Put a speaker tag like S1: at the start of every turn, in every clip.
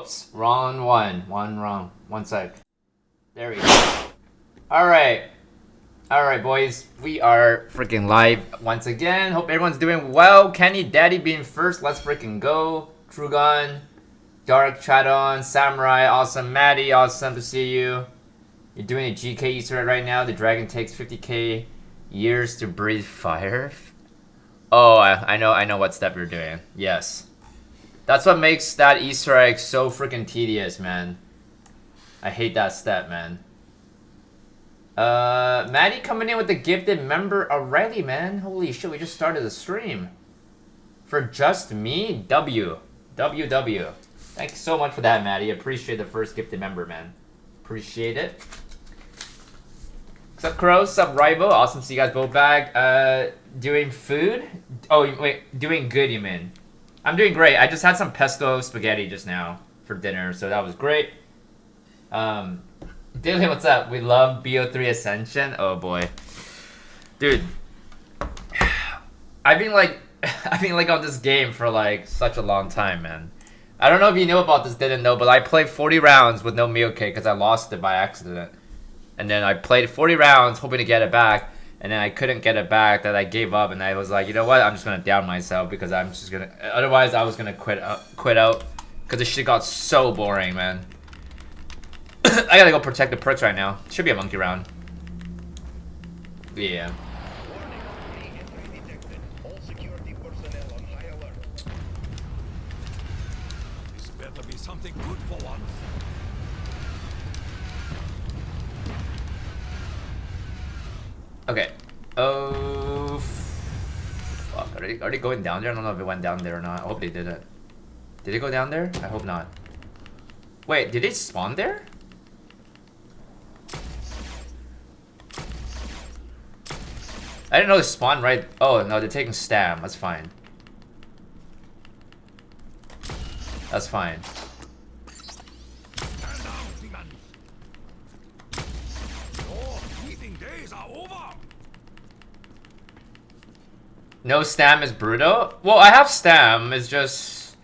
S1: Whoops, wrong one. One wrong. One sec. There we go. Alright. Alright, boys. We are freaking live once again. Hope everyone's doing well. Kenny, Daddy being first. Let's freaking go. Trugon, Dark, Chadon, Samurai, awesome. Maddie, awesome to see you. You're doing a GK Easter egg right now. The dragon takes 50k years to breathe fire. Oh, I know what step you're doing. Yes. That's what makes that Easter egg so freaking tedious, man. I hate that step, man. Maddie coming in with the gifted member already, man. Holy shit, we just started the stream. For just me, W. Thank you so much for that, Maddie. Appreciate the first gifted member, man. Appreciate it. Sup, Crow? Sup, Rival? Awesome to see you guys both back. Doing food? Oh, wait. Doing good, you mean? I'm doing great. I just had some pesto spaghetti just now for dinner, so that was great. Dylan, what's up? We love BO3 Ascension. Oh boy, dude. I've been like on this game for like such a long time, man. I don't know if you knew about this, didn't know, but I played 40 rounds with no meal kit because I lost it by accident. And then I played 40 rounds hoping to get it back. And then I couldn't get it back, that I gave up, and I was like, you know what, I'm just gonna down myself because I'm just gonna, otherwise I was gonna quit out, because this shit got so boring, man. I gotta go protect the perks right now. Should be a monkey round. Yeah.
S2: This better be something good for once.
S1: Okay. Oh, fuck. Are they going down there? I don't know if it went down there or not. I hope they didn't. Did it go down there? I hope not. Wait, did it spawn there? I didn't know it spawned right. Oh, no, they're taking stam. That's fine. That's fine. No stam is brutal? Well, I have stam, it's just,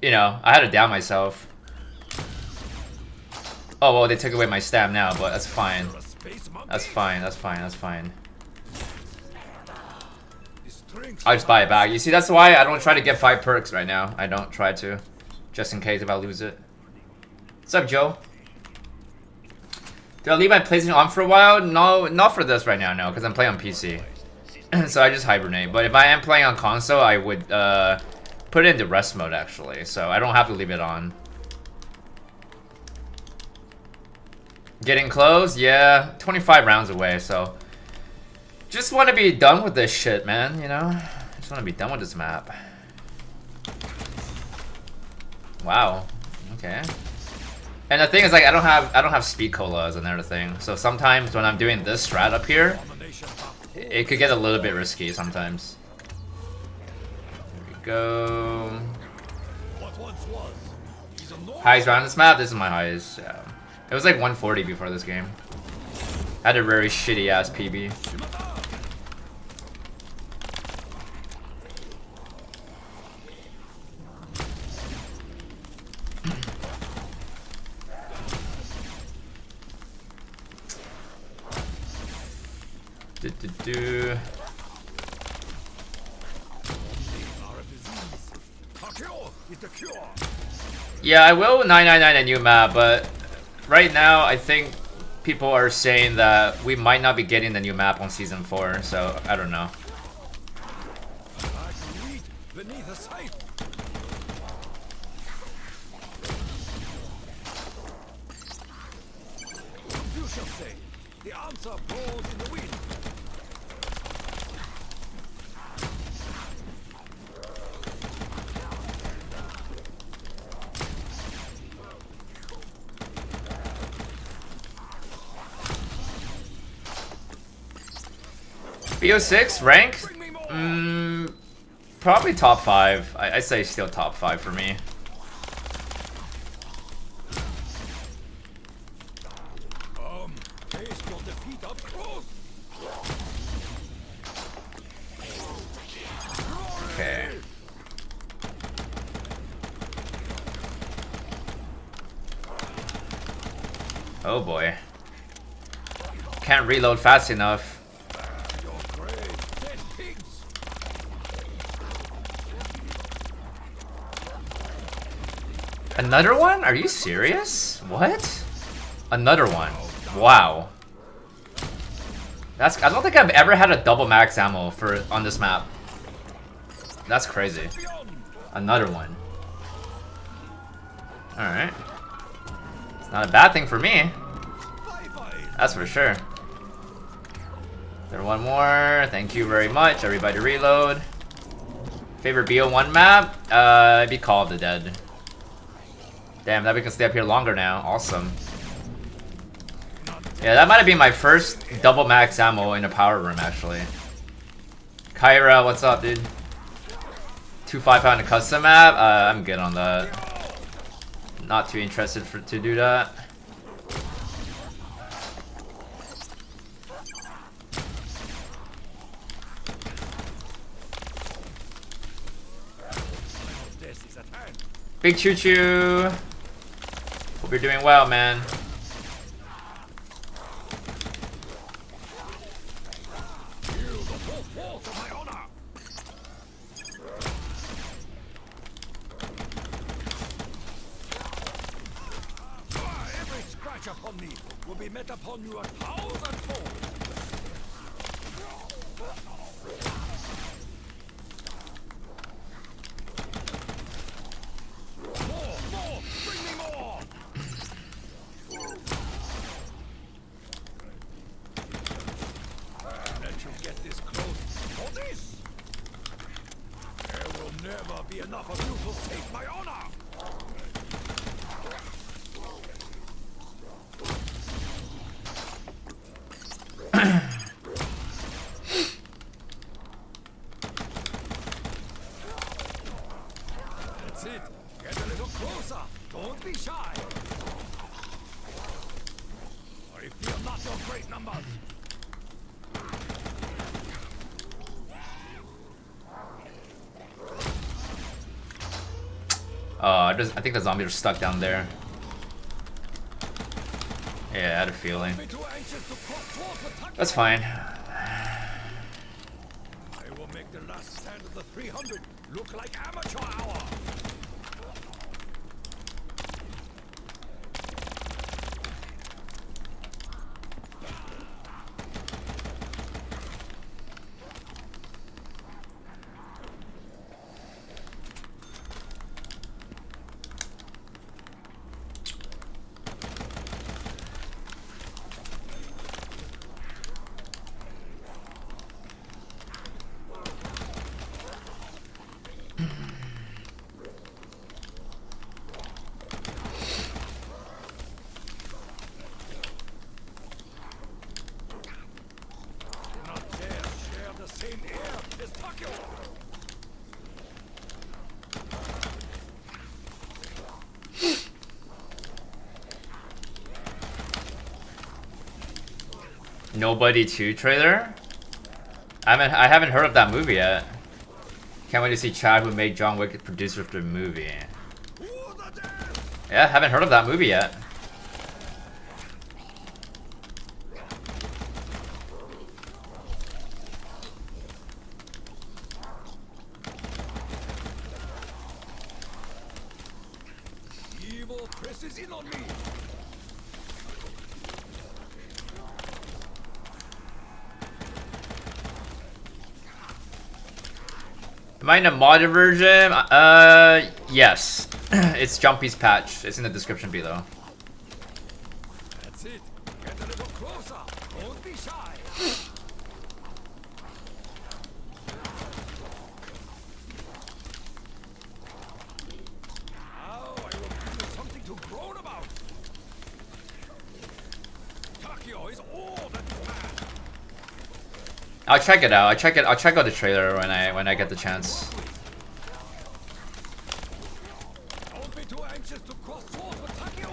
S1: you know, I had to down myself. Oh, well, they took away my stam now, but that's fine. That's fine. I'll just buy it back. You see, that's why I don't try to get 5 perks right now. I don't try to, just in case if I lose it. What's up, Joe? Do I leave my PlayStation on for a while? No, not for this right now, no, because I'm playing on PC. So I just hibernate. But if I am playing on console, I would put it into rest mode actually, so I don't have to leave it on. Getting close? Yeah, 25 rounds away, so just want to be done with this shit, man, you know? Just want to be done with this map. Wow. Okay. And the thing is, like, I don't have speed cola as another thing. So sometimes when I'm doing this strat up here, it could get a little bit risky sometimes. There we go. Highest round on this map? This is my highest, yeah. It was like 140 before this game. I had a very shitty ass PB. Yeah, I will 999 a new map, but right now I think people are saying that we might not be getting the new map on season 4, so I don't know.
S2: The answer blows in the wind.
S1: BO6 rank? Probably top 5. I say still top 5 for me. Oh boy. Can't reload fast enough.
S2: You're great. Dead pigs.
S1: Another one? Are you serious? What? Another one. Wow. I don't think I've ever had a double max ammo on this map. That's crazy. Another one. Alright. It's not a bad thing for me. That's for sure. There one more. Thank you very much. Everybody reload. Favorite BO1 map? It'd be Call of the Dead. Damn, that we can stay up here longer now. Awesome. Yeah, that might have been my first double max ammo in a power room, actually. Kyra, what's up, dude? 2.5 on a custom map? I'm good on that. Not too interested to do that. Big choo choo. Hope you're doing well, man.
S2: Every scratch upon me will be met upon you 1,000-fold. Never be enough of you to save my honor. That's it. Get a little closer. Don't be shy. I fear not your great numbers.
S1: I think the zombies are stuck down there. Yeah, I had a feeling. That's fine.
S2: I will make the last stand of the 300 look like amateur hour.
S1: Nobody 2 trailer? I haven't heard of that movie yet. Can't wait to see Chad, who made John Wick, producer of the movie. Yeah, haven't heard of that movie yet.
S2: Evil presses in on me.
S1: Am I in a modded version? Yes. It's Jumpy's patch. It's in the description below.
S2: That's it. Get a little closer. Don't be shy. Now I will give you something to groan about. Takio is all that is man.
S1: I'll check it out. I'll check out the trailer when I get the chance.
S2: Don't be too anxious to cross swords with Takio.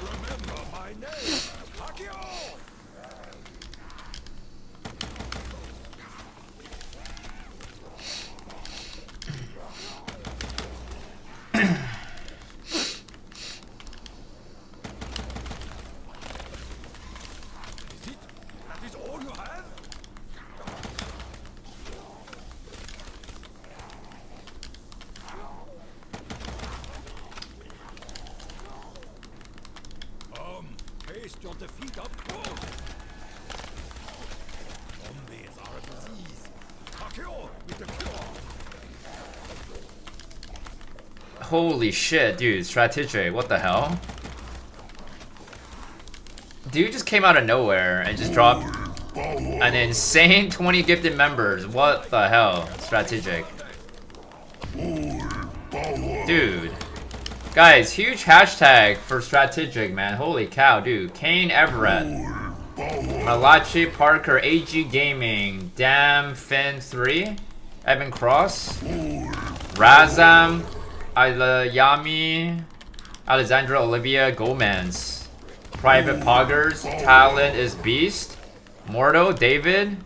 S2: Remember my name, Takio. taste your defeat up close. Zombies are a disease. A cure with the cure.
S1: Holy shit, dude. Strategic. What the hell? Dude just came out of nowhere and just dropped an insane 20 gifted members. What the hell? Strategic. Dude. Guys, huge hashtag for strategic, man. Holy cow, dude. Kane Everett. Malachi Parker, AG Gaming. Damn Finn 3. Evan Cross. Razam. Alayami. Alexandra Olivia Gomez. Private Poggers. Talent is Beast. Morto. David.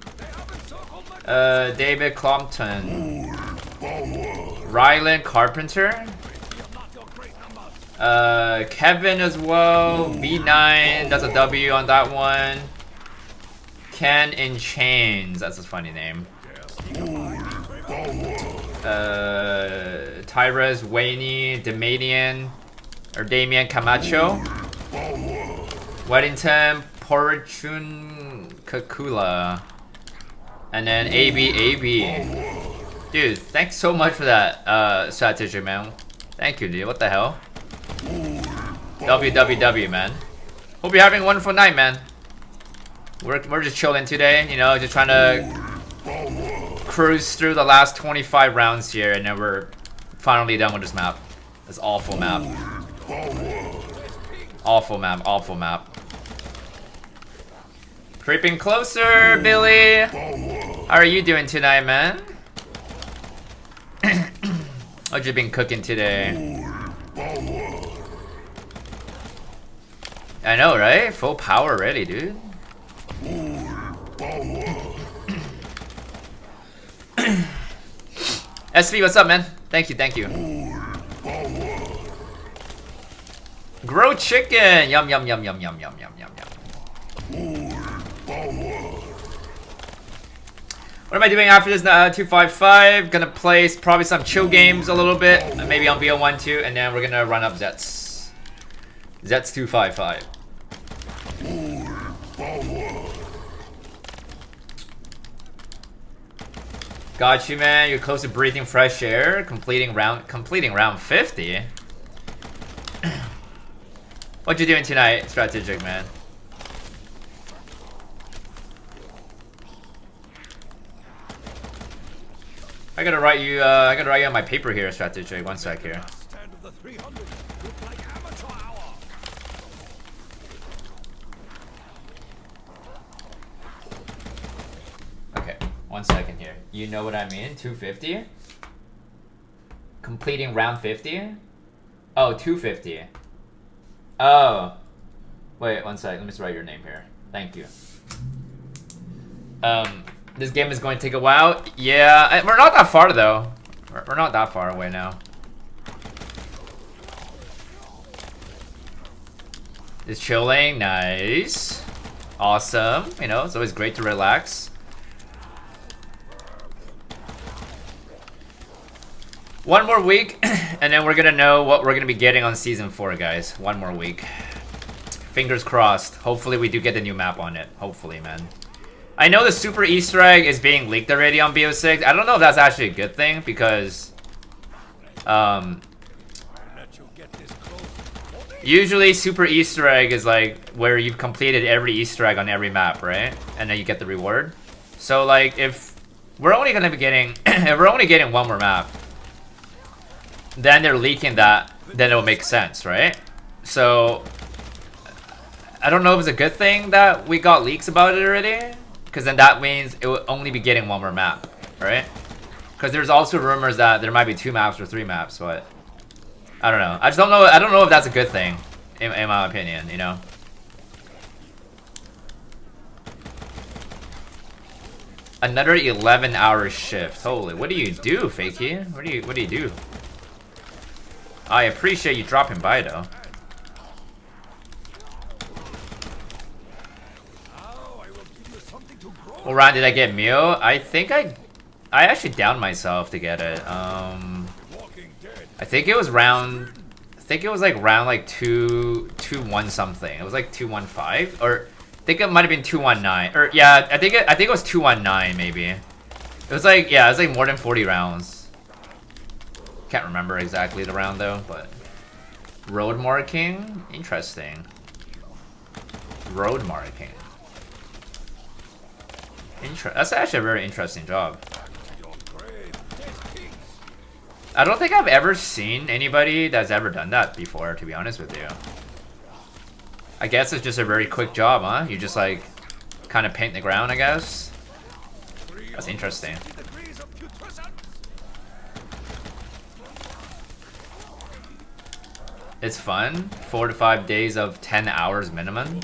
S1: David Clompton. Rylan Carpenter. Kevin as well. B9. That's a W on that one. Ken in Chains. That's a funny name. Tyrus, Wayne, Damadian, or Damian Camacho. Weddington, Porchun Kakula. And then AB. Dude, thanks so much for that, strategy, man. Thank you, dude. What the hell? WWW, man. Hope you're having a wonderful night, man. We're just chilling today, you know, just trying to cruise through the last 25 rounds here, and then we're finally done with this map. This awful map. Awful map, awful map. Creeping closer, Billy. How are you doing tonight, man? What you been cooking today? I know, right? Full power ready, dude. SV, what's up, man? Thank you, thank you. Grow chicken! Yum, yum, yum, yum, yum, yum, yum, yum, yum. What am I doing after this? 255. Gonna play probably some chill games a little bit. Maybe on BO1 too, and then we're gonna run up Zets. Zets 255. Got you, man. You're close to breathing fresh air. Completing round 50. What you doing tonight, strategic, man? I gotta write you on my paper here, strategic. One sec here. Okay, 1 second here. You know what I mean? 250? Completing round 50? Oh, 250. Oh. Wait, 1 sec. Let me just write your name here. Thank you. This game is going to take a while. Yeah, we're not that far though. We're not that far away now. Just chilling. Nice. Awesome. You know, it's always great to relax. One more week, and then we're gonna know what we're gonna be getting on Season 4, guys. One more week. Fingers crossed. Hopefully we do get the new map on it. Hopefully, man. I know the super Easter egg is being leaked already on BO6. I don't know if that's actually a good thing, because... usually super Easter egg is like where you've completed every Easter egg on every map, right? And then you get the reward. So like if we're only gonna be getting... if we're only getting one more map, then they're leaking that, then it'll make sense, right? So... I don't know if it's a good thing that we got leaks about it already. Because then that means it will only be getting one more map, right? Because there's also rumors that there might be 2 maps or 3 maps, but I don't know. I just don't know. I don't know if that's a good thing, in my opinion. You know. Another 11-hour shift. Holy, what do you do, Fakey? What do you do? I appreciate you dropping by, though. What round did I get Mio? I think I actually downed myself to get it. I think it was round think it was like round like 2-1 something. It was like 2-1-5, or I think it might have been 2-1-9, or yeah, I think it was 2-1-9 maybe. It was like, yeah, it was like more than 40 rounds. Can't remember exactly the round though, but road marking, interesting. Road marking. That's actually a very interesting job. I don't think I've ever seen anybody that's ever done that before, to be honest with you. I guess it's just a very quick job, huh? You just like kind of paint the ground, I guess. That's interesting. It's fun. 4 to 5 days of 10 hours minimum.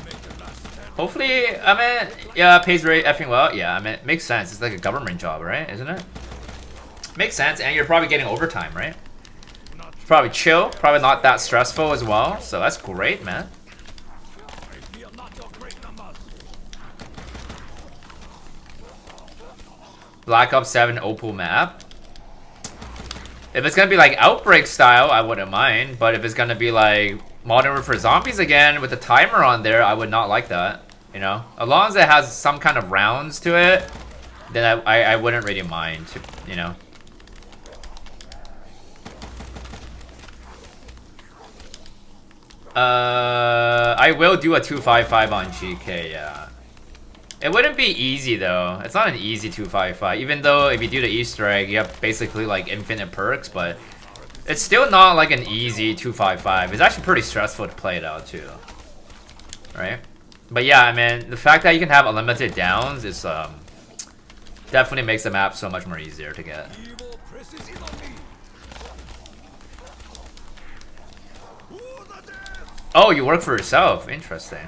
S1: Hopefully, I mean, yeah, it pays very effing well. Yeah, I mean, it makes sense. It's like a government job, right? Isn't it? Makes sense, and you're probably getting overtime, right? It's probably chill, probably not that stressful as well. So that's great, man. Black Ops 7 Opal map. If it's gonna be like Outbreak style, I wouldn't mind. But if it's gonna be like Modern Warfare Zombies again with the timer on there, I would not like that. You know, as long as it has some kind of rounds to it, then I wouldn't really mind. You know. I will do a 255 on GK. Yeah. It wouldn't be easy though. It's not an easy 255. Even though if you do the Easter egg, you have basically like infinite perks, but it's still not like an easy 255. It's actually pretty stressful to play it out too. Right? But yeah, I mean, the fact that you can have unlimited downs is definitely makes the map so much more easier to get. Oh, you work for yourself. Interesting.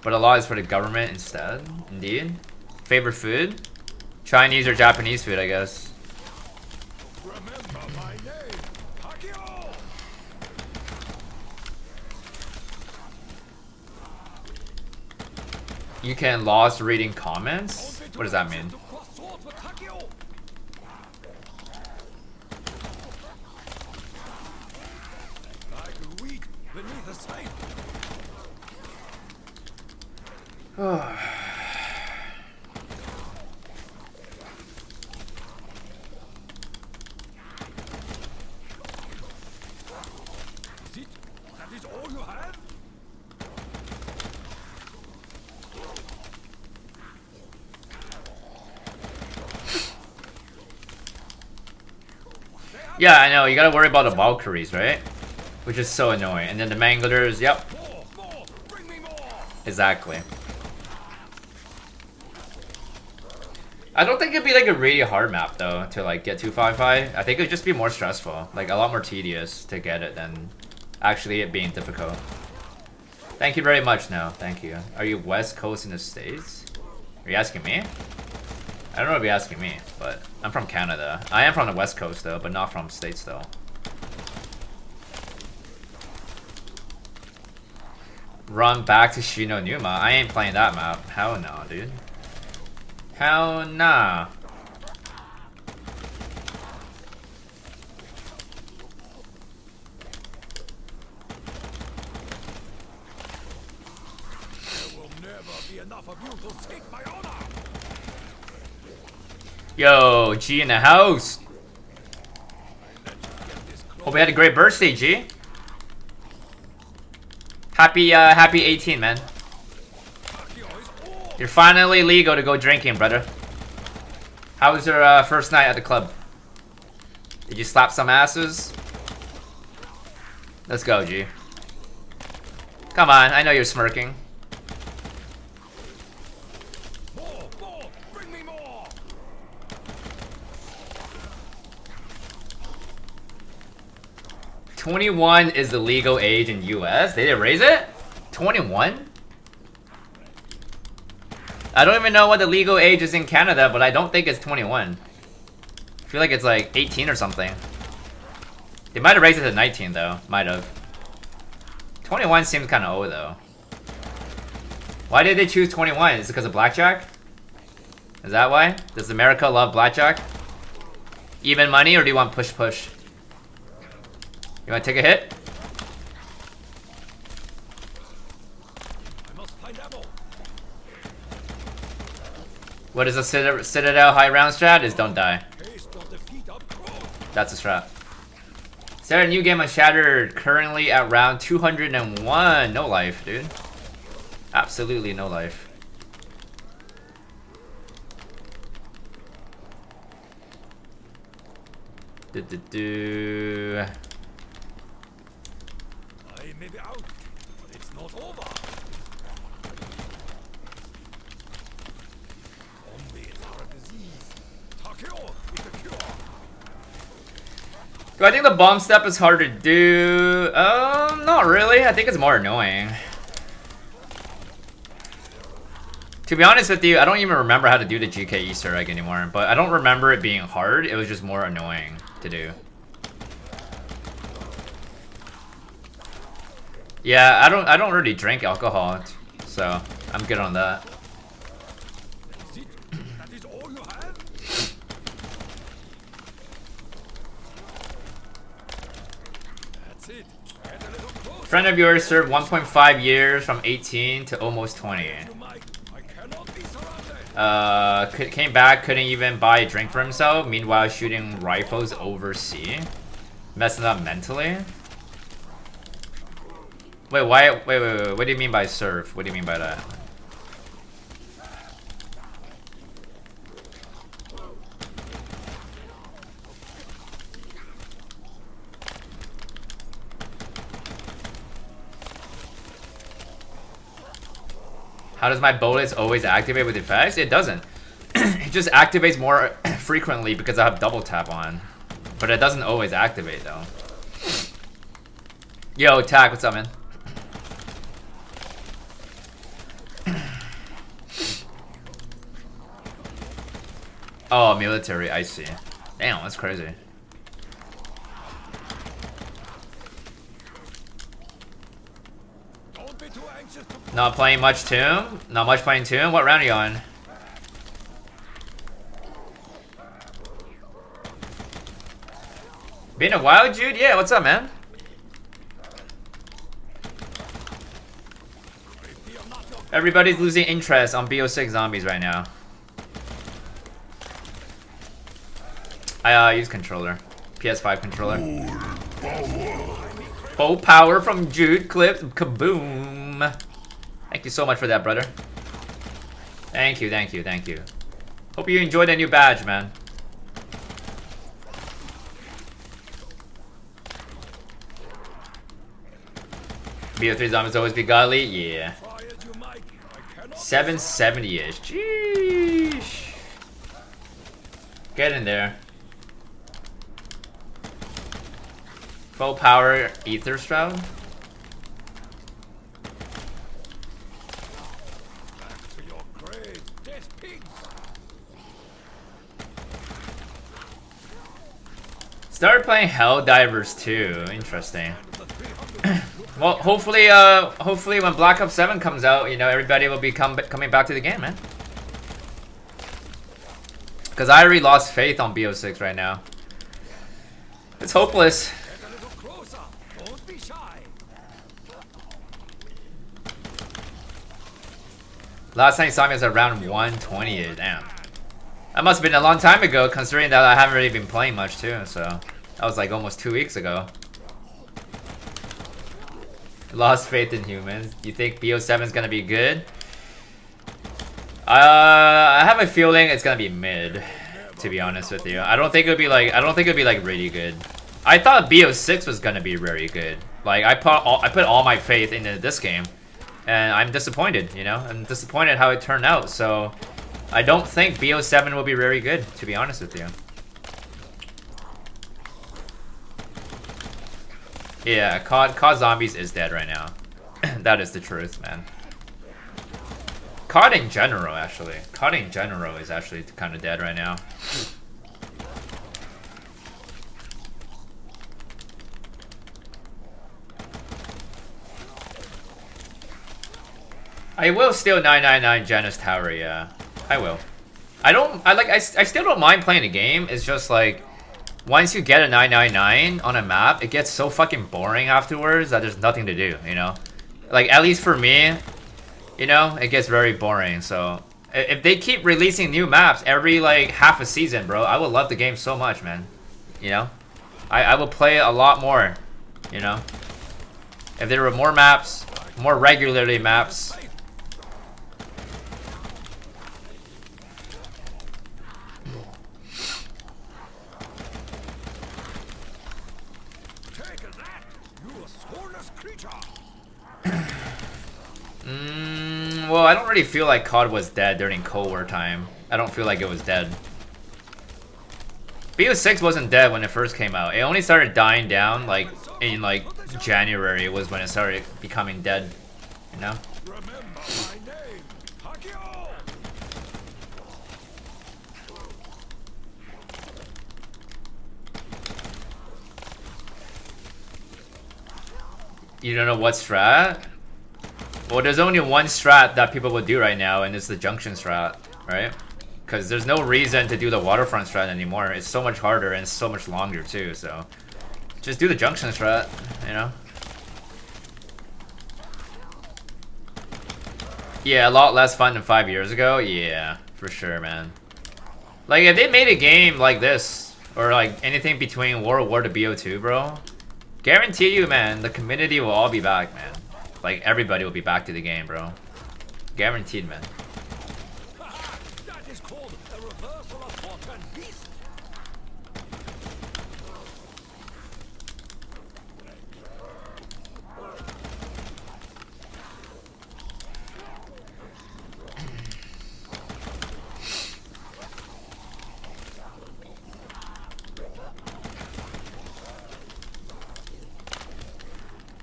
S1: But a lot is for the government instead. Indeed. Favorite food? Chinese or Japanese food, I guess.
S2: Remember my name, Takio!
S1: You can lost reading comments? What does that mean?
S2: That is all you have?
S1: Yeah, I know. You gotta worry about the Valkyries, right? Which is so annoying. And then the Manglers, yep.
S2: More, bring me more.
S1: Exactly. I don't think it'd be like a really hard map though to like get 255. I think it'd just be more stressful, like a lot more tedious to get it than actually it being difficult. Thank you very much. No, thank you. Are you West Coast in the States? Are you asking me? I don't know if you're asking me, but I'm from Canada. I am from the West Coast though, but not from States though. Run back to Shino Numa. I ain't playing that map. Hell no, dude. Hell nah.
S2: There will never be enough of you to take my honor.
S1: Yo, G in the house. Hope you had a great birthday, G. Happy 18, man. You're finally legal to go drinking, brother. How was your first night at the club? Did you slap some asses? Let's go, G. Come on, I know you're smirking.
S2: More, bring me more.
S1: 21 is the legal age in US. They didn't raise it? 21? I don't even know what the legal age is in Canada, but I don't think it's 21. I feel like it's like 18 or something. They might have raised it to 19 though. Might have. 21 seems kind of old though. Why did they choose 21? Is it because of blackjack? Is that why? Does America love blackjack? Even money, or do you want push? You want to take a hit?
S2: find ammo.
S1: What is a Citadel high round strat? Is don't die.
S2: Taste of defeat up close.
S1: That's a strat. Start a new game on Shattered. Currently at round 201. No life, dude. Absolutely no life.
S2: I may be out, but it's not over. Zombies are a disease. Takeo is the cure.
S1: Do I think the bomb step is hard to do? Not really. I think it's more annoying. To be honest with you, I don't even remember how to do the GK Easter egg anymore. But I don't remember it being hard. It was just more annoying to do. Yeah, I don't really drink alcohol, so I'm good on that.
S2: Is it? That is all you have? That's it. Get a little closer.
S1: Friend of yours served 1.5 years from 18 to almost 20.
S2: You might. I cannot be surrounded.
S1: Came back, couldn't even buy a drink for himself. Meanwhile, shooting rifles overseas, messing up mentally. Wait, why? Wait. What do you mean by serve? What do you mean by that? How does my bullets always activate with effects? It doesn't. It just activates more frequently because I have double tap on. But it doesn't always activate though. Yo, Tack, what's up, man? Oh, military, I see. Damn, that's crazy.
S2: Don't be too anxious to.
S1: Not playing much Tomb? Not much playing Tomb? What round are you on? Been a while, Jude? Yeah, what's up, man? Everybody's losing interest on BO6 Zombies right now. I use controller. PS5 controller. Bow power from Jude Clips. KABOOM. Thank you so much for that, brother. Thank you. Hope you enjoyed the new badge, man. BO3 Zombies always be godly? Yeah. 770-ish. Jeez. Get in there. Full power Ether Shroud.
S2: Back to your grave, dead pigs.
S1: Started playing Helldivers too. Interesting. Well, hopefully when Black Ops 7 comes out, you know, everybody will be coming back to the game, man. Because I already lost faith on BO6 right now. It's hopeless.
S2: Get a little closer. Don't be shy.
S1: Last time you saw me was around 120. Damn. That must have been a long time ago, considering that I haven't really been playing much too. So that was like almost 2 weeks ago. Lost faith in humans. You think BO7 is gonna be good? I have a feeling it's gonna be mid. To be honest with you, I don't think it'll be like really good. I thought BO6 was gonna be very good. Like I put all my faith into this game, and I'm disappointed. You know, I'm disappointed how it turned out. So I don't think BO7 will be very good. To be honest with you. Yeah, COD Zombies is dead right now. That is the truth, man. COD in general, actually. COD in general is actually kind of dead right now. I will steal 999 Janus Tower, yeah. I will. I still don't mind playing the game. It's just like, once you get a 999 on a map, it gets so fucking boring afterwards that there's nothing to do, you know? Like, at least for me, you know, it gets very boring. So if they keep releasing new maps every like half a season, bro, I would love the game so much, man. You know, I would play it a lot more. You know, if there were more maps, more regularly maps. Well, I don't really feel like COD was dead during Cold War time. I don't feel like it was dead. BO6 wasn't dead when it first came out. It only started dying down like in like January was when it started becoming dead. You know? You don't know what strat? Well, there's only one strat that people would do right now, and it's the junction strat, right? Because there's no reason to do the waterfront strat anymore. It's so much harder and so much longer too, so just do the junction strat, you know? Yeah, a lot less fun than 5 years ago. Yeah, for sure, man. Like, if they made a game like this, or like anything between World War to BO2, bro, guarantee you, man, the community will all be back, man. Like, everybody will be back to the game, bro. Guaranteed, man.
S2: That is called a reversal of fortune, beast.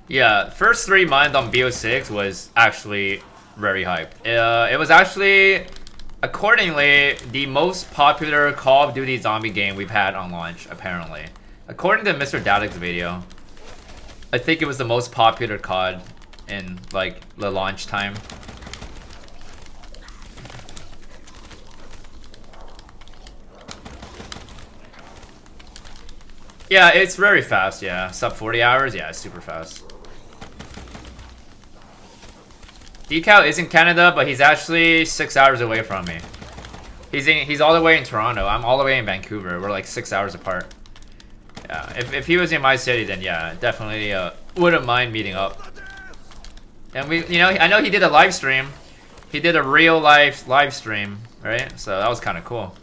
S1: Yeah, first 3 months on BO6 was actually very hyped. It was actually, accordingly, the most popular Call of Duty zombie game we've had on launch, apparently. According to Mr. Daddick's video, I think it was the most popular COD in, like, the launch time. Yeah, it's very fast, yeah. Sub 40 hours, yeah, it's super fast. Decal is in Canada, but he's actually 6 hours away from me. He's all the way in Toronto. I'm all the way in Vancouver. We're like 6 hours apart. Yeah, if he was in my city, then yeah, definitely wouldn't mind meeting up. And we, you know, I know he did a live stream. He did a real live stream, right? So that was kind of cool.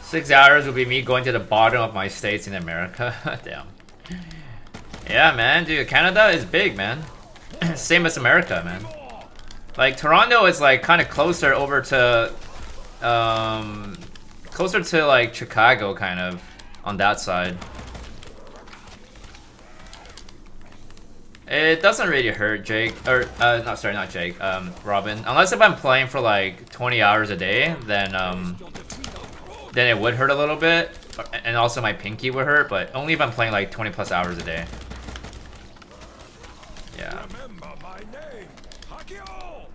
S1: Six hours will be me going to the bottom of my states in America. Damn. Yeah, man, dude, Canada is big, man. Same as America, man. Like, Toronto is like kind of closer over to, closer to like Chicago, kind of, on that side. It doesn't really hurt, Jake, or, no, sorry, not Jake, Robin. Unless if I'm playing for like 20 hours a day, then it would hurt a little bit, and also my pinky would hurt, but only if I'm playing like 20 plus hours a day. Yeah.
S2: Remember my name, Hakio!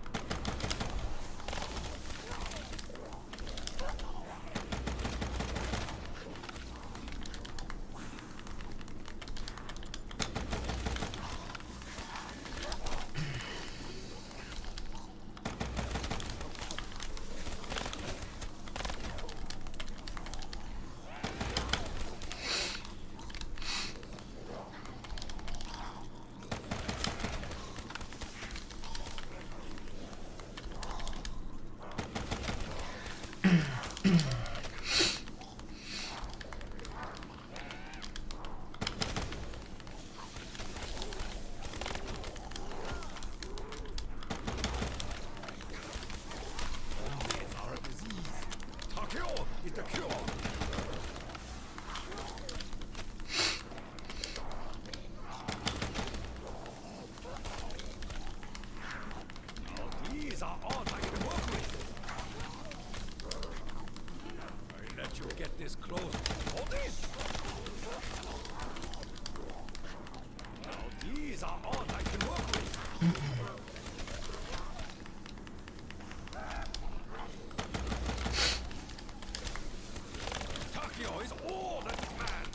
S2: These are all I can work with. Takio is all that is man.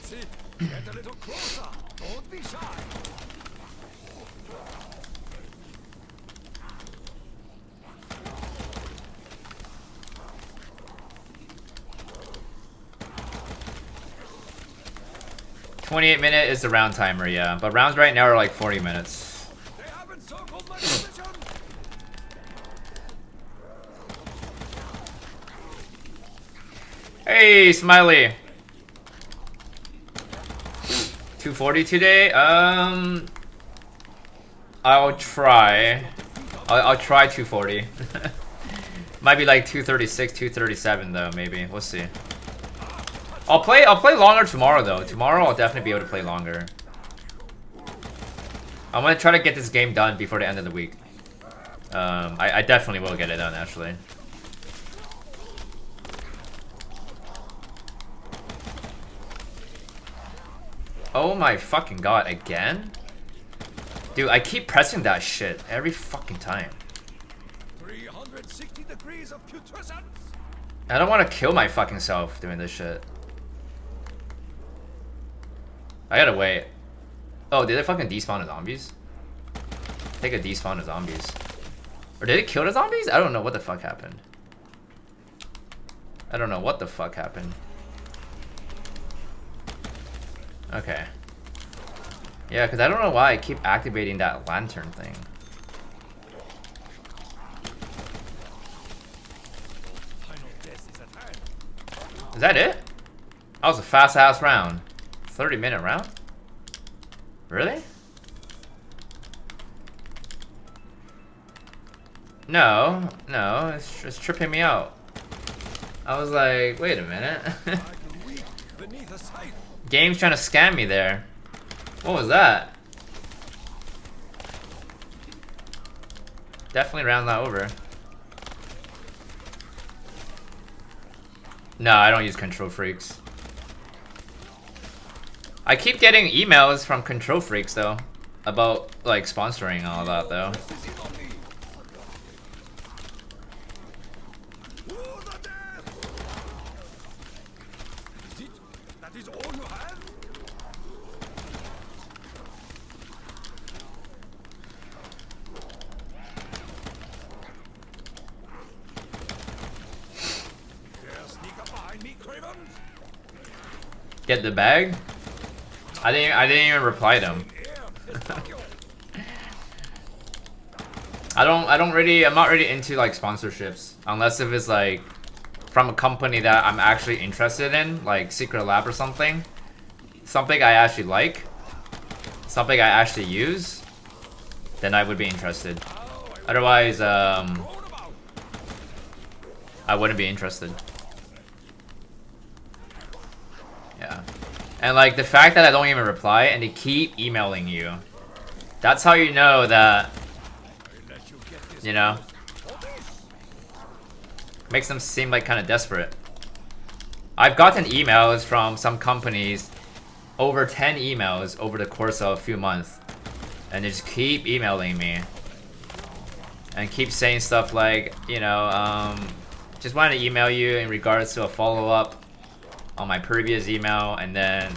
S2: See, get a little closer. Don't be shy.
S1: $28 is the round timer, yeah. But rounds right now are like 40 minutes.
S2: They haven't circled my position.
S1: Hey, Smiley. 240 today? I'll try. I'll try 240. Might be like 236, 237 though, maybe. We'll see. I'll play longer tomorrow though. Tomorrow I'll definitely be able to play longer. I'm gonna try to get this game done before the end of the week. I definitely will get it done actually. Oh my fucking god, again? Dude, I keep pressing that shit every fucking time.
S2: 360 degrees of putrescence.
S1: I don't want to kill my fucking self doing this shit. I gotta wait. Oh, did it fucking despawn the zombies? I think it despawned the zombies. Or did it kill the zombies? I don't know what the fuck happened. I don't know what the fuck happened. Okay. Yeah, because I don't know why I keep activating that lantern thing. Is that it? That was a fast ass round. 30-minute round? Really? No, it's tripping me out. I was like, wait a minute. Game's trying to scam me there. What was that? Definitely round that over. No, I don't use Control Freaks. I keep getting emails from Control Freaks though about like sponsoring and all that though.
S2: That is all you have? Sneak up behind me, cravens.
S1: Get the bag? I didn't even reply to him. I'm not really into like sponsorships unless if it's like from a company that I'm actually interested in, like SecretLab or something. Something I actually like. Something I actually use. Then I would be interested. Otherwise, I wouldn't be interested. Yeah. And like the fact that I don't even reply and they keep emailing you. That's how you know that, you know, makes them seem like kind of desperate. I've gotten emails from some companies, over 10 emails over the course of a few months. And they just keep emailing me. And keep saying stuff like, you know, just wanted to email you in regards to a follow-up on my previous email, and then,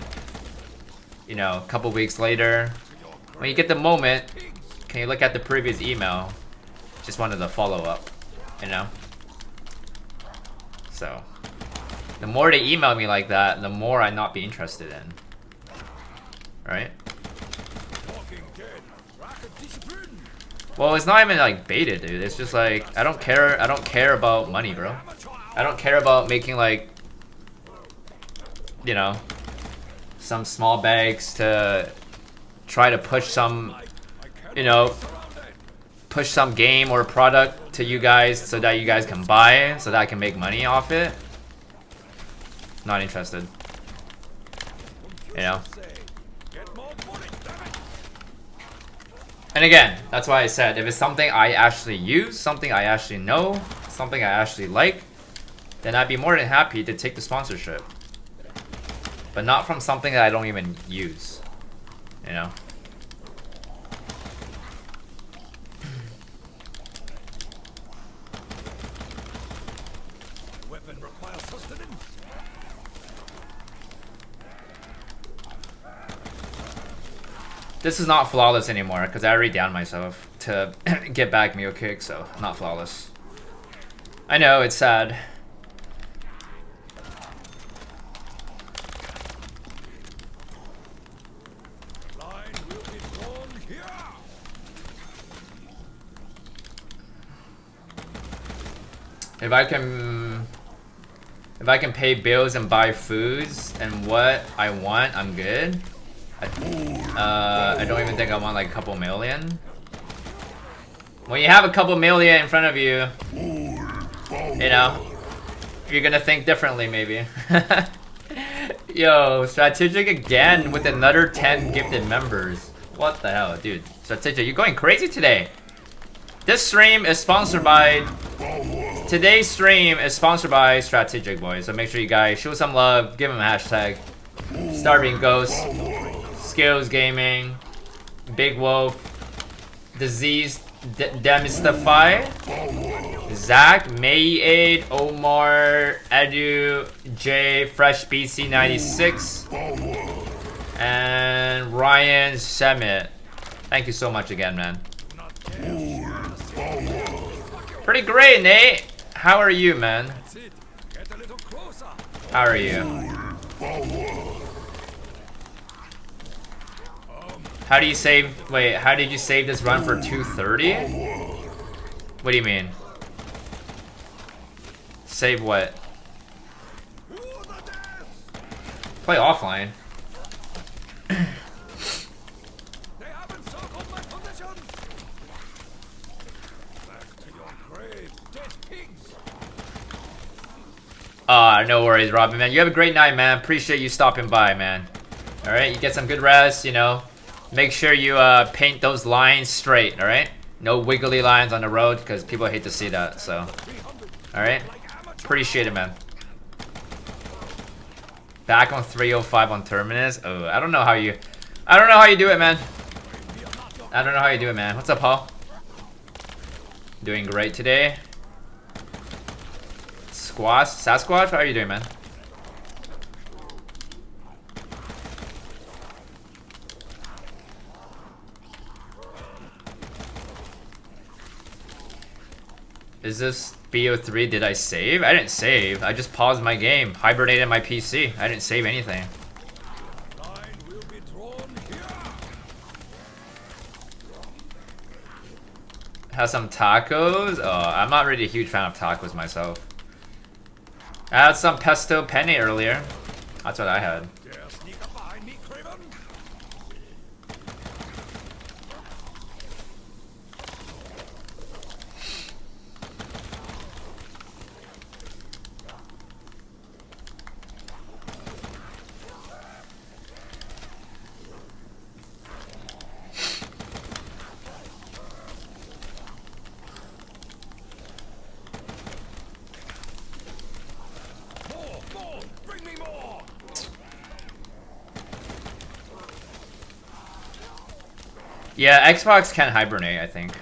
S1: you know, a couple weeks later, when you get the moment, can you look at the previous email? Just wanted to follow up, you know? So, the more they email me like that, the more I not be interested in. Right? Well, it's not even like baited, dude. It's just like, I don't care about money, bro. I don't care about making like, you know, some small bags to try to push some, you know, push some game or product to you guys so that you guys can buy, so that I can make money off it. Not interested. You know? And again, that's why I said, if it's something I actually use, something I actually know, something I actually like, then I'd be more than happy to take the sponsorship. but not from something that I don't even use, you know?
S2: Weapon requires sustenance.
S1: This is not flawless anymore because I already downed myself to get back meal kick, so not flawless. I know, it's sad.
S2: Line will be drawn here.
S1: If I can pay bills and buy foods and what I want, I'm good. I don't even think I want like a couple million. When you have a couple million in front of you, you know, you're gonna think differently maybe. Yo, Strategic again with another 10 gifted members. What the hell, dude? Strategic, you're going crazy today. This stream is sponsored by... Today's stream is sponsored by Strategic, boys. So make sure you guys show some love, give them a hashtag. Starving Ghost, Skills Gaming, Big Wolf, Disease Demystify, Zach, Mayade, Omar, Edu, J, Fresh BC96, and Ryan Shemit. Thank you so much again, man. Pretty great, Nate. How are you, man? How are you? How do you save? Wait, how did you save this run for 230? What do you mean? Save what? Play offline. No worries, Robin, man. You have a great night, man. Appreciate you stopping by, man. Alright, you get some good rest, you know. Make sure you paint those lines straight, alright? No wiggly lines on the road, because people hate to see that, so. Alright? Appreciate it, man. Back on 305 on Terminus? Oh, I don't know how you do it, man. I don't know how you do it, man. What's up, Paul? Doing great today. Sasquatch? How are you doing, man? Is this BO3? Did I save? I didn't save. I just paused my game. Hibernated my PC. I didn't save anything. Have some tacos? Oh, I'm not really a huge fan of tacos myself. I had some pesto penne earlier. That's what I had. Yeah, Xbox can hibernate, I think.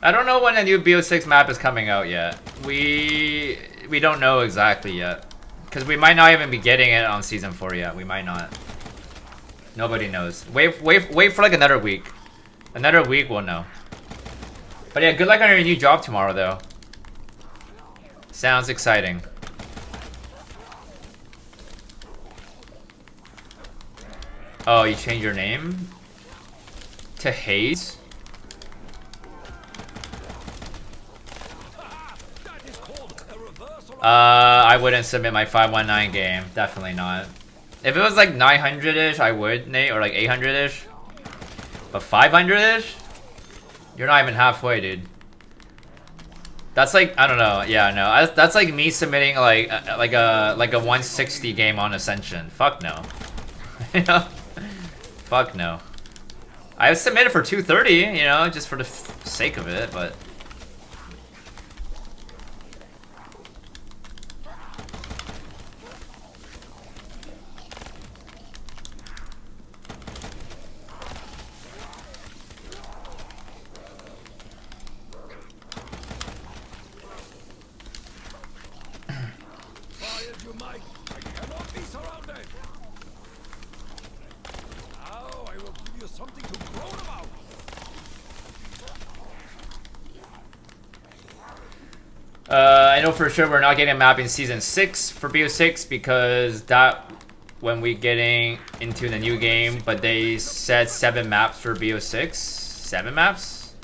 S1: I don't know when the new BO6 map is coming out yet. We don't know exactly yet. Because we might not even be getting it on Season 4 yet. We might not. Nobody knows. Wait for like another week. Another week we'll know. But yeah, good luck on your new job tomorrow, though. Sounds exciting. Oh, you changed your name? To Hayes? I wouldn't submit my 519 game. Definitely not. If it was like 900-ish, I would, Nate, or like 800-ish. But 500-ish? You're not even halfway, dude. That's like, I don't know. Yeah, no. That's like me submitting like a 160 game on Ascension. Fuck no. You know? Fuck no. I submitted for 230, you know, just for the sake of it, but...
S2: as you might, I cannot be surrounded. Now I will give you something to groan about.
S1: I know for sure we're not getting a map in Season 6 for BO6 because that when we getting into the new game, but they said 7 maps for BO6. 7 maps?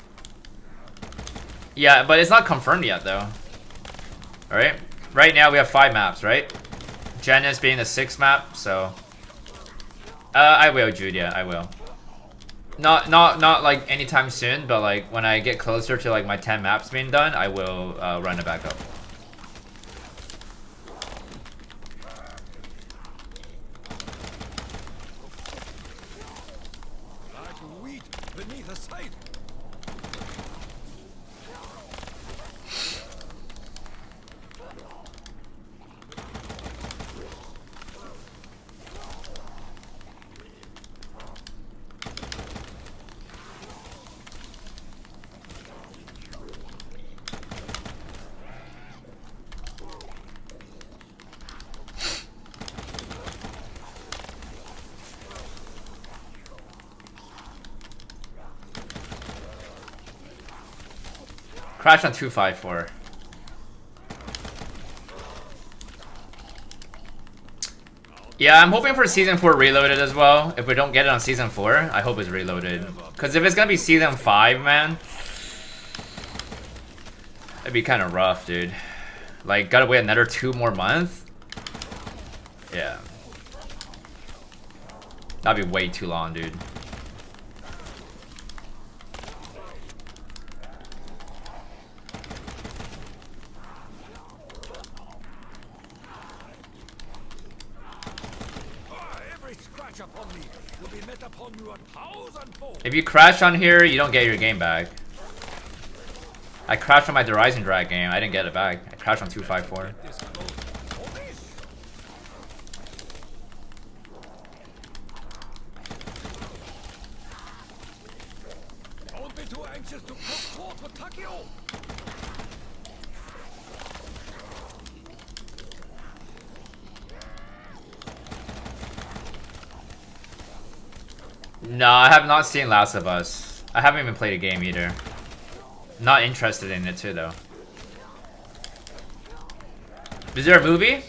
S1: Yeah, but it's not confirmed yet though. Alright? Right now we have 5 maps, right? Genesis being the 6th map, so... I will, Jude, yeah, I will. Not like anytime soon, but like when I get closer to like my 10 maps being done, I will run it back up.
S2: Like wheat beneath a scythe.
S1: Crash on 254. Yeah, I'm hoping for Season 4 Reloaded as well. If we don't get it on Season 4, I hope it's Reloaded. Because if it's gonna be Season 5, man, it'd be kind of rough, dude. Like, gotta wait another 2 more months? Yeah. That'd be way too long, dude. If you crash on here, you don't get your game back. I crashed on my Horizon Drag game. I didn't get it back. I crashed on 254.
S2: Don't be too anxious to put forth for Takio.
S1: No, I have not seen Last of Us. I haven't even played a game either. Not interested in it too, though. Is there a movie?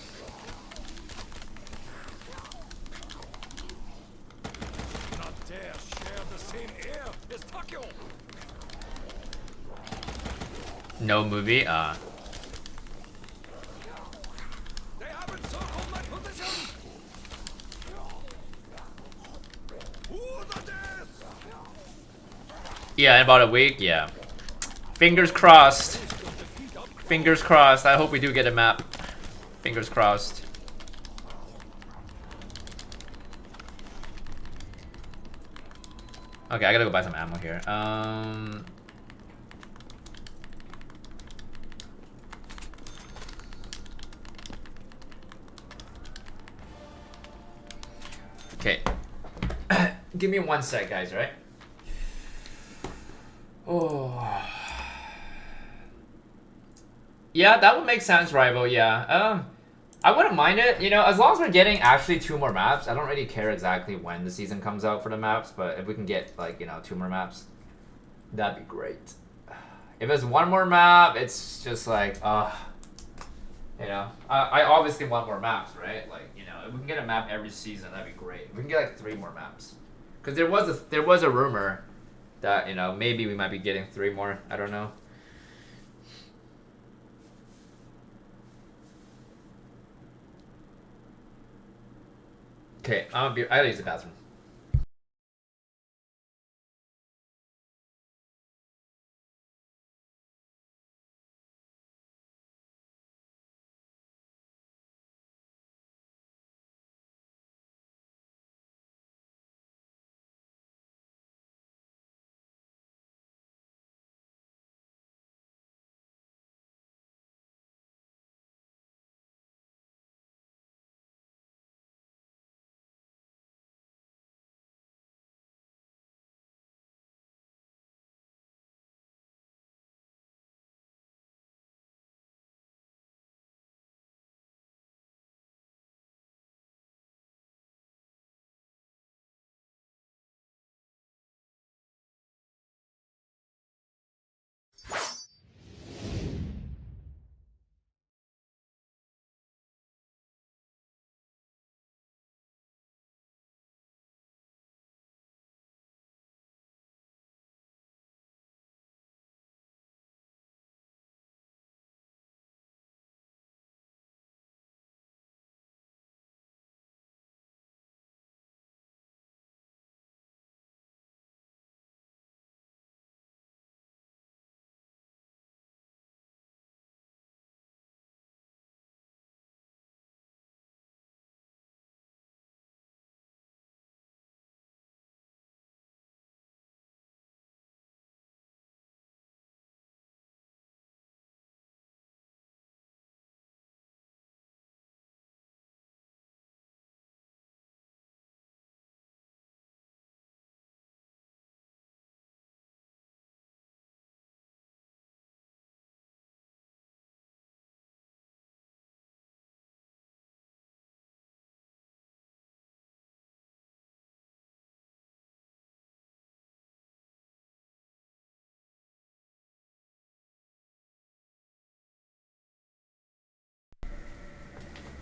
S2: Not dare share the same air as Takio.
S1: No movie?
S2: They haven't circled my position.
S1: Yeah, in about a week, yeah. Fingers crossed. Fingers crossed. I hope we do get a map. Fingers crossed. Okay, I gotta go buy some ammo here. Okay. Give me 1 sec, guys, right? Oh. Yeah, that would make sense, Rival, yeah. I wouldn't mind it, you know, as long as we're getting actually 2 more maps. I don't really care exactly when the season comes out for the maps, but if we can get, like, you know, 2 more maps, that'd be great. If it's 1 more map, it's just like, you know, I obviously want more maps, right? Like, you know, if we can get a map every season, that'd be great. If we can get, like, 3 more maps. Because there was a rumor that, you know, maybe we might be getting 3 more. I don't know. Okay, I gotta use the bathroom.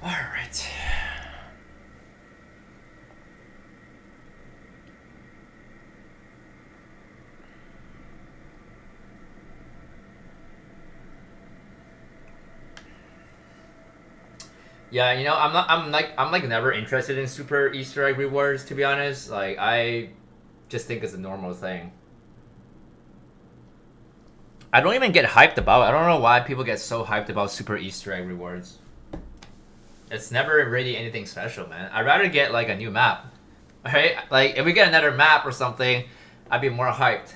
S1: Alright. Yeah, you know, I'm like never interested in super Easter egg rewards, to be honest. Like, I just think it's a normal thing. I don't even get hyped about it. I don't know why people get so hyped about super Easter egg rewards. It's never really anything special, man. I'd rather get like a new map. Right? Like, if we get another map or something, I'd be more hyped.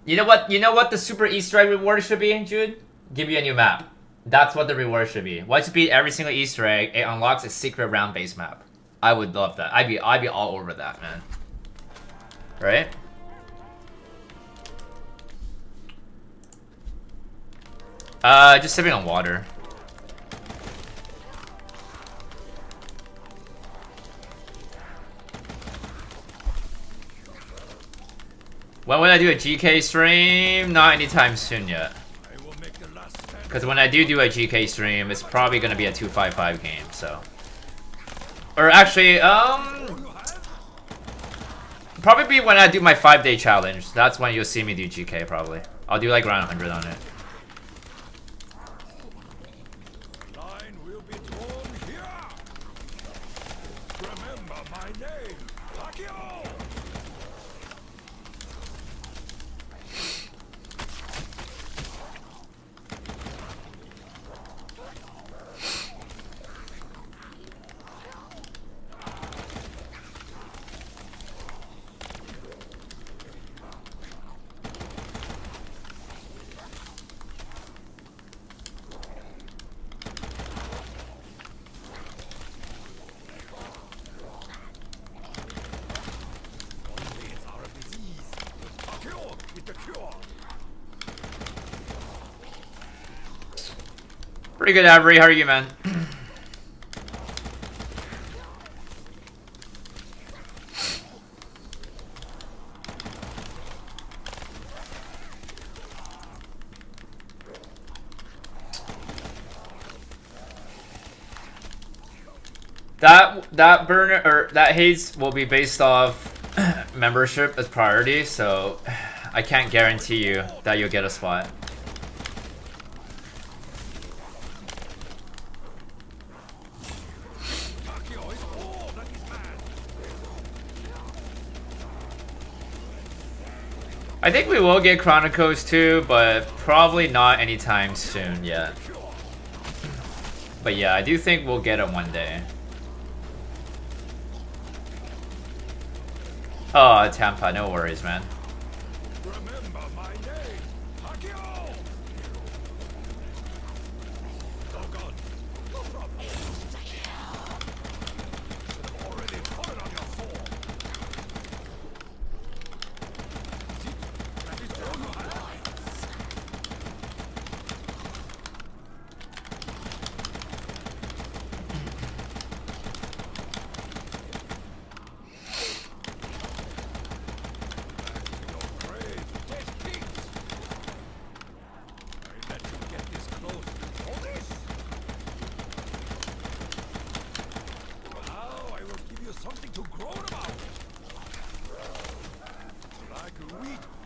S1: You know what? You know what the super Easter egg reward should be, Jude? Give you a new map. That's what the reward should be. Once you beat every single Easter egg, it unlocks a secret round-based map. I would love that. I'd be all over that, man. Right? Just sipping on water. When would I do a GK stream? Not anytime soon yet. Because when I do a GK stream, it's probably going to be a 255 game, so. Or actually, probably when I do my 5-day challenge. That's when you'll see me do GK, probably. I'll do like around 100 on it. Pretty good, Avery. How are you, man? That burner or that haze will be based off membership as priority, so I can't guarantee you that you'll get a spot. I think we will get Chronicles too, but probably not anytime soon yet. But yeah, I do think we'll get it one day. Oh, Tampa, no worries, man.
S2: Remember my name, Takio! Oh god, no problem. I've already put it on your sword. That is all you have.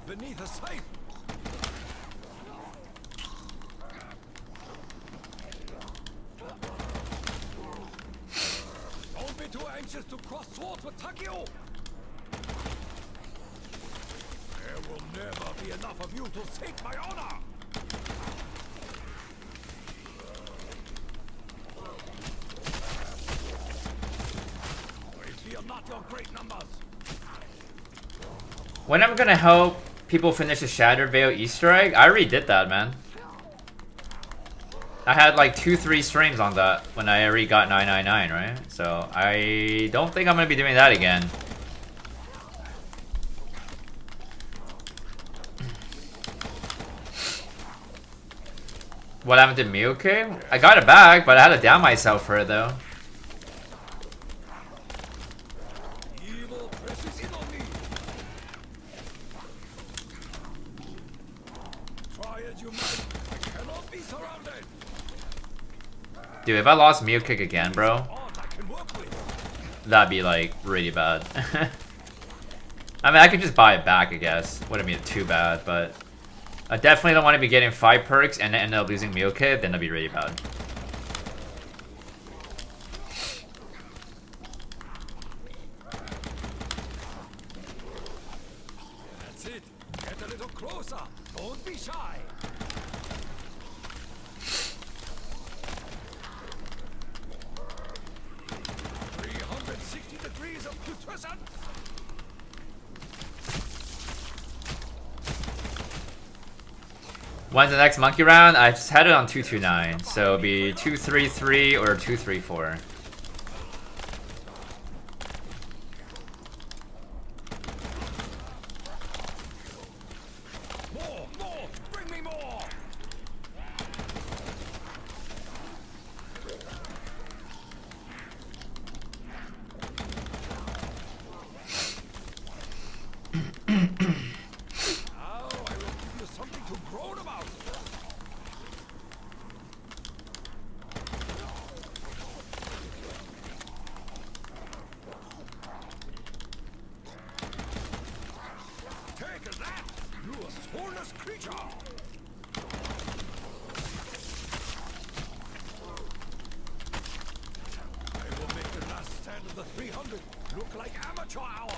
S2: Beneath a sight. Don't be too anxious to cross swords with Takio. There will never be enough of you to save my honor. We fear not your great numbers.
S1: When I'm gonna help people finish the Shattered Veil Easter egg? I already did that, man. I had like 2-3 streams on that when I already got 999, right? So I don't think I'm gonna be doing that again. What happened to NUKE? I got it back, but I had to down myself for it though. Dude, if I lost NUKE again, bro,
S2: Odds I can work with.
S1: that'd be like really bad. I mean, I could just buy it back, I guess. Wouldn't be too bad, but I definitely don't want to be getting 5 perks and end up losing NUKE, then that'd be really bad.
S2: That's it. Get a little closer. Don't be shy. 360 degrees of putrescence.
S1: When's the next monkey round? I just had it on 229, so it'll be 233 or 234.
S2: More, bring me more. Now I will give you something to groan about. Take that, you soulless creature. I will make the last stand of the 300 look like amateur hour.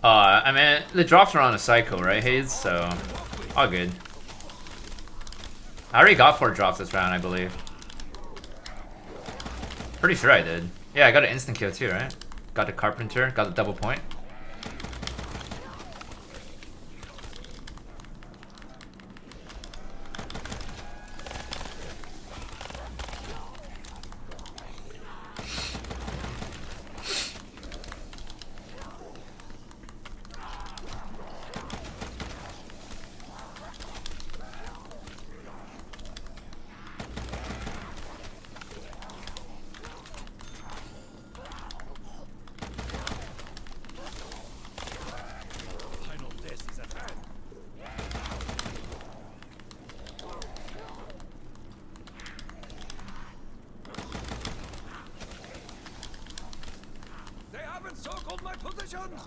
S1: I mean, the drops are on a cycle, right, Hayes? So, all good. I already got 4 drops this round, I believe. Pretty sure I did. Yeah, I got an instant kill too, right? Got the carpenter, got the double point.
S2: Final death is at hand. They haven't circled my positions.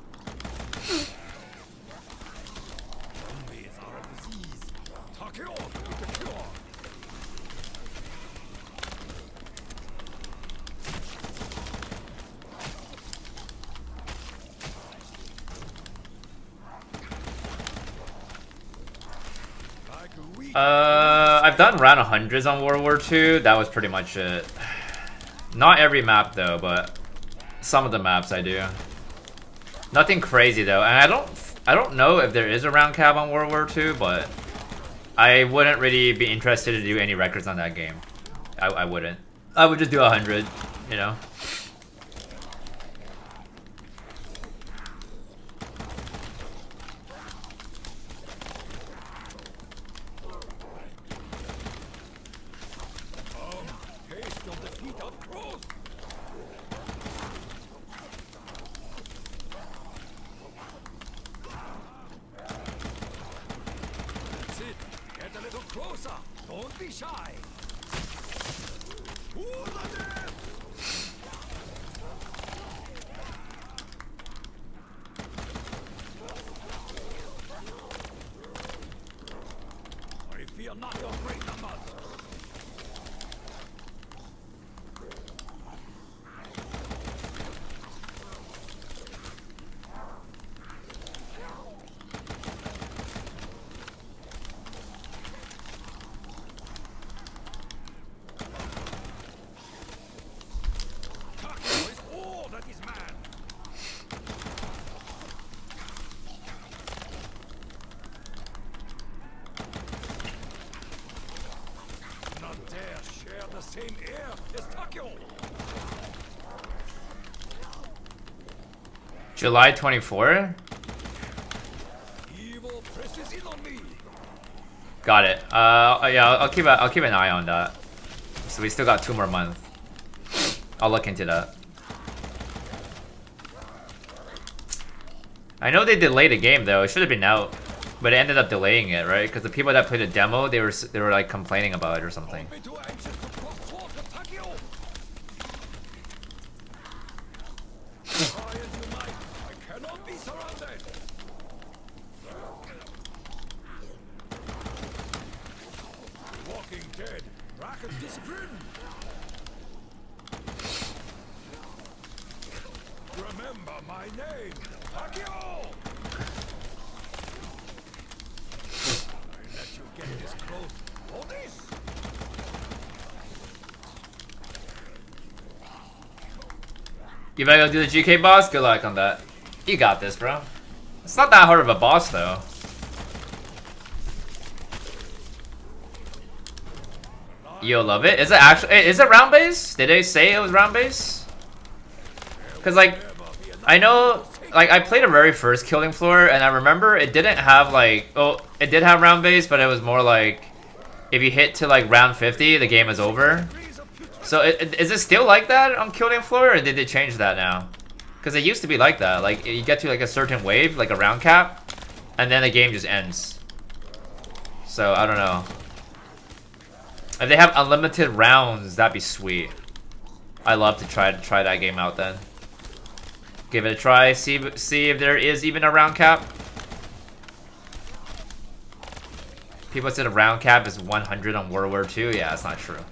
S2: Zombies are a disease. TheAetherOne with the cure. Like a weed.
S1: I've done round 100s on World War II. That was pretty much it. Not every map though, but some of the maps I do. Nothing crazy though, and I don't know if there is a round cap on World War II, but I wouldn't really be interested to do any records on that game. I wouldn't. I would just do 100, you know.
S2: Taste of defeat up close. That's it. Get a little closer. Don't be shy. Ooh, the death! I fear not your great numbers. TheAetherOne is all that is man. None dare share the same air as TheAetherOne.
S1: July 24?
S2: Evil presses in on me.
S1: Got it. Yeah, I'll keep an eye on that. So we still got 2 more months. I'll look into that. I know they delayed the game though. It should have been out, but it ended up delaying it, right? Because the people that played the demo, they were like complaining about it or something.
S2: Don't be too anxious to cross swords with Takio. Try as you might, I cannot be surrounded. Walking dead. Racket's discipline. Remember my name, Takio. I let you get this close. For this.
S1: You better go do the GK boss? Good luck on that. You got this, bro. It's not that hard of a boss, though. You'll love it. Is it actually? Is it round base? Did they say it was round base? Cause like, I know, like I played the very first Killing Floor, and I remember it didn't have like, oh, it did have round base, but it was more like, if you hit to like round 50, the game is over. So is it still like that on Killing Floor, or did they change that now? Because it used to be like that. Like you get to like a certain wave, like a round cap, and then the game just ends. So I don't know. If they have unlimited rounds, that'd be sweet. I'd love to try that game out then. Give it a try. See if there is even a round cap. People said a round cap is 100 on World War II. Yeah, that's not true.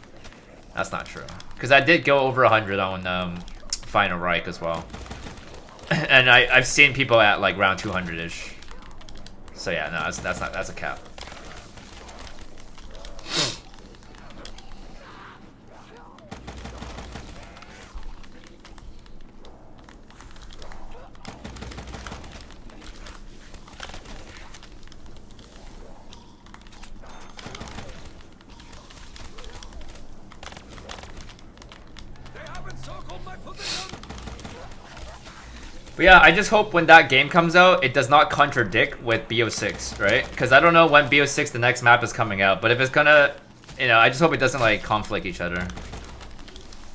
S1: That's not true. Because I did go over 100 on Final Reich as well. And I've seen people at like round 200-ish. So yeah, no, that's a cap. But yeah, I just hope when that game comes out, it does not contradict with BO6, right? Because I don't know when BO6 the next map is coming out, but if it's gonna, you know, I just hope it doesn't like conflict each other.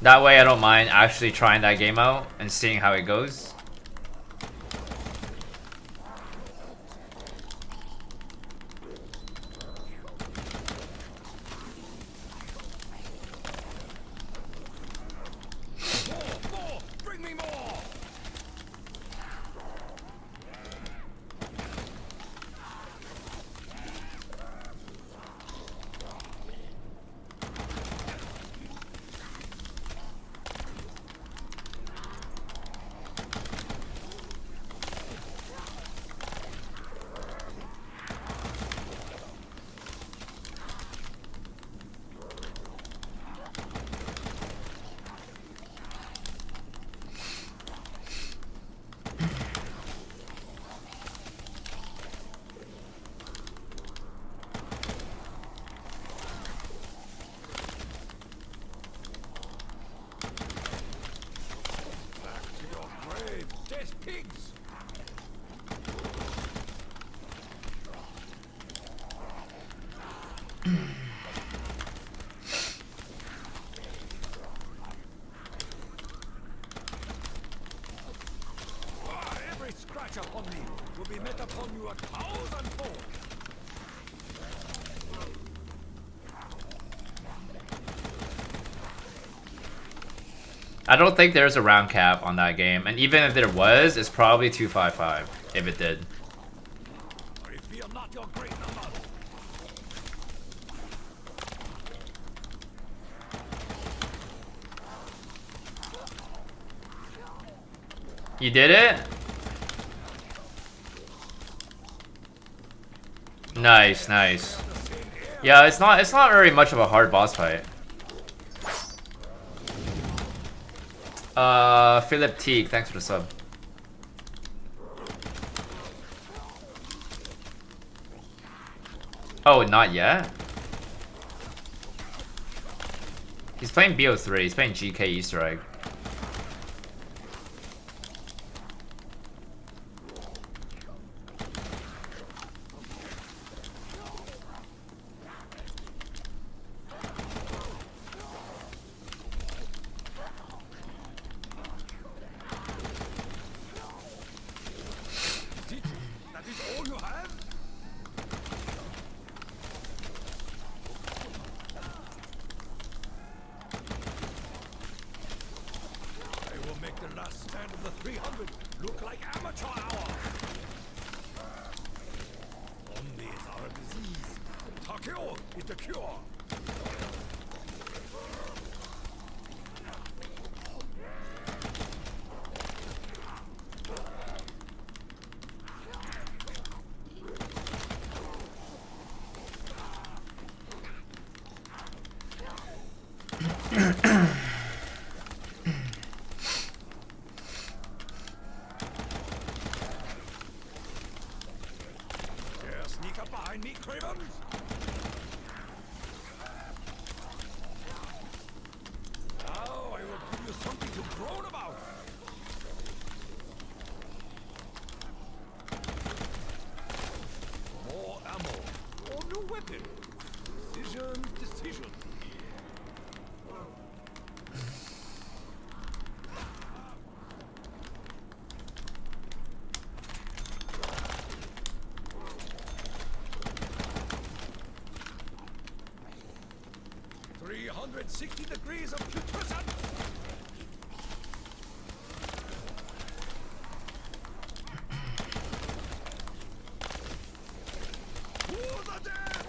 S1: That way I don't mind actually trying that game out and seeing how it goes.
S2: Upon me will be met upon you 1,000-fold.
S1: I don't think there's a round cap on that game, and even if there was, it's probably 255 if it did.
S2: I fear not your great numbers.
S1: You did it? Nice, nice. Yeah, it's not very much of a hard boss fight. Philip Teague, thanks for the sub. Oh, not yet? He's playing BO3, he's playing GK Easter Egg.
S2: Find me, cravens. Now I will give you something to groan about. More ammo. Or new weapon. Decision. 360 degrees of putrescence. To the death!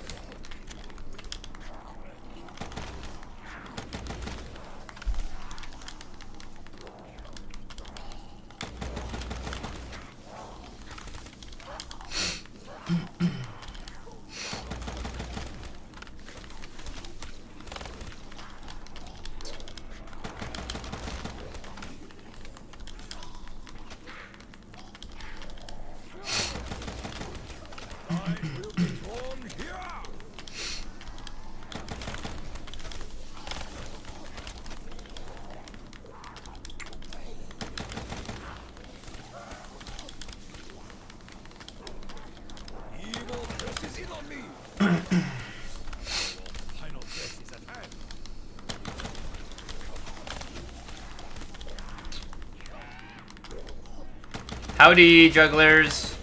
S1: Howdy, jugglers.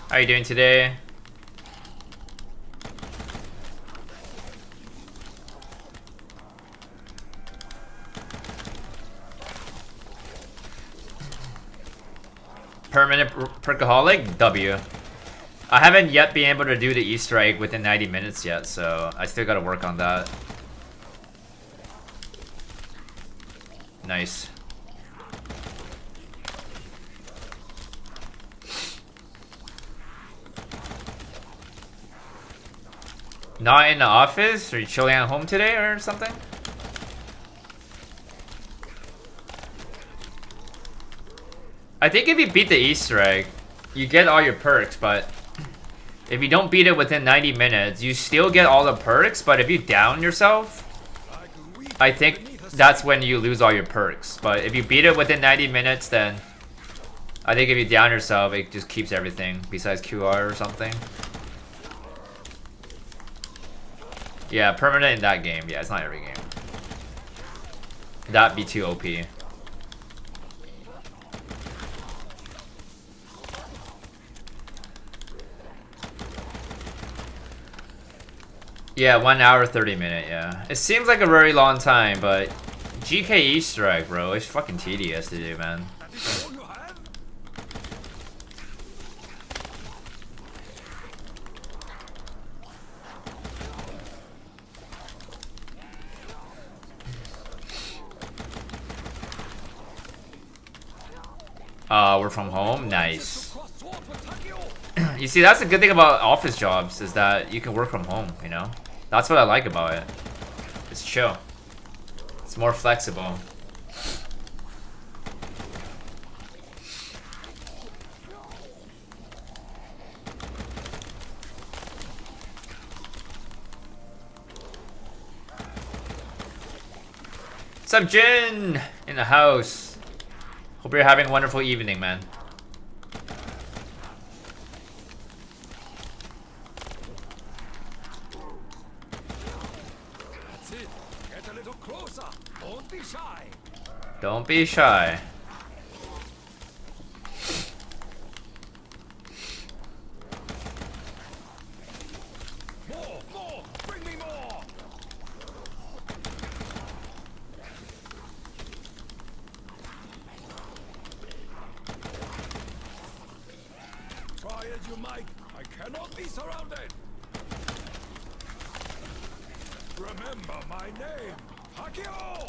S1: How are you doing today? Permanent perkaholic? W. I haven't yet been able to do the Easter egg within 90 minutes yet, so I still gotta work on that. Nice. Not in the office? Are you chilling at home today or something? I think if you beat the Easter egg, you get all your perks, but if you don't beat it within 90 minutes, you still get all the perks, but if you down yourself, I think that's when you lose all your perks. But if you beat it within 90 minutes, then I think if you down yourself, it just keeps everything besides QR or something. Yeah, permanent in that game. Yeah, it's not every game. That'd be too OP. Yeah, 1 hour 30 minute, yeah. It seems like a very long time, but GK Easter egg, bro, it's fucking tedious to do, man. We're from home? Nice. You see, that's the good thing about office jobs, is that you can work from home, you know? That's what I like about it. It's chill. It's more flexible. What's up, Jin? In the house. Hope you're having a wonderful evening, man.
S2: That's it. Get a little closer. Don't be shy.
S1: Don't be shy.
S2: More. Bring me more. Try as you might, I cannot be surrounded. Remember my name, Hakio!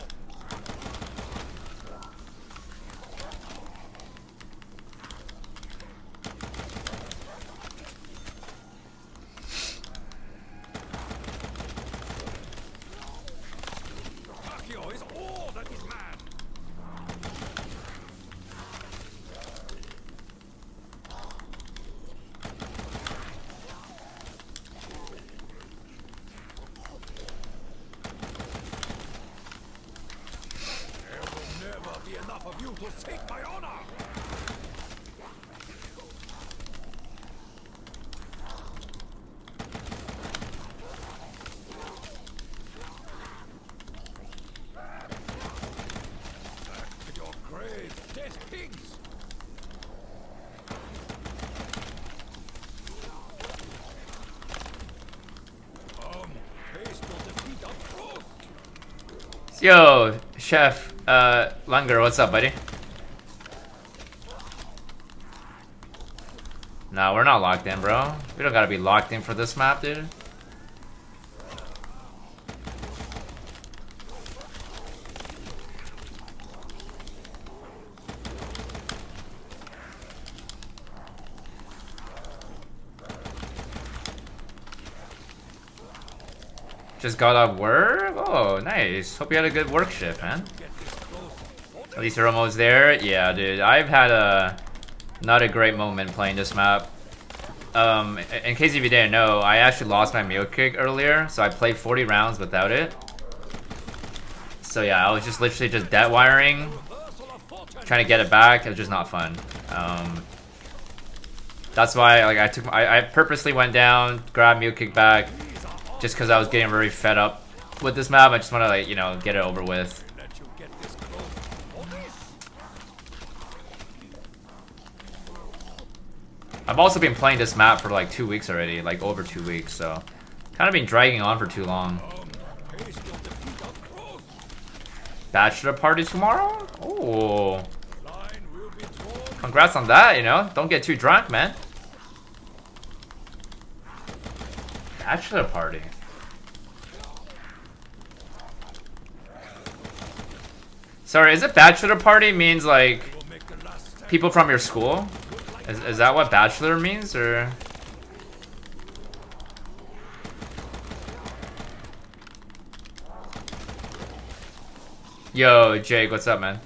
S2: Hakio is all that is man. forsake my honor. Back to your grave, dead pigs. Face your defeat up close.
S1: Yo, Chef, Lunger, what's up, buddy? Nah, we're not locked in, bro. We don't gotta be locked in for this map, dude. Just got off work? Oh, nice. Hope you had a good work shift, man. At least you're almost there. Yeah, dude. I've had not a great moment playing this map. In case if you didn't know, I actually lost my meal kick earlier, so I played 40 rounds without it. So yeah, I was just literally just dead wiring, trying to get it back. It was just not fun. That's why like I purposely went down, grabbed meal kick back, just because I was getting very fed up with this map. I just want to like, you know, get it over with. I've also been playing this map for like 2 weeks already, like over 2 weeks, so kind of been dragging on for too long. Bachelor party tomorrow? Oh, congrats on that, you know? Don't get too drunk, man. Bachelor party. Sorry, is it bachelor party means like people from your school? Is that what bachelor means, or? Yo, Jake, what's up, man?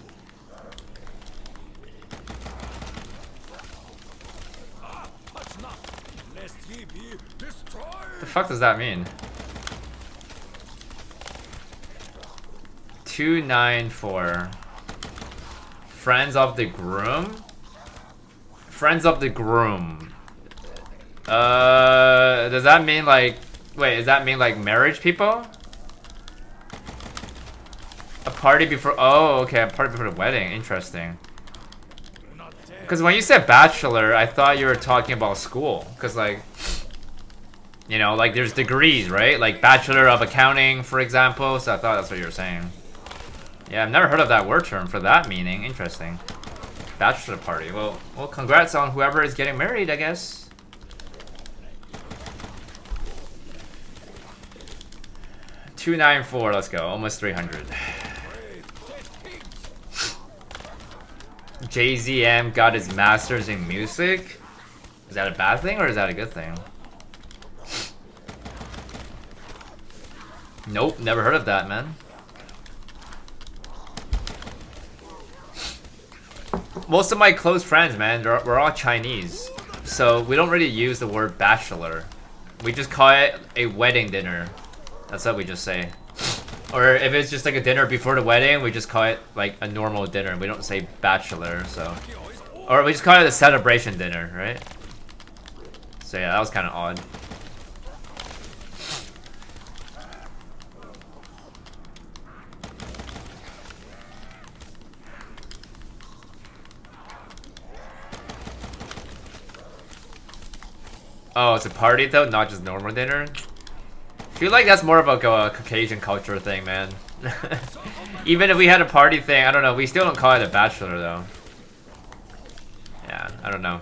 S1: The fuck does that mean? 294. Friends of the groom? Friends of the groom. Does that mean like... Wait, does that mean like marriage people? A party before... Oh, okay, a party before the wedding. Interesting. Because when you said bachelor, I thought you were talking about school. Because like... You know, like there's degrees, right? Like Bachelor of Accounting, for example. So I thought that's what you were saying. Yeah, I've never heard of that word term for that meaning. Interesting. Bachelor party. Well, congrats on whoever is getting married, I guess. $294, let's go. Almost 300. JZM got his master's in music. Is that a bad thing or is that a good thing? Nope, never heard of that, man. Most of my close friends, man, we're all Chinese. So we don't really use the word bachelor. We just call it a wedding dinner. That's what we just say. Or if it's just like a dinner before the wedding, we just call it like a normal dinner. We don't say bachelor, so. Or we just call it a celebration dinner, right? So yeah, that was kind of odd. Oh, it's a party though, not just normal dinner? I feel like that's more of a Caucasian culture thing, man. Even if we had a party thing, I don't know, we still don't call it a bachelor though. Yeah, I don't know.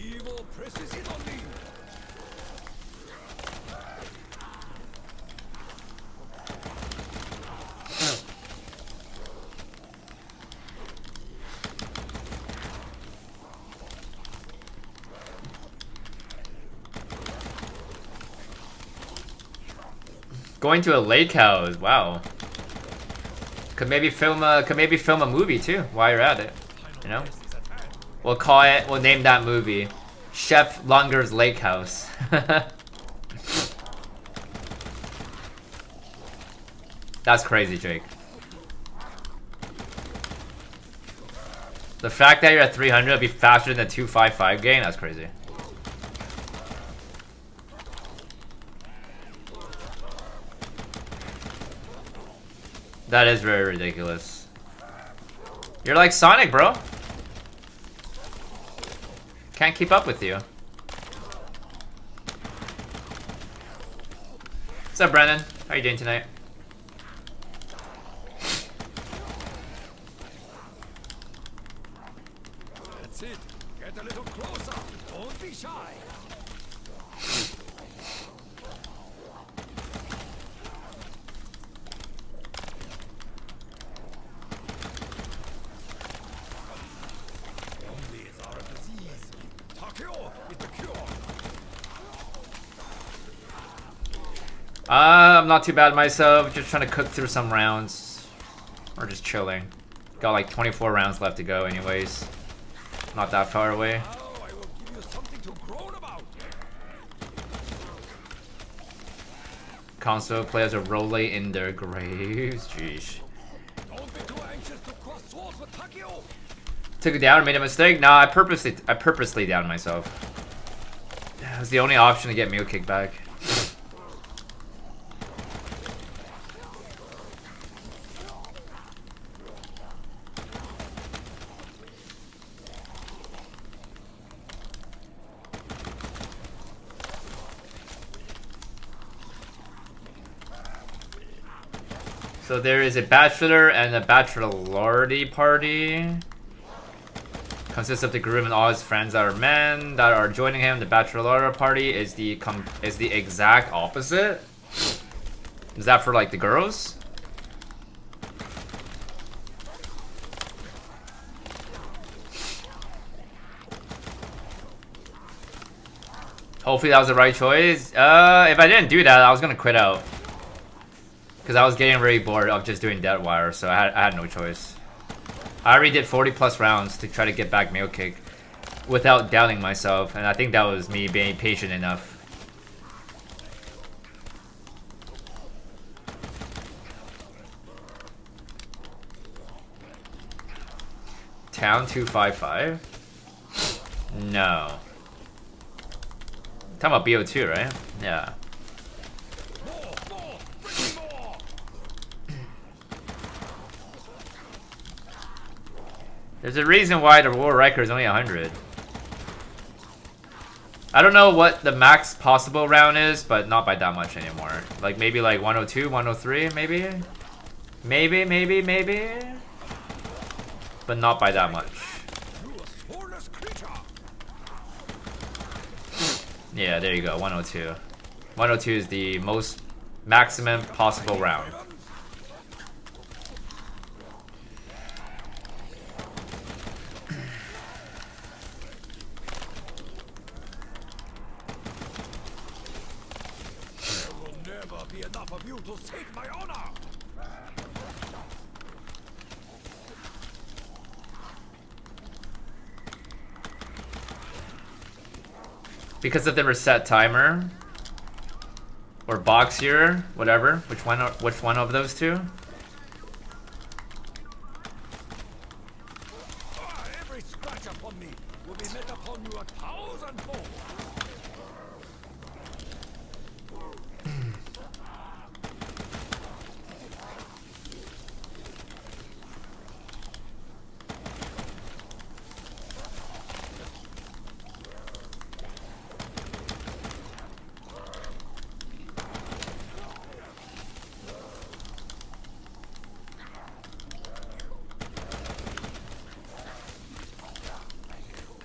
S2: Evil presses in on me.
S1: Going to a lake house, wow. Could maybe film a movie too while you're at it. You know? We'll name that movie Chef Lunger's Lake House. That's crazy, Jake. The fact that you're at 300 will be faster than the 255 game, that's crazy. That is very ridiculous. You're like Sonic, bro. Can't keep up with you. What's up, Brennan? How you doing tonight?
S2: That's it. Get a little closer. Don't be shy. Zombies are a disease. Takeo is the cure.
S1: I'm not too bad myself. Just trying to cook through some rounds. Or just chilling. Got like 24 rounds left to go anyways. Not that far away.
S2: Now I will give you something to groan about.
S1: Console players are rolling in their graves. Jeez.
S2: Don't be too anxious to cross swords with Takeo.
S1: Took it down, made a mistake? Nah, I purposely downed myself. It was the only option to get meal kick back. So there is a bachelor and a bachelorette party. Consists of the groom and all his friends that are men that are joining him. The bachelorette party is the exact opposite. Is that for like the girls? Hopefully that was the right choice. If I didn't do that, I was gonna quit out. Because I was getting very bored of just doing dead wire, so I had no choice. I already did 40 plus rounds to try to get back meal kick without doubting myself, and I think that was me being patient enough. Town 255? No. Talking about BO2, right? Yeah. There's a reason why the world record is only 100. I don't know what the max possible round is, but not by that much anymore. Like maybe like 102, 103, maybe? Maybe. But not by that much. Yeah, there you go, 102. 102 is the most maximum possible round. Because of the reset timer or boxier, whatever. Which one of those two?
S2: Every scratch upon me will be met upon you 1,000-fold.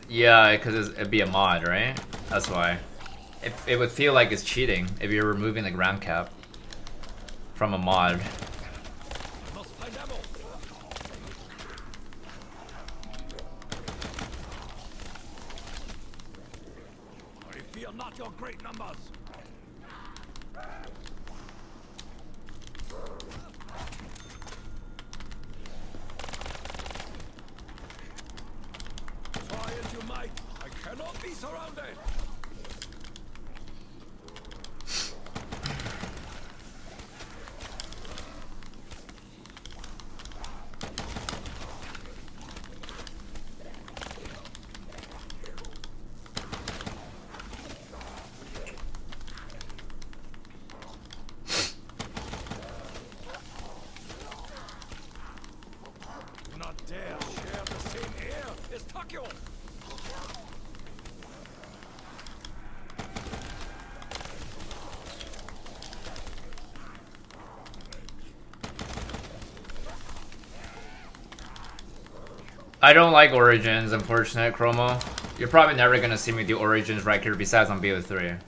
S1: Yeah, because it'd be a mod, right? That's why. It would feel like it's cheating if you're removing the ground cap from a mod.
S2: I fear not your great numbers. Try as you might, I cannot be surrounded.
S1: I don't like Origins, unfortunate, Chromo. You're probably never gonna see me do Origins right here besides on BO3.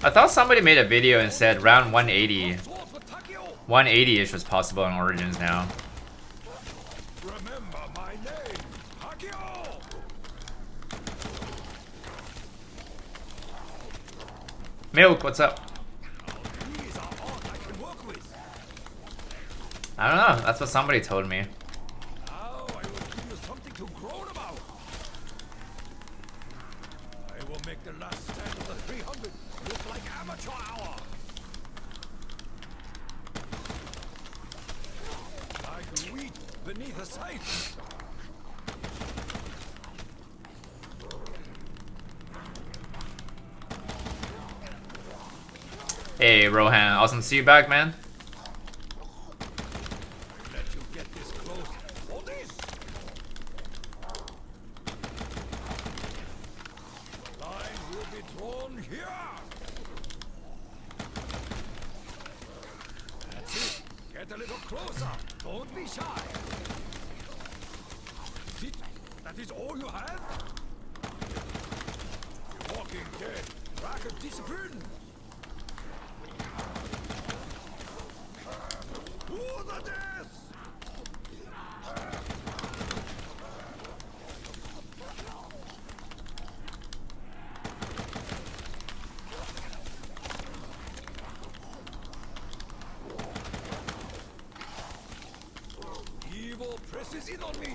S1: I thought somebody made a video and said round 180. 180-ish was possible in Origins now.
S2: Remember my name, Hakio!
S1: Milk, what's up?
S2: These are all I can work with.
S1: I don't know, that's what somebody told me.
S2: Now I will give you something to groan about. I will make the last stand of the 300 look like amateur hour. Like wheat beneath a scythe.
S1: Hey, Rohan, awesome to see you back, man.
S2: Let you get this close for this. Line will be drawn here. That's it. Get a little closer. Don't be shy. Is it? That is all you have? The Walking Dead. Lack of discipline. To the death! Evil presses in on me.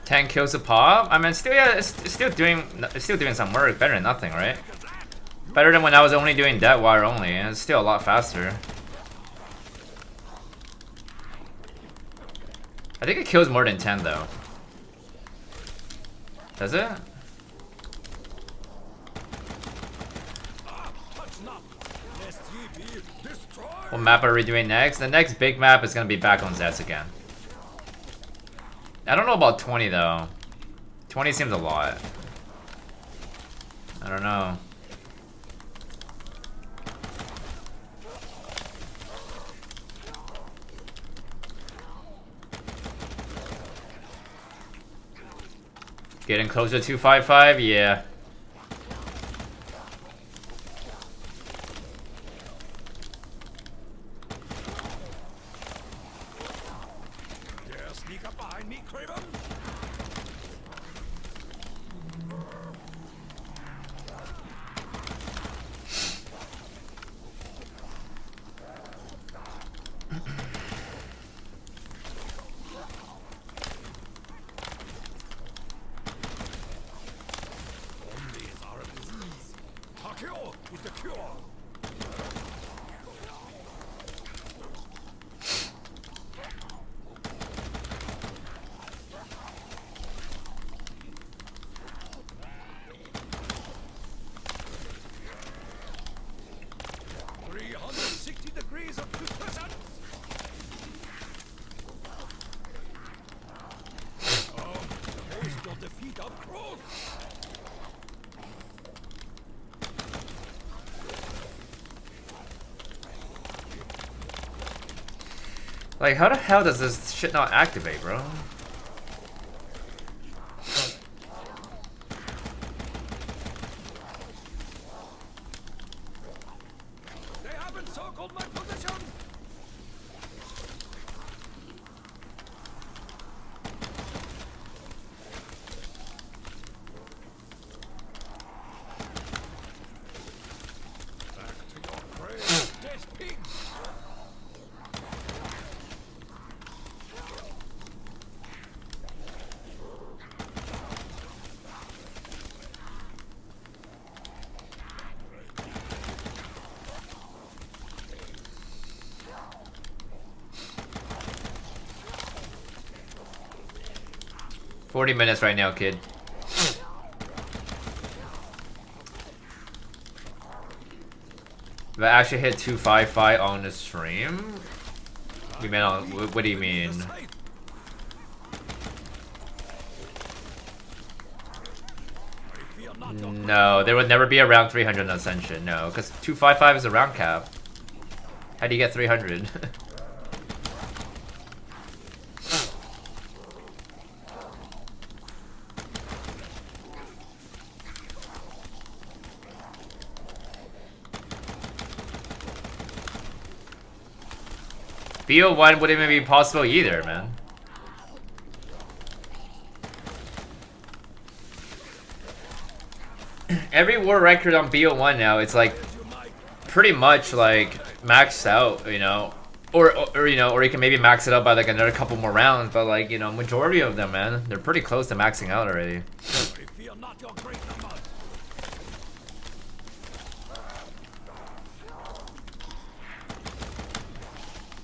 S1: Ten kills a pop. I mean, still, yeah, it's still doing some work. Better than nothing, right? Better than when I was only doing dead wire only. And it's still a lot faster. I think it kills more than 10 though. Does it? What map are we doing next? The next big map is gonna be back on Zets again. I don't know about 20 though. 20 seems a lot. I don't know. Getting closer to 255? Yeah.
S2: Sneak up behind me, Craven. Zombies are a disease. Hakio is the cure. Degrees of putrescence. Taste your defeat up close.
S1: Like, how the hell does this shit not activate, bro?
S2: They haven't circled my position. Back to your prey, dead pig.
S1: 40 minutes right now, kid. If I actually hit 255 on the stream, you mean on what do you mean? No, there would never be around 300 on Ascension. No, because 255 is a round cap. How do you get 300? BO1 wouldn't even be possible either, man. Every war record on BO1 now, it's like pretty much like maxed out, you know, or you know, or you can maybe max it out by like another couple more rounds, but like, you know, majority of them, man, they're pretty close to maxing out already.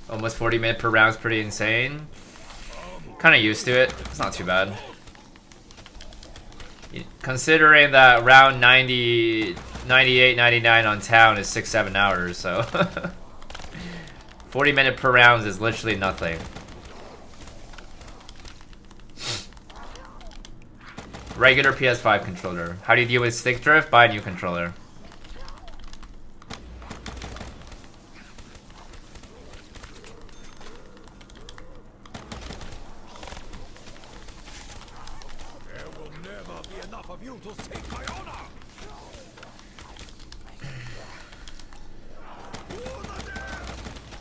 S1: Almost 40 minutes per round is pretty insane. Kind of used to it. It's not too bad. Considering that round 90, 98, 99 on town is 6-7 hours, so 40 minutes per round is literally nothing. Regular PS5 controller. How do you deal with stick drift? Buy a new controller.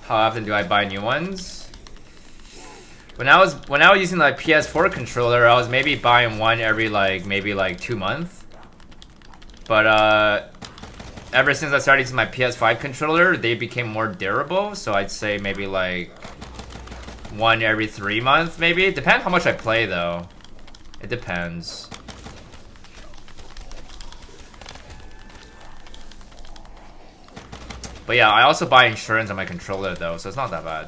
S1: How often do I buy new ones? When I was using like PS4 controller, I was maybe buying one every like maybe like 2 months. But ever since I started using my PS5 controller, they became more durable. So I'd say maybe like one every 3 months, maybe. It depends how much I play though. It depends. But yeah, I also buy insurance on my controller though, so it's not that bad.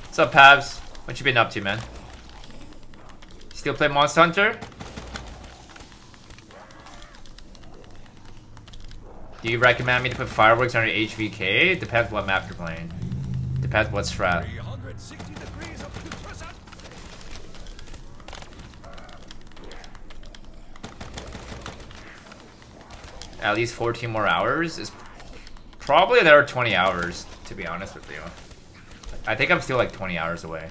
S1: What's up, Pabs? What you been up to, man? Still play Monster Hunter? Do you recommend me to put fireworks under HVK? Depends what map you're playing. Depends what strat. At least 14 more hours is probably another 20 hours, to be honest with you. I think I'm still like 20 hours away.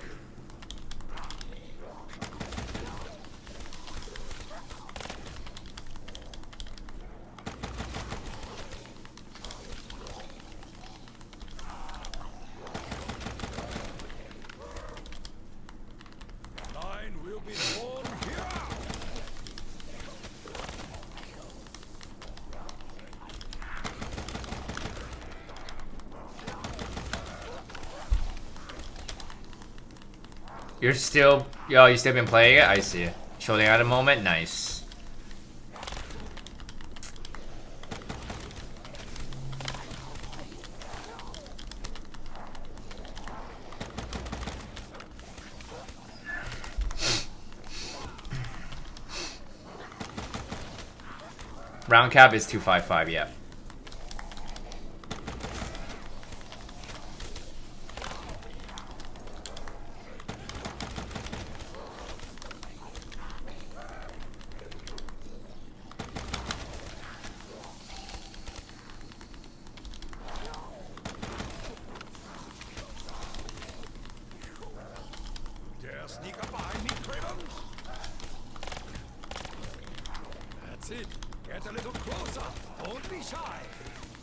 S1: You're still, yo, you still been playing it? I see. Chilling out a moment, nice. Round cap is 255, yeah.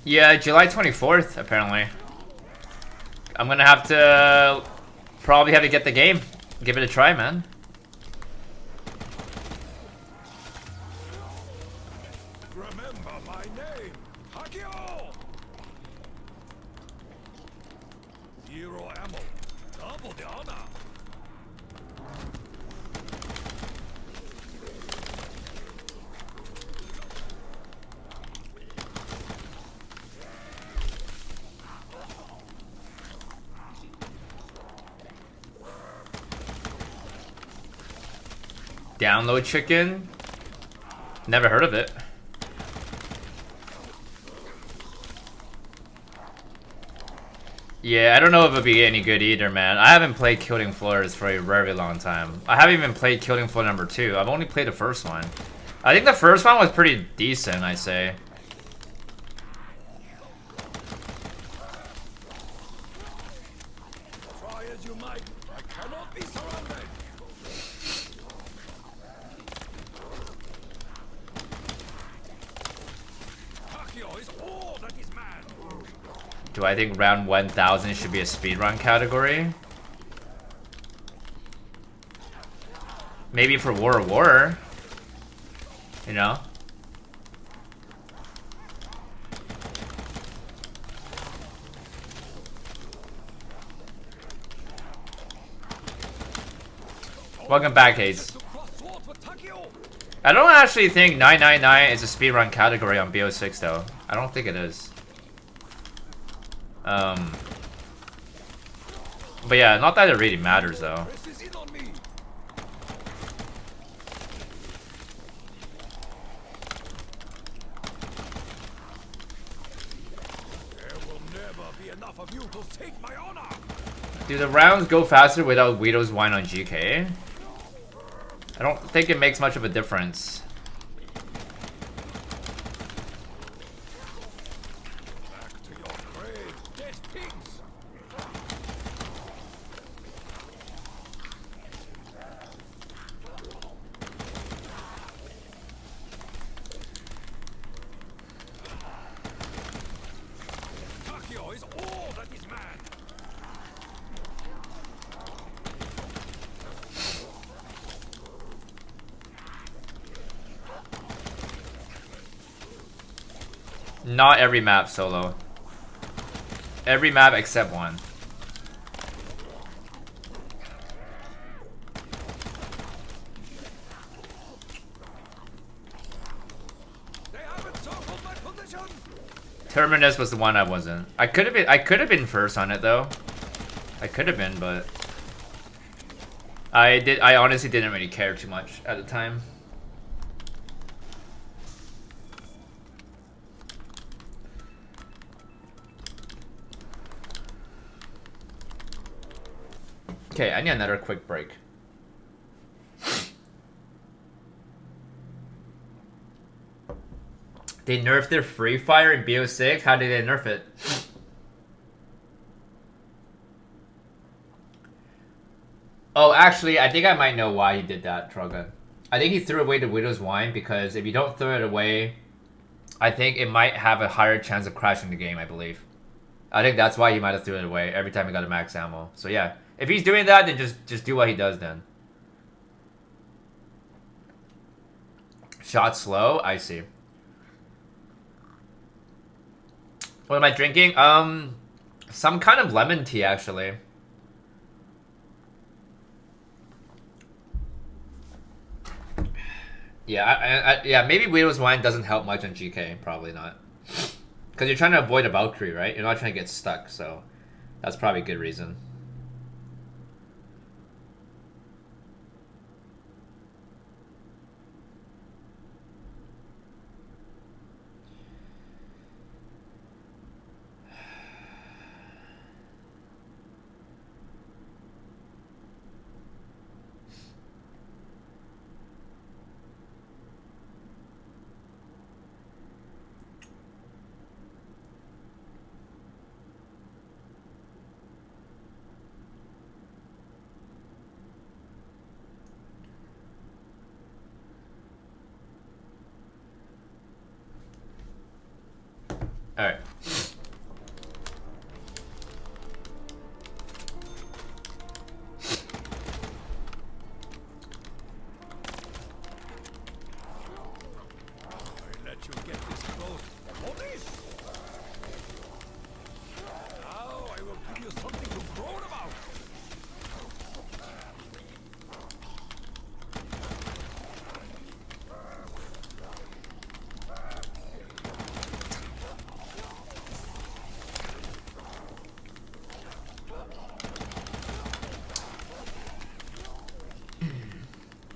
S1: Yeah, July 24th, apparently. I'm gonna have to probably have to get the game. Give it a try, man.
S2: Remember my name, Hakio! Zero ammo, double the honor.
S1: Download chicken? Never heard of it. Yeah, I don't know if it'll be any good either, man. I haven't played Killing Floors for a very long time. I haven't even played Killing Floor number 2. I've only played the first one. I think the first one was pretty decent, I'd say.
S2: Try as you might, I cannot be surrounded. Takio is all that is man.
S1: Do I think round 1000 should be a speedrun category? Maybe for War of War. You know? Welcome back, Hayes. I don't actually think 999 is a speedrun category on BO6 though. I don't think it is. But yeah, not that it really matters though. Do the rounds go faster without Guido's wine on GK? I don't think it makes much of a difference. Not every map solo. Every map except one. Terminus was the one I wasn't. I could have been first on it though. I could have been, but I honestly didn't really care too much at the time. Okay, I need another quick break. They nerfed their free fire in BO6? How did they nerf it? Oh, actually, I think I might know why he did that, Trogan. I think he threw away the Widow's Wine because if you don't throw it away, I think it might have a higher chance of crashing the game, I believe. I think that's why he might have threw it away every time he got a max ammo. So yeah. If he's doing that, then just do what he does then. Shot slow? I see. What am I drinking? Some kind of lemon tea, actually. Yeah, yeah, maybe Widow's Wine doesn't help much on GK. Probably not. Because you're trying to avoid a Valkyrie, right? You're not trying to get stuck, so that's probably a good reason. Alright.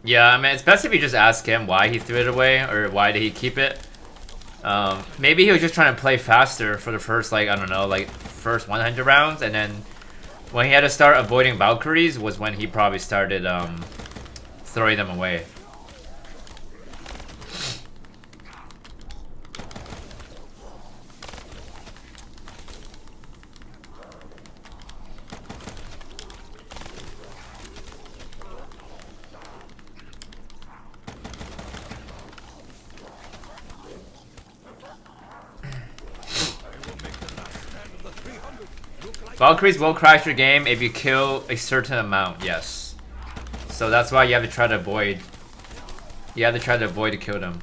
S1: Yeah, I mean, it's best if you just ask him why he threw it away or why did he keep it. Maybe he was just trying to play faster for the first, like, I don't know, like, first 100 rounds, and then when he had to start avoiding Valkyries was when he probably started throwing them away. Valkyries will crash your game if you kill a certain amount, yes. So that's why you have to try to avoid. You have to try to avoid to kill them.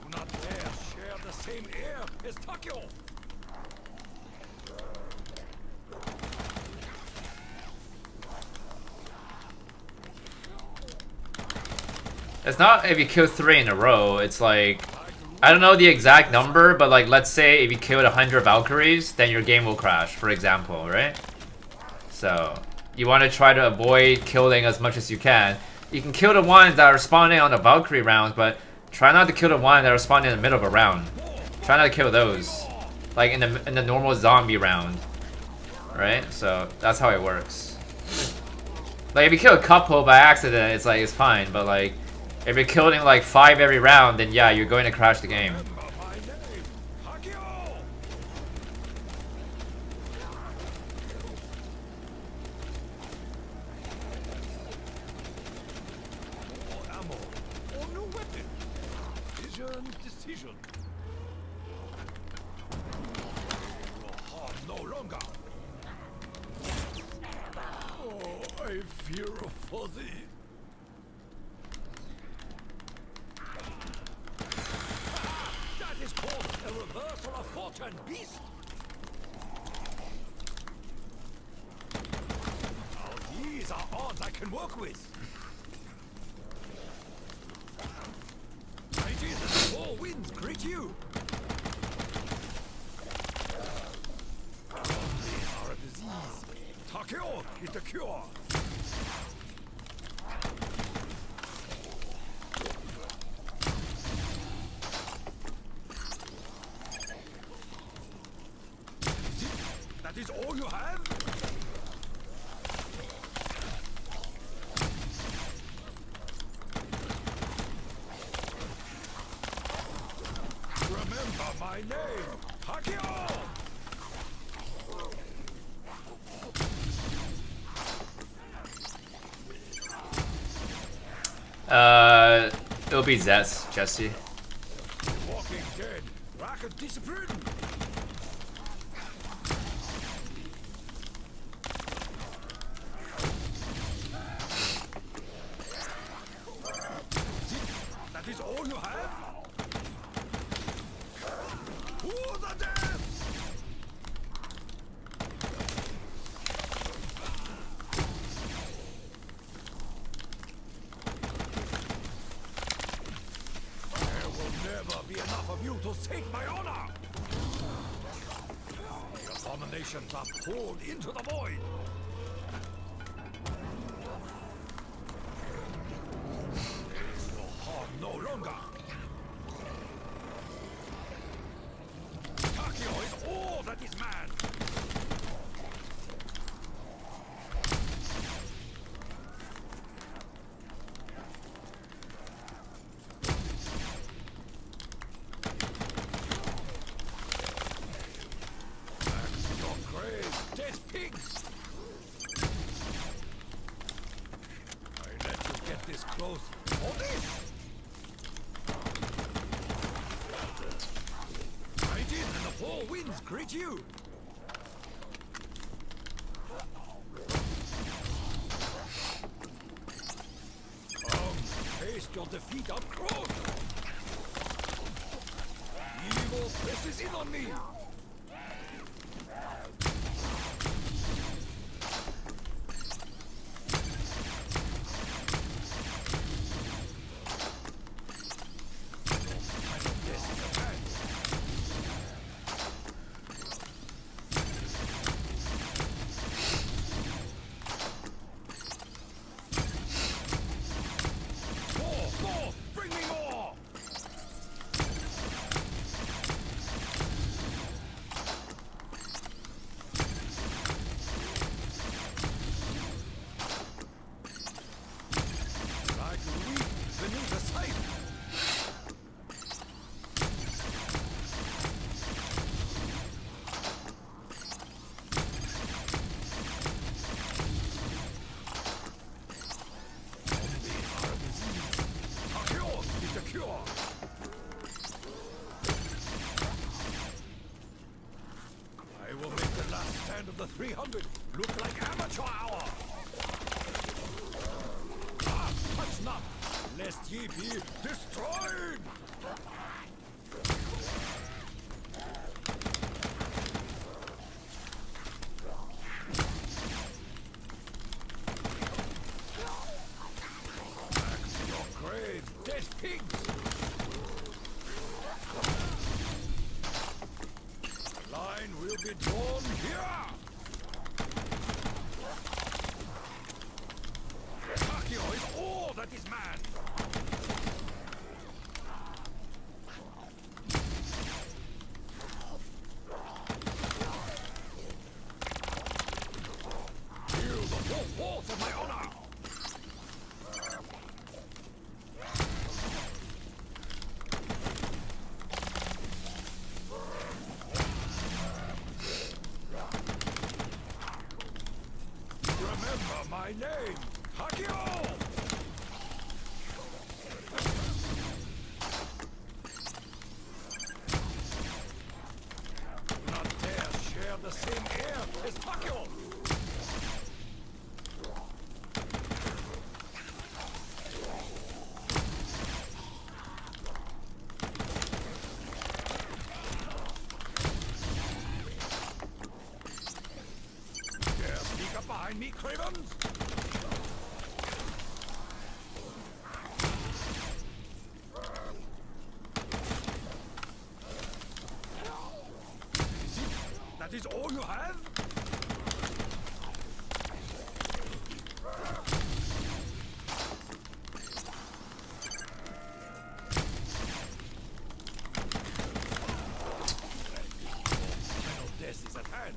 S2: Do not dare share the same air as Takio.
S1: It's not if you kill 3 in a row, it's like, I don't know the exact number, but like, let's say if you killed 100 Valkyries, then your game will crash, for example, right? So, you want to try to avoid killing as much as you can. You can kill the ones that are spawning on the Valkyrie rounds, but try not to kill the ones that are spawning in the middle of a round. Try not to kill those. Like in the normal zombie round. Right? So, that's how it works. Like, if you kill a couple by accident, it's like, it's fine, but like, if you're killing like 5 every round, then yeah, you're going to crash the game.
S2: That is all you have? Remember my name, Takio!
S1: It'll be Zets, Jesse.
S2: Walking dead, lack of discipline. That is all you have? To the death! There will never be enough of you to save my honor! The abominations are pulled into the void! There is no harm no longer! Takio is all that is man! Back to your grave, dead pigs! I let you get this close for this! I did, and the four winds greet you! Taste your defeat up close! Evil presses in on me! the 300 look like amateur hour. Ah, touch not, lest ye be destroyed. Back to your grave, dead pigs. The line will be drawn here. Takio is all that is man. Feel the full force of my honor. Remember my name, Takio! Do not dare share the same air as Takio! Dare sneak up behind me, cravens? Is it? That is all you have? Final death is at hand.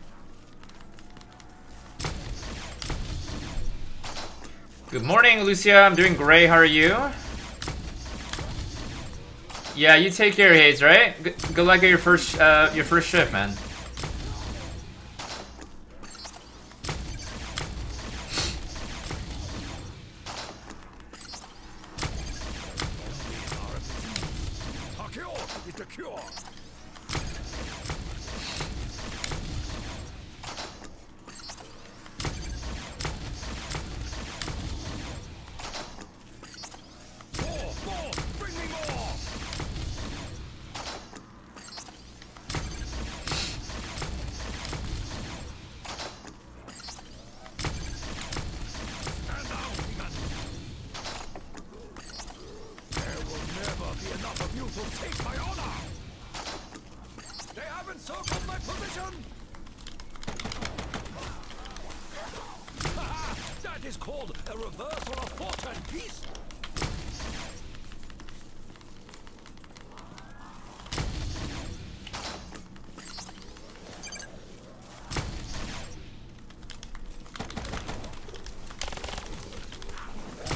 S1: Good morning, Lucia. I'm doing great. How are you? Yeah, you take care, Hayes. Right? Good luck at your first shift, man.
S2: Takio is the cure. More! Bring me more! Stand down, demon! There will never be enough of you to take my honor! They haven't circled my position! Haha! That is called a reversal of fortune, beast!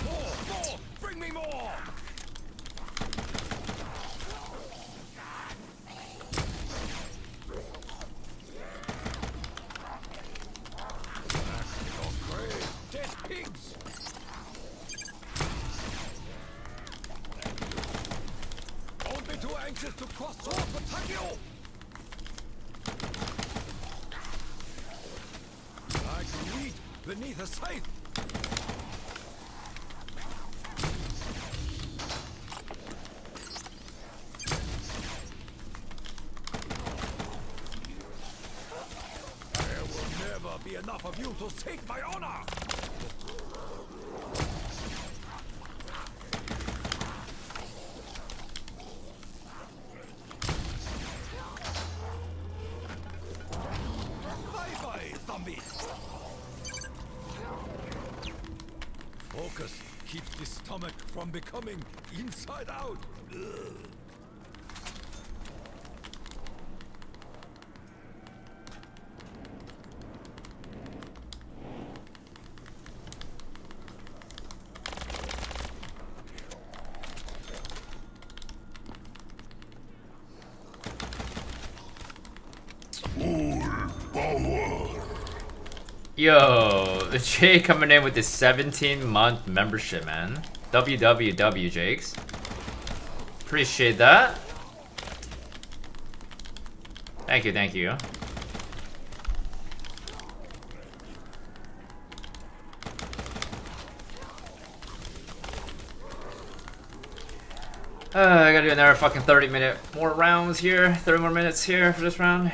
S2: More! Bring me more! Back to your grave, dead pigs! Don't be too anxious to cross swords with Takio! Like wheat beneath a scythe! There will never be enough of you to take my honor! Bye-bye, zombies! Focus keeps the stomach from becoming inside out. Ugh.
S1: Yo, the J coming in with the 17-month membership, man. WWW, Jakes. Appreciate that. Thank you, thank you. I gotta do another fucking 30-minute more rounds here. 30 more minutes here for this round.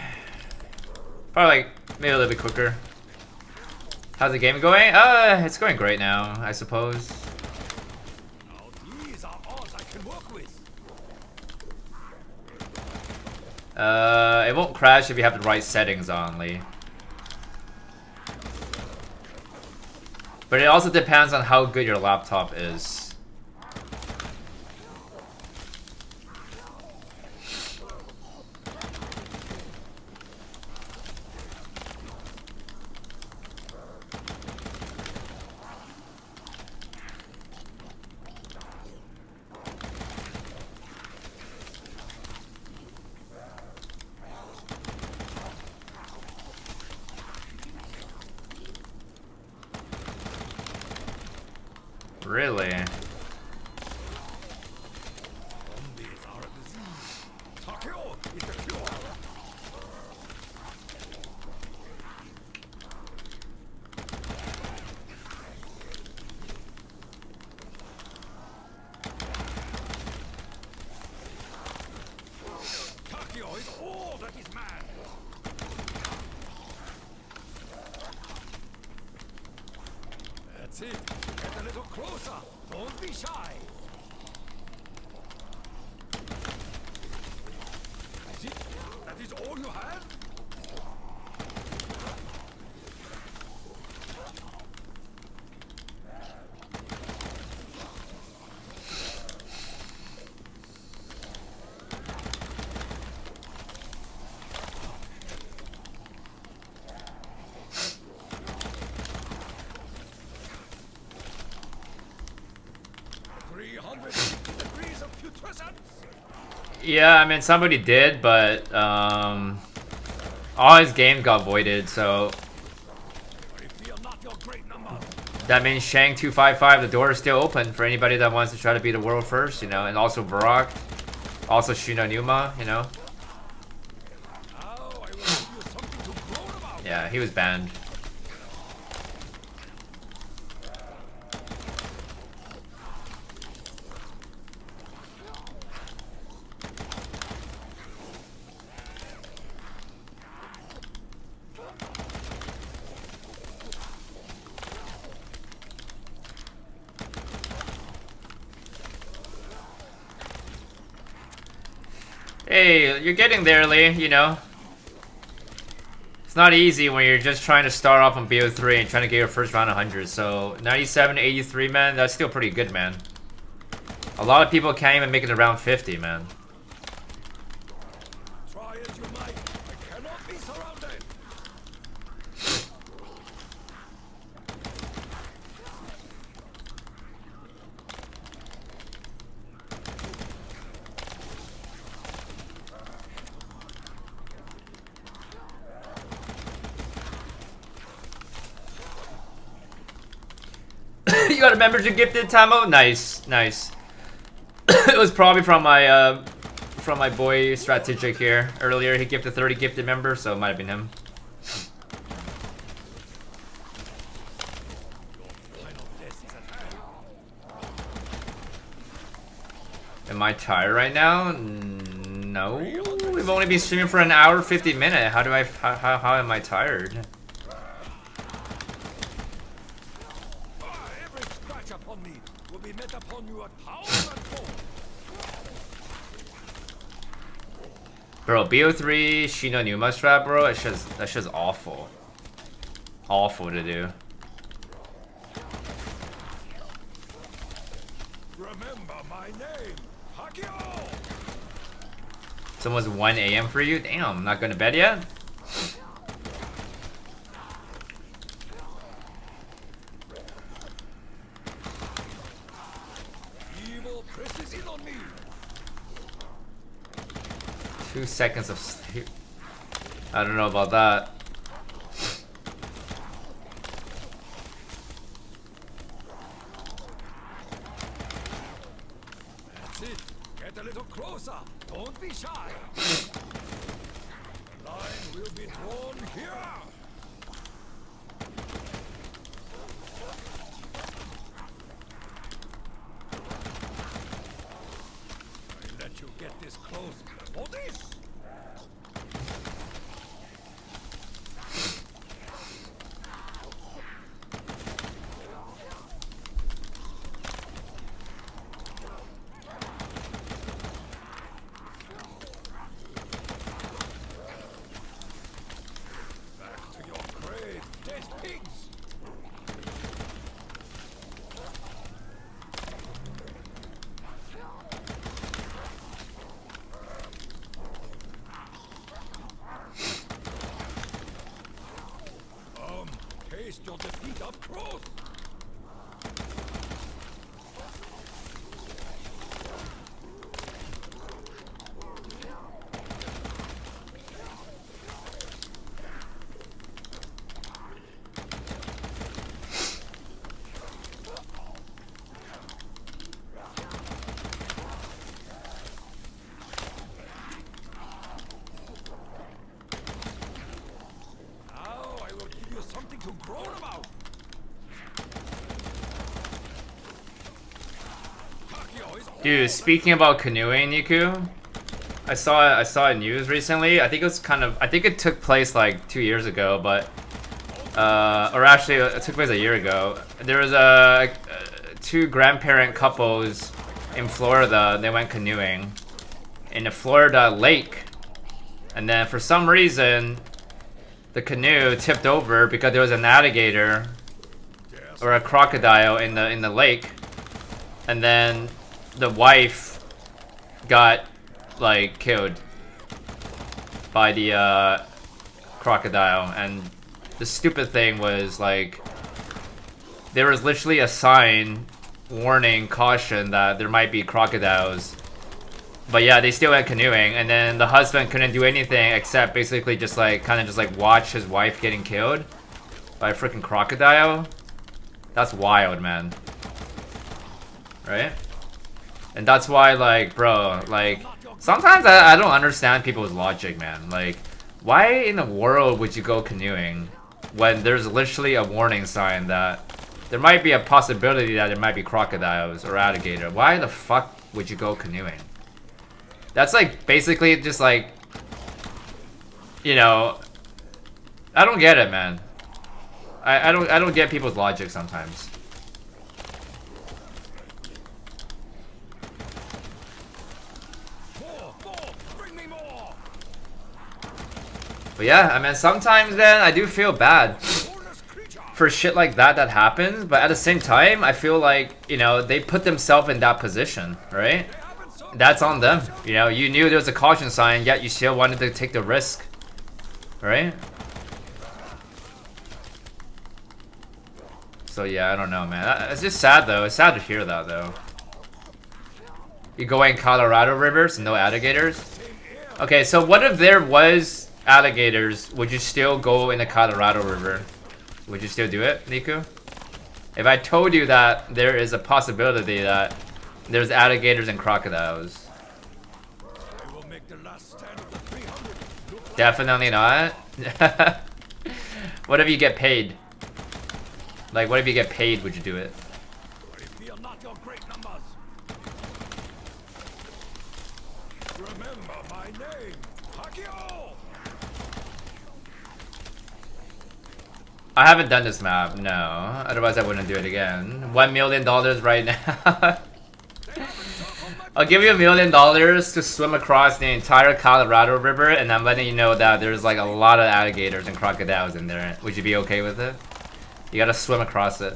S1: Probably like maybe a little bit quicker. How's the game going? It's going great now, I suppose.
S2: Now these are odds I can work with.
S1: It won't crash if you have the right settings only. But it also depends on how good your laptop is. Really?
S2: Zombies are a disease. Takeo is the cure. Takeo is all that is mad. That's it. Get a little closer. Don't be shy. Is it? That is all you have?
S1: Yeah, I mean somebody did, but all his games got voided, so that means Shang 255, the door is still open for anybody that wants to try to be the world first, you know, and also Varrock, also Shino Numa, you know. Yeah, he was banned. Hey, you're getting there, Lee, you know. It's not easy when you're just trying to start off on BO3 and trying to get your first round 100. So 97 to 83, man, that's still pretty good, man. A lot of people can't even make it around 50, man.
S2: Try as you might, I cannot be surrounded.
S1: You got a membership gifted, Tamo? Nice, nice. It was probably from my boy Strategic here earlier. He gifted 30 gifted members, so it might have been him. Am I tired right now? No. We've only been streaming for an hour 50 minutes. How am I tired? Bro, BO3 Shino Numa strap, bro, that's just awful. Awful to do.
S2: Remember my name, Hakio.
S1: It's almost 1 AM for you? Damn, not going to bed yet?
S2: Evil presses in on me.
S1: 2 seconds of sleep. I don't know about that.
S2: That's it. Get a little closer. Don't be shy. Line will be drawn here. your defeat up close.
S1: Dude, speaking about canoeing, Niku, I saw news recently. I think it took place like 2 years ago, but or actually it took place a year ago. There was two grandparent couples in Florida. They went canoeing in a Florida lake, and then for some reason the canoe tipped over because there was an alligator or a crocodile in the lake, and then the wife got like killed by the crocodile. And the stupid thing was like there was literally a sign warning, caution that there might be crocodiles, but yeah, they still went canoeing, and then the husband couldn't do anything except basically just like kind of watch his wife getting killed by a freaking crocodile. That's wild, man. Right? And that's why, like, bro, like, sometimes I don't understand people's logic, man. Like, why in the world would you go canoeing when there's literally a warning sign that there might be a possibility that there might be crocodiles or alligator? Why the fuck would you go canoeing? That's like basically just like, you know, I don't get it, man. I don't get people's logic sometimes. But yeah, I mean, sometimes then I do feel bad for shit like that happens, but at the same time, I feel like, you know, they put themselves in that position, right? That's on them. You know, you knew there was a caution sign, yet you still wanted to take the risk, right? So yeah, I don't know, man. It's just sad though. It's sad to hear that though. You go in Colorado rivers, no alligators? Okay, so what if there was alligators? Would you still go in the Colorado River? Would you still do it, Niku? If I told you that there is a possibility that there's alligators and crocodiles. Definitely not. What if you get paid? Like, what if you get paid, would you do it? I haven't done this map, no. Otherwise I wouldn't do it again. $1 million right now. I'll give you $1 million to swim across the entire Colorado River, and I'm letting you know that there's like a lot of alligators and crocodiles in there. Would you be okay with it? You gotta swim across it.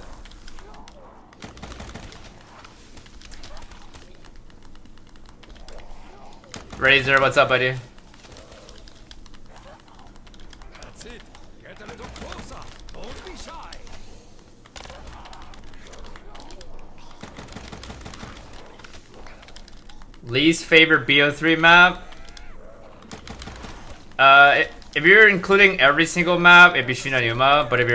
S1: Razor, what's up, buddy?
S2: That's it. Get a little closer. Don't be shy.
S1: Least favorite BO3 map? If you're including every single map, it'd be Shinanuma. But if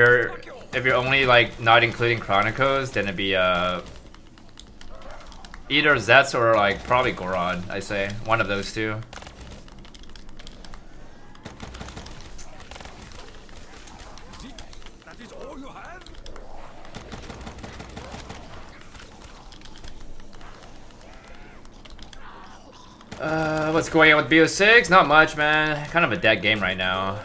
S1: you're only like not including Chronicles, then it'd be either Zets or like probably Gorod. I say one of those two.
S2: That is all you have?
S1: What's going on with BO6? Not much, man. Kind of a dead game right now.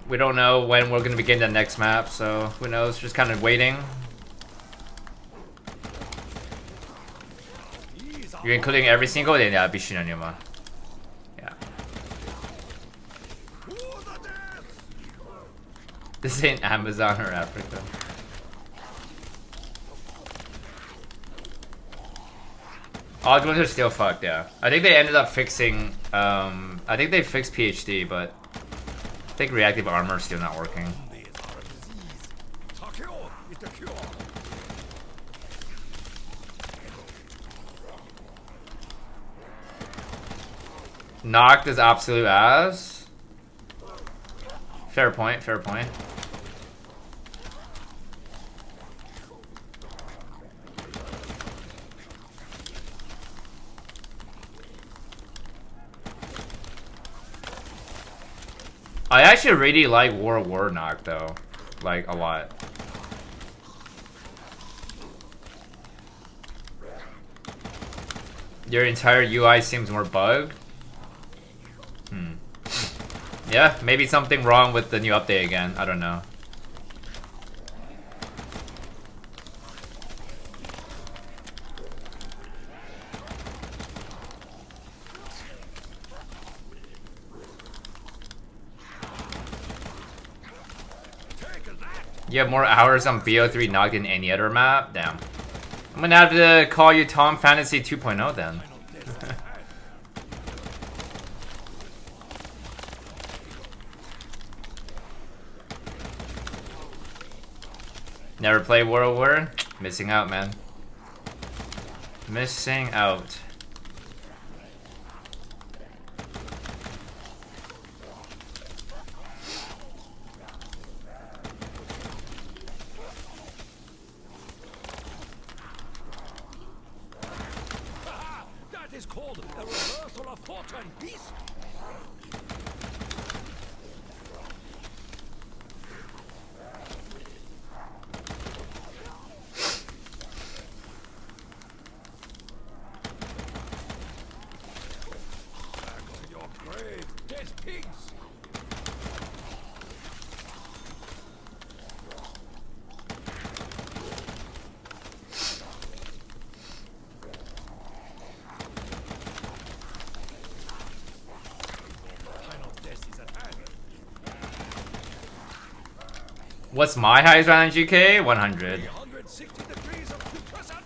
S1: We don't know when we're gonna begin the next map, so who knows? Just kind of waiting. You're including every single? Then yeah, be Shinanuma. Yeah. This ain't Amazon or Africa. Ogglins are still fucked, yeah. I think they ended up fixing, I think they fixed PhD, but I think reactive armor is still not working.
S2: is the cure.
S1: Knocked is absolute ass. Fair point, fair point. I actually really like War Knock though. Like a lot. Your entire UI seems more bugged. Yeah, maybe something wrong with the new update again. I don't know. You have more hours on BO3 Knock than any other map? Damn. I'm gonna have to call you Tom Fantasy 2.0 then. Never play World War? Missing out, man. Missing out.
S2: That is called a reversal of fortune. Peace.
S1: What's my highest round in GK? 100.
S2: 360 degrees of putrescence.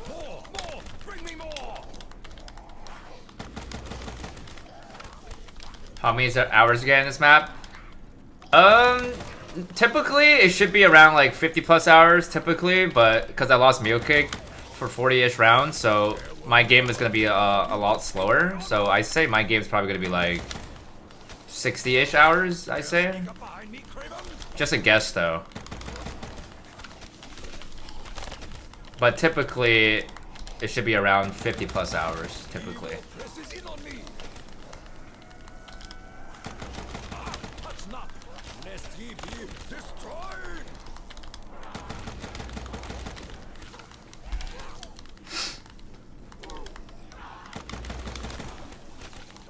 S2: More, bring me more.
S1: How many hours again in this map? Typically it should be around like 50 plus hours typically, but because I lost NUKE for 40-ish rounds, so my game is gonna be a lot slower. So I say my game's probably gonna be like 60-ish hours, I say. Just a guess though. But typically it should be around 50 plus hours, typically.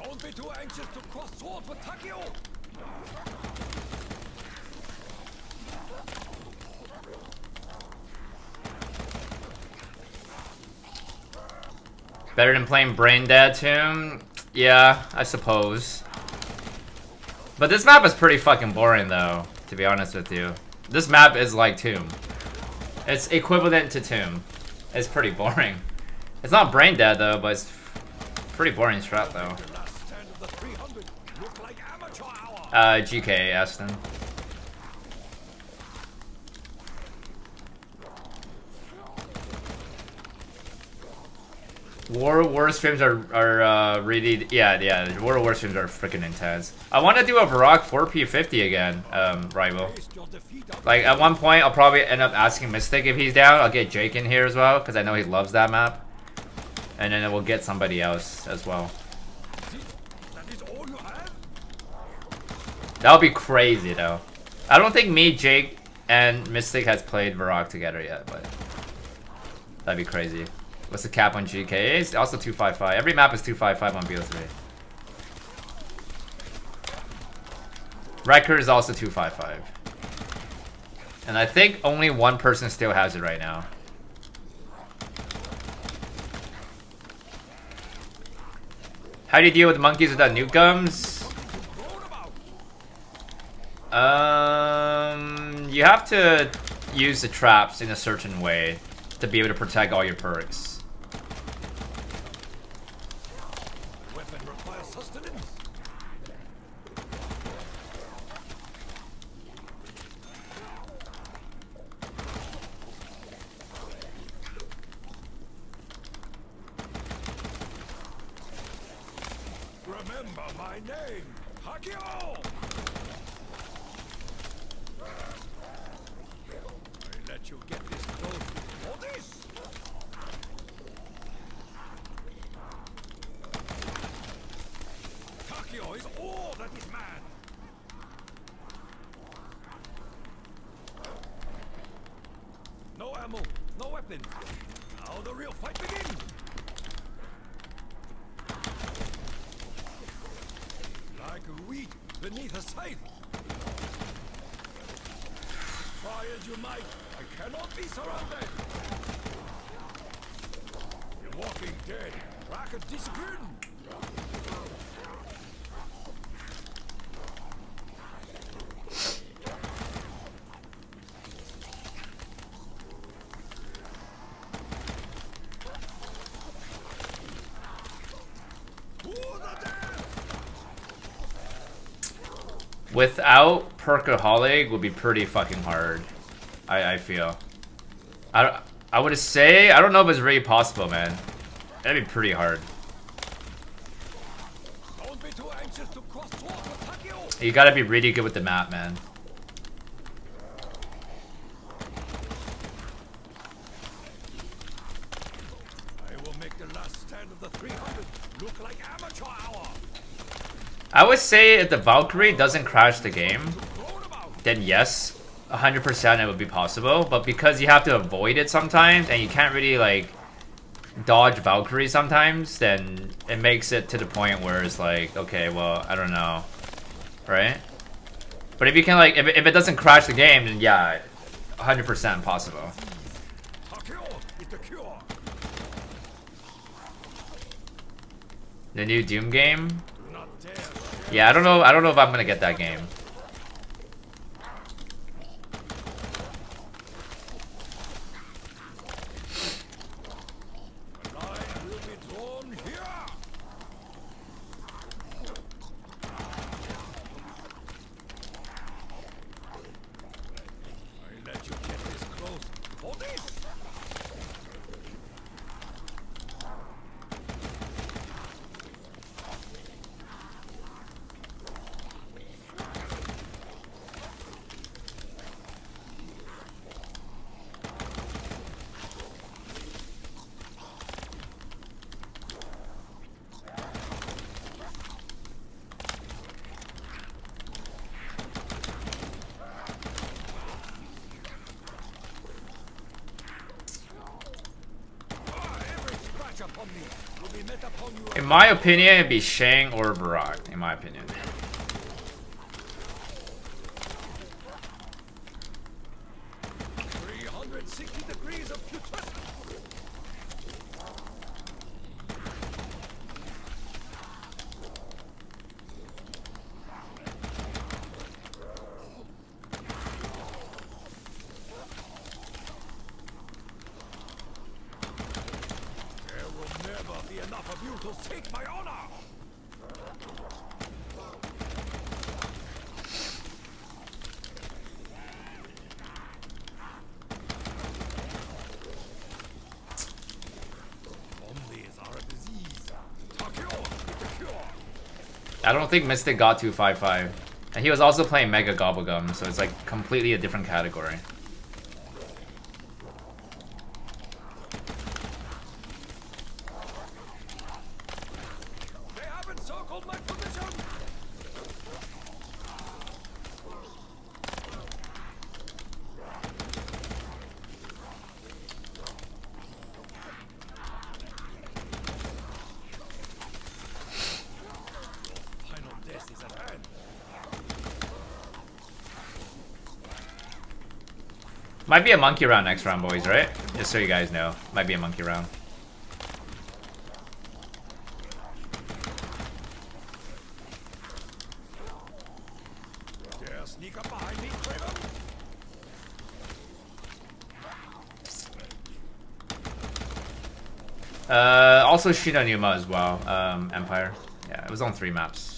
S2: Don't be too anxious to cross swords with Takio.
S1: Better than playing Brain Dead Tomb? Yeah, I suppose. But this map is pretty fucking boring though, to be honest with you. This map is like Tomb. It's equivalent to Tomb. It's pretty boring. It's not Brain Dead though, but it's pretty boring strat though. GK, Aston. War streams are really, yeah, War streams are freaking intense. I want to do a Varrock 4P50 again, rival. Like at one point I'll probably end up asking Mystic if he's down. I'll get Jake in here as well because I know he loves that map. And then we'll get somebody else as well. That would be crazy though. I don't think me, Jake, and Mystic has played Varrock together yet, but that'd be crazy. What's the cap on GK? It's also 255. Every map is 255 on BO3. Record is also 255. And I think only one person still has it right now. How do you deal with monkeys without nuke gums? You have to use the traps in a certain way to be able to protect all your perks.
S2: Weapon requires sustenance. Remember my name, Hakio! I let you get this close for this! Hakio is all that is man! No ammo, no weapons. Now the real fight begins! Like wheat beneath a scythe. Try as you might, I cannot be surrounded. The Walking Dead, Racket discipline.
S1: Without Perkaholic would be pretty fucking hard. I feel. I would say, I don't know if it's really possible, man. That'd be pretty hard.
S2: Don't be too anxious to cross swords with Hakio.
S1: You gotta be really good with the map, man.
S2: I will make the last stand of the 300 look like amateur hour.
S1: I would say if the Valkyrie doesn't crash the game, then yes, 100% it would be possible. But because you have to avoid it sometimes, and you can't really like dodge Valkyrie sometimes, then it makes it to the point where it's like, okay, well, I don't know, right? But if you can like, if it doesn't crash the game, then yeah, 100% possible.
S2: Hakio is the cure.
S1: The new Doom game?
S2: Do not dare.
S1: Yeah, I don't know if I'm gonna get that game.
S2: The line will be drawn here. I let you get this close for this. Every scratch upon me will be met upon you.
S1: In my opinion, it'd be Shang or Barak, in my opinion.
S2: 360 degrees of putrescence. There will never be enough of you to take my honor. Zombies are a disease. Hakio is the cure.
S1: I don't think Mystic got 255. And he was also playing Mega Gobblegum, so it's like completely a different category.
S2: They have encircled my position. Final death is at hand.
S1: Might be a monkey round next round, boys, right? Just so you guys know. Might be a monkey round.
S2: Dare sneak up behind me, Kraven?
S1: Also Shinonuma as well, Empire. Yeah, it was on 3 maps.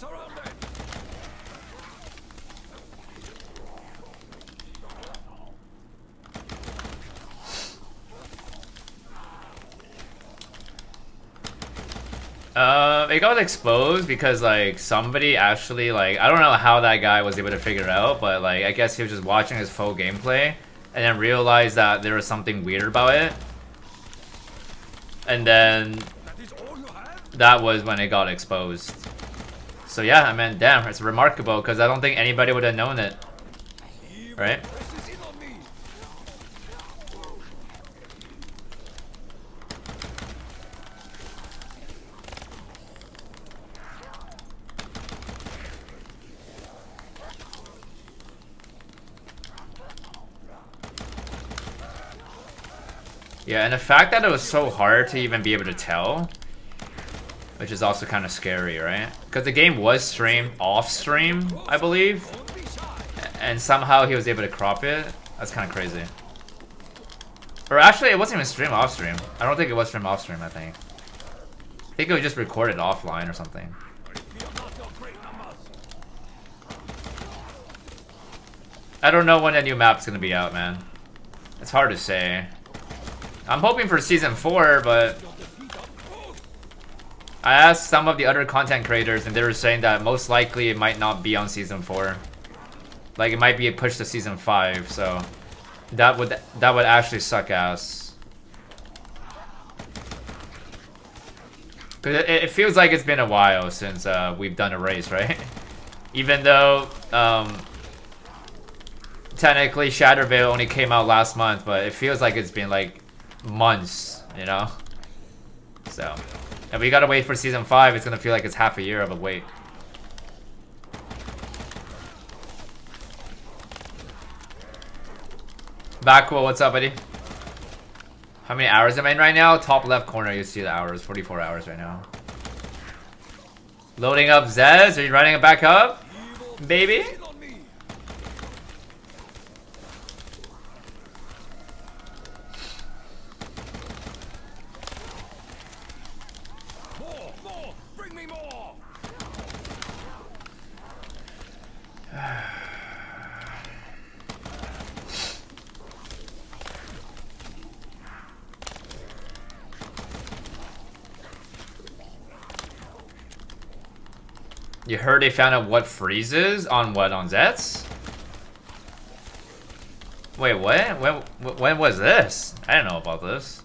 S2: surrounded.
S1: It got exposed because like somebody actually like I don't know how that guy was able to figure it out, but like I guess he was just watching his full gameplay and then realized that there was something weird about it. And then
S2: That is all you have?
S1: that was when it got exposed. So yeah, I mean, damn, it's remarkable because I don't think anybody would have known it, right?
S2: Presses in on me.
S1: Yeah, and the fact that it was so hard to even be able to tell, which is also kind of scary, right? Because the game was streamed off stream, I believe,
S2: Don't be shy.
S1: and somehow he was able to crop it. That's kind of crazy. Or actually, it wasn't even streamed off stream. I don't think it was streamed off stream, I think it was just recorded offline or something.
S2: We are not your great numbers.
S1: I don't know when the new map's gonna be out, man. It's hard to say. I'm hoping for season 4, but
S2: Your defeat up close.
S1: I asked some of the other content creators and they were saying that most likely it might not be on season 4. Like it might be pushed to season 5, so that would actually suck ass. Cause it feels like it's been a while since we've done a race, right? Even though technically Shatterville only came out last month, but it feels like it's been like months, you know? So, and we gotta wait for season 5. It's gonna feel like it's half a year of a wait. Backwool, what's up, buddy? How many hours am I in right now? Top left corner, you see the hours. 44 hours right now. Loading up Zez. Are you running it back up? Baby?
S2: In on me. More. Bring me more.
S1: You heard they found out what freezes on what, on Zets? Wait, what? When was this? I didn't know about this.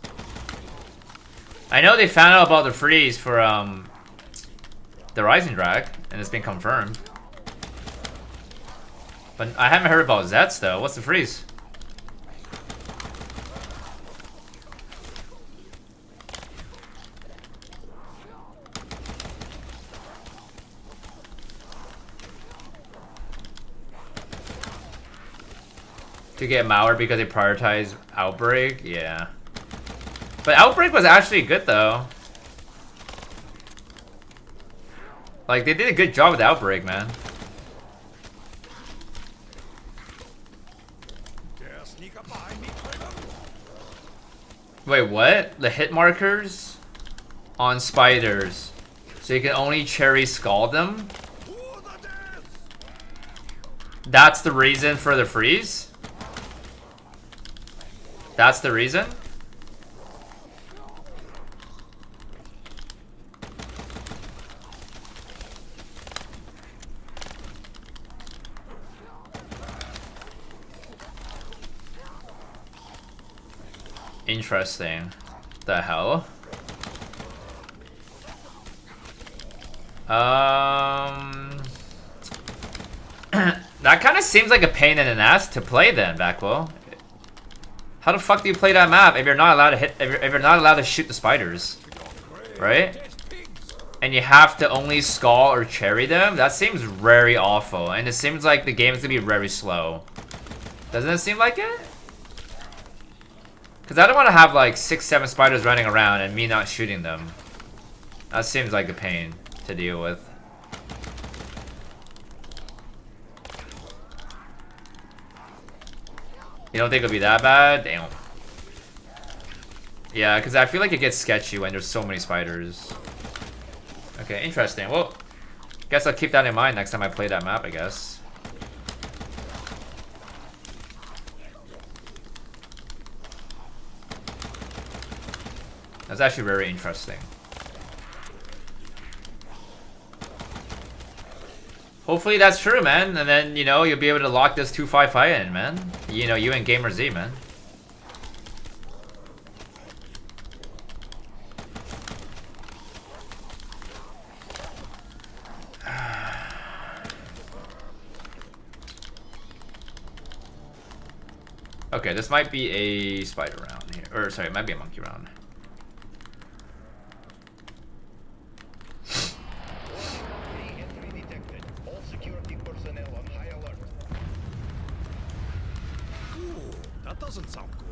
S1: I know they found out about the freeze for the Rising Drag, and it's been confirmed. But I haven't heard about Zets though. What's the freeze? To get malware because they prioritize Outbreak? Yeah. But Outbreak was actually good though. Like, they did a good job with Outbreak, man.
S2: Dare sneak up behind me, Koenig?
S1: Wait, what? The hit markers on spiders. So you can only cherry scald them?
S2: To the death.
S1: That's the reason for the freeze? That's the reason? Interesting. The hell? That kind of seems like a pain in the ass to play then, Backwell. How the fuck do you play that map if you're not allowed to hit? If you're not allowed to shoot the spiders, right?
S2: Dead pigs.
S1: And you have to only skull or cherry them? That seems very awful, and it seems like the game's gonna be very slow. Doesn't it seem like it? Because I don't want to have like 6, 7 spiders running around and me not shooting them. That seems like a pain to deal with. You don't think it'll be that bad? Damn. Yeah, because I feel like it gets sketchy when there's so many spiders. Okay, interesting. Well, Guess I'll keep that in mind next time I play that map, I guess. That's actually very interesting. Hopefully that's true, man. And then, you know, you'll be able to lock this 2-5 fight in, man. You know, you and Gamer Z, man. Okay, this might be a spider round here. Or, sorry, it might be a monkey round.
S2: That doesn't sound good.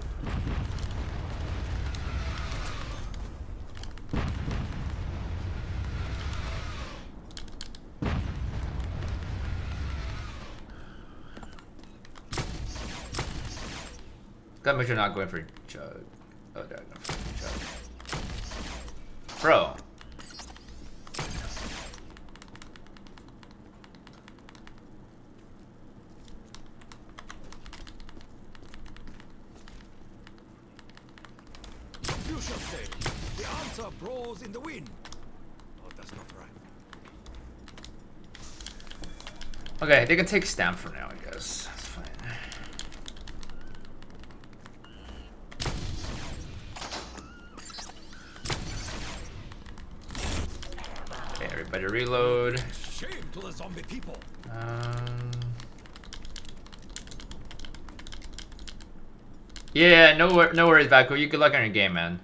S1: Gotta make sure not going for Chug. Oh, they're going for Chug. Bro.
S2: You should say, the answer blows in the wind. Oh, that's not right.
S1: Okay, they can take stamp for now, I guess. That's fine. Okay, everybody reload.
S2: Shame to the zombie people.
S1: Yeah, no worries, Vaco. You good luck on your game, man.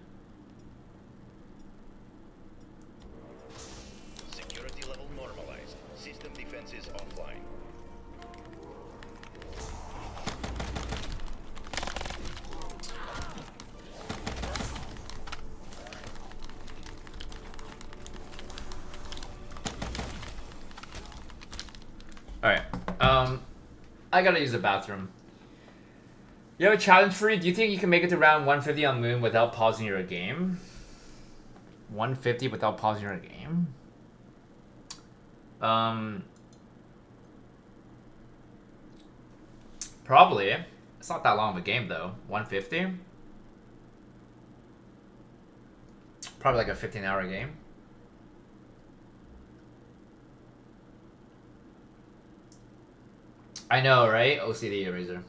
S3: Security level normalized. System defenses offline.
S1: Alright. I gotta use the bathroom. You have a challenge for you? Do you think you can make it to round 150 on Moon without pausing your game? 150 without pausing your game? Probably. It's not that long of a game though. 150? Probably like a 15-hour game. I know, right? OCD eraser.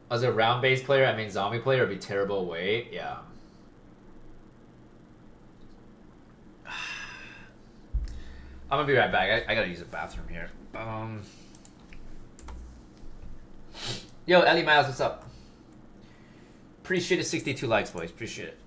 S1: As a round-based player, I mean zombie player would be terrible weight. Yeah. I'm gonna be right back. I gotta use the bathroom here. Yo, Ellie Miles, what's up? Appreciate it. 62 likes, boys. Appreciate it.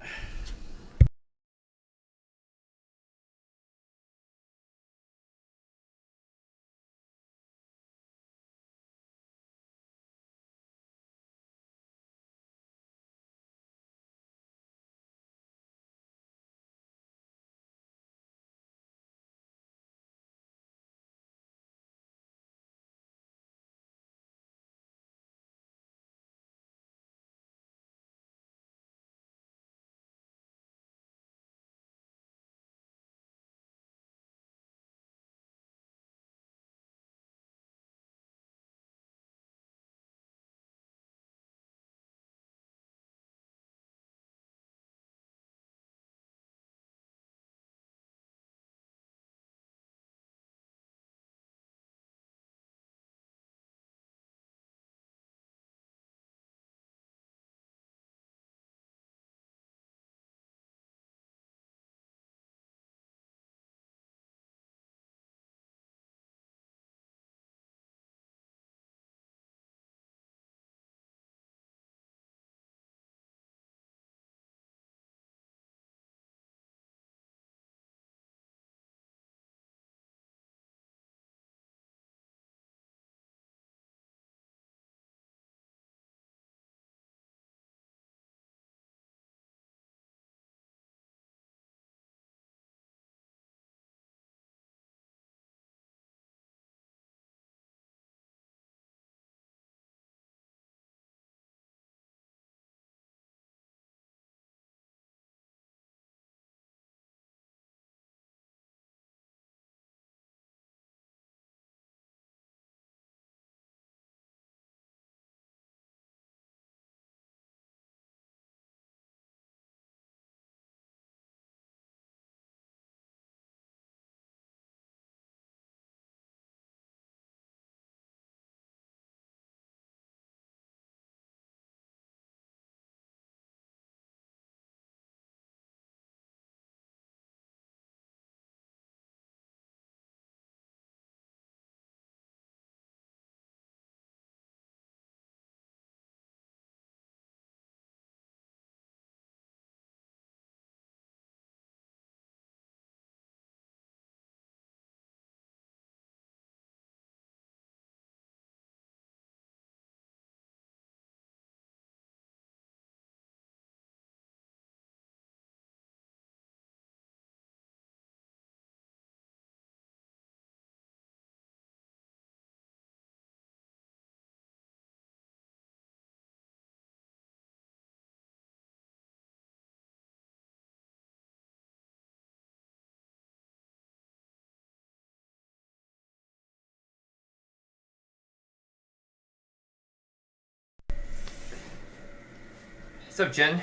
S1: What's up, Jen?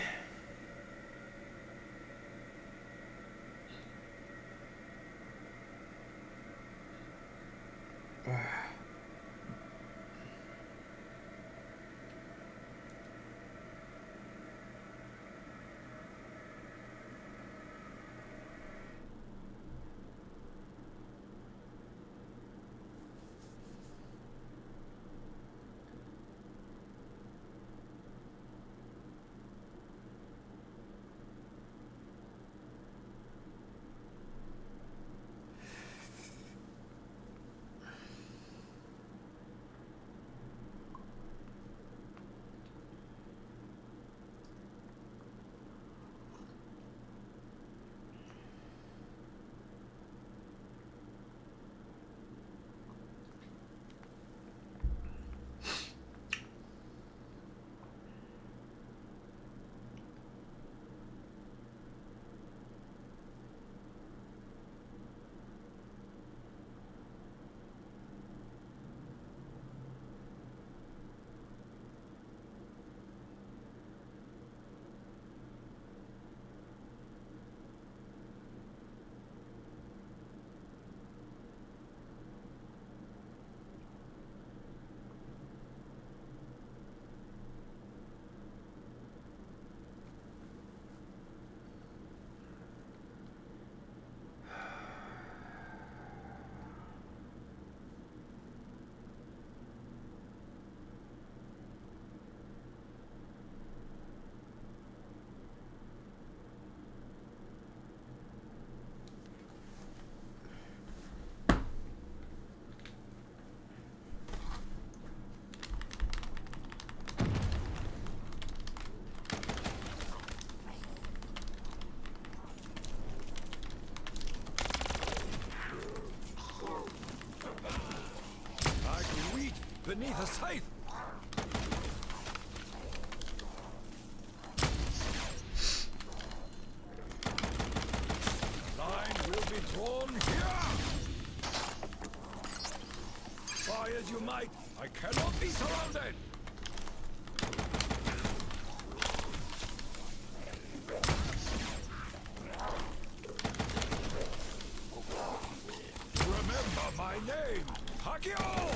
S2: Beneath a scythe. Line will be drawn here. Try as you might, I cannot be surrounded. Remember my name, Hakio!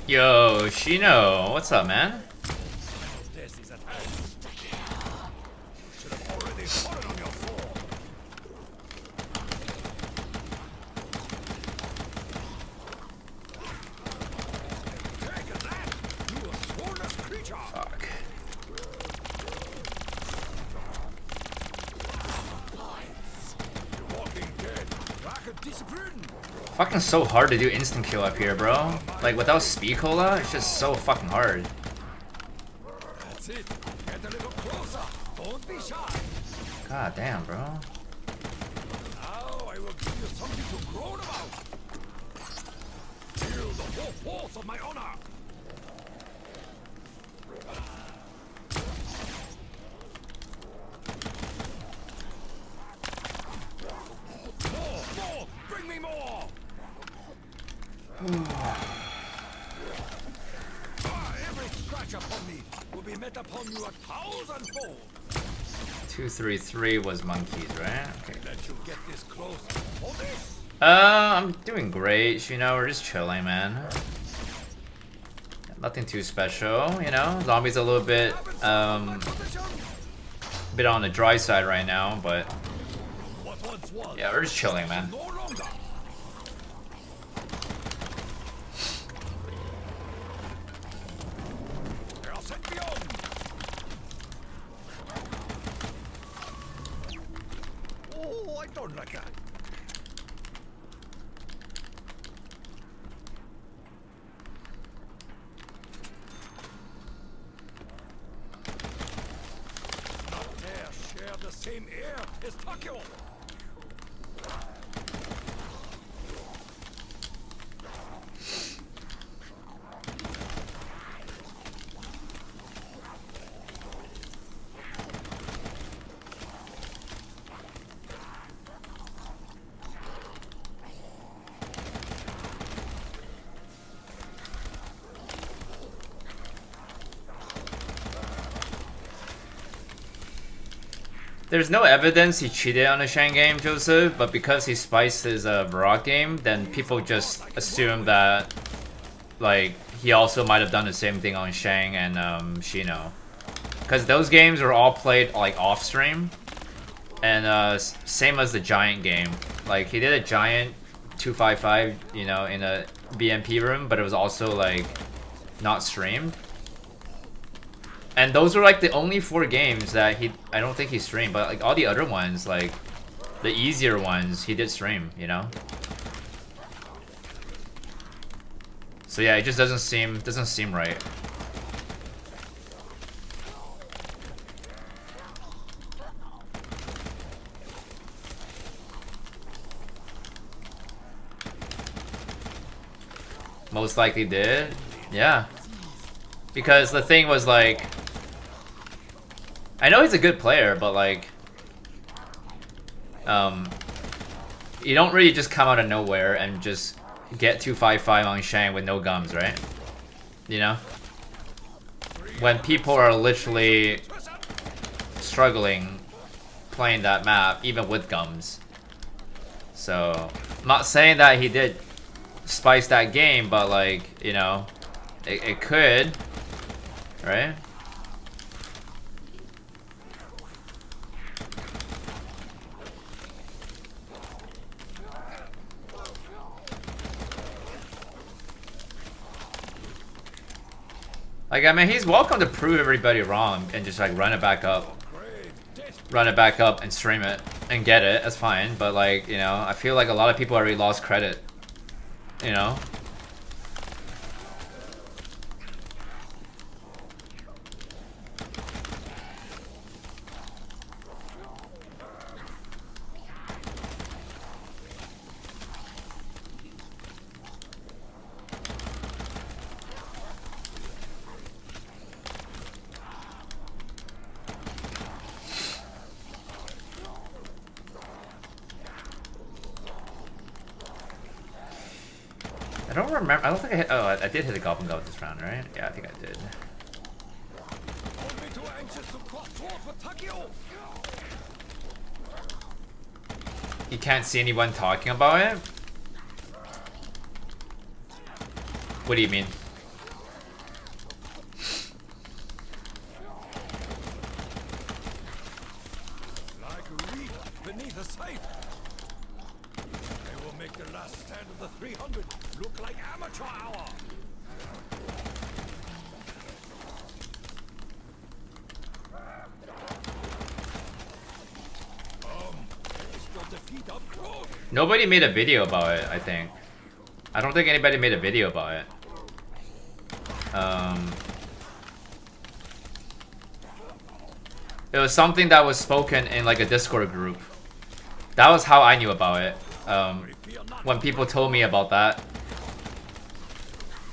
S1: Yo, Shino, what's up, man?
S2: This is at hand. You should have already fallen on your fall. Take that, you swornless creature.
S1: Fuck.
S2: You're walking dead. Lack of discipline.
S1: Fucking so hard to do instant kill up here, bro. Like, without speed cola, it's just so fucking hard.
S2: That's it. Get a little closer. Don't be shy.
S1: God damn, bro.
S2: Now I will give you something to groan about. Feel the whole force of my honor. More! Bring me more! Every scratch upon me will be met upon you 1,000-fold.
S1: 233 was monkeys, right? Okay.
S2: Let you get this close. Hold this!
S1: I'm doing great, you know, we're just chilling, man. Nothing too special, you know. Zombies a little bit, bit on the dry side right now, but yeah, we're just chilling, man.
S2: No longer. I'll set me on. Oh, I don't like that. Not dare share the same air as Takio.
S1: There's no evidence he cheated on the Shang game, Joseph, but because he spiced his Varrock game, then people just assume that, like, he also might have done the same thing on Shang and Shino. Because those games were all played, like, off-stream. And same as the Giant game. Like, he did a Giant 255, you know, in a BMP room, but it was also, like, not streamed. And those are like the only 4 games that I don't think he streamed, but like all the other ones, like the easier ones, he did stream, you know? So yeah, it just doesn't seem right. Most likely did. Yeah. Because the thing was like, I know he's a good player, but like, you don't really just come out of nowhere and just get 255 on Shang with no gums, right? You know? When people are literally struggling playing that map, even with gums. So, I'm not saying that he did spice that game, but like, you know, it could, right? Like, I mean, he's welcome to prove everybody wrong and just, like, run it back up. Run it back up and stream it and get it. That's fine. But, like, you know, I feel like a lot of people already lost credit. You know? I don't remember. I don't think I hit. Oh, I did hit a Goblin Goat this round, right? Yeah, I think I did. You can't see anyone talking about it? What do you mean?
S2: Like a reed beneath a scythe. They will make the last stand of the 300 look like amateur hour. Is your defeat up close?
S1: Nobody made a video about it, I think. I don't think anybody made a video about it. It was something that was spoken in like a Discord group. That was how I knew about it. When people told me about that.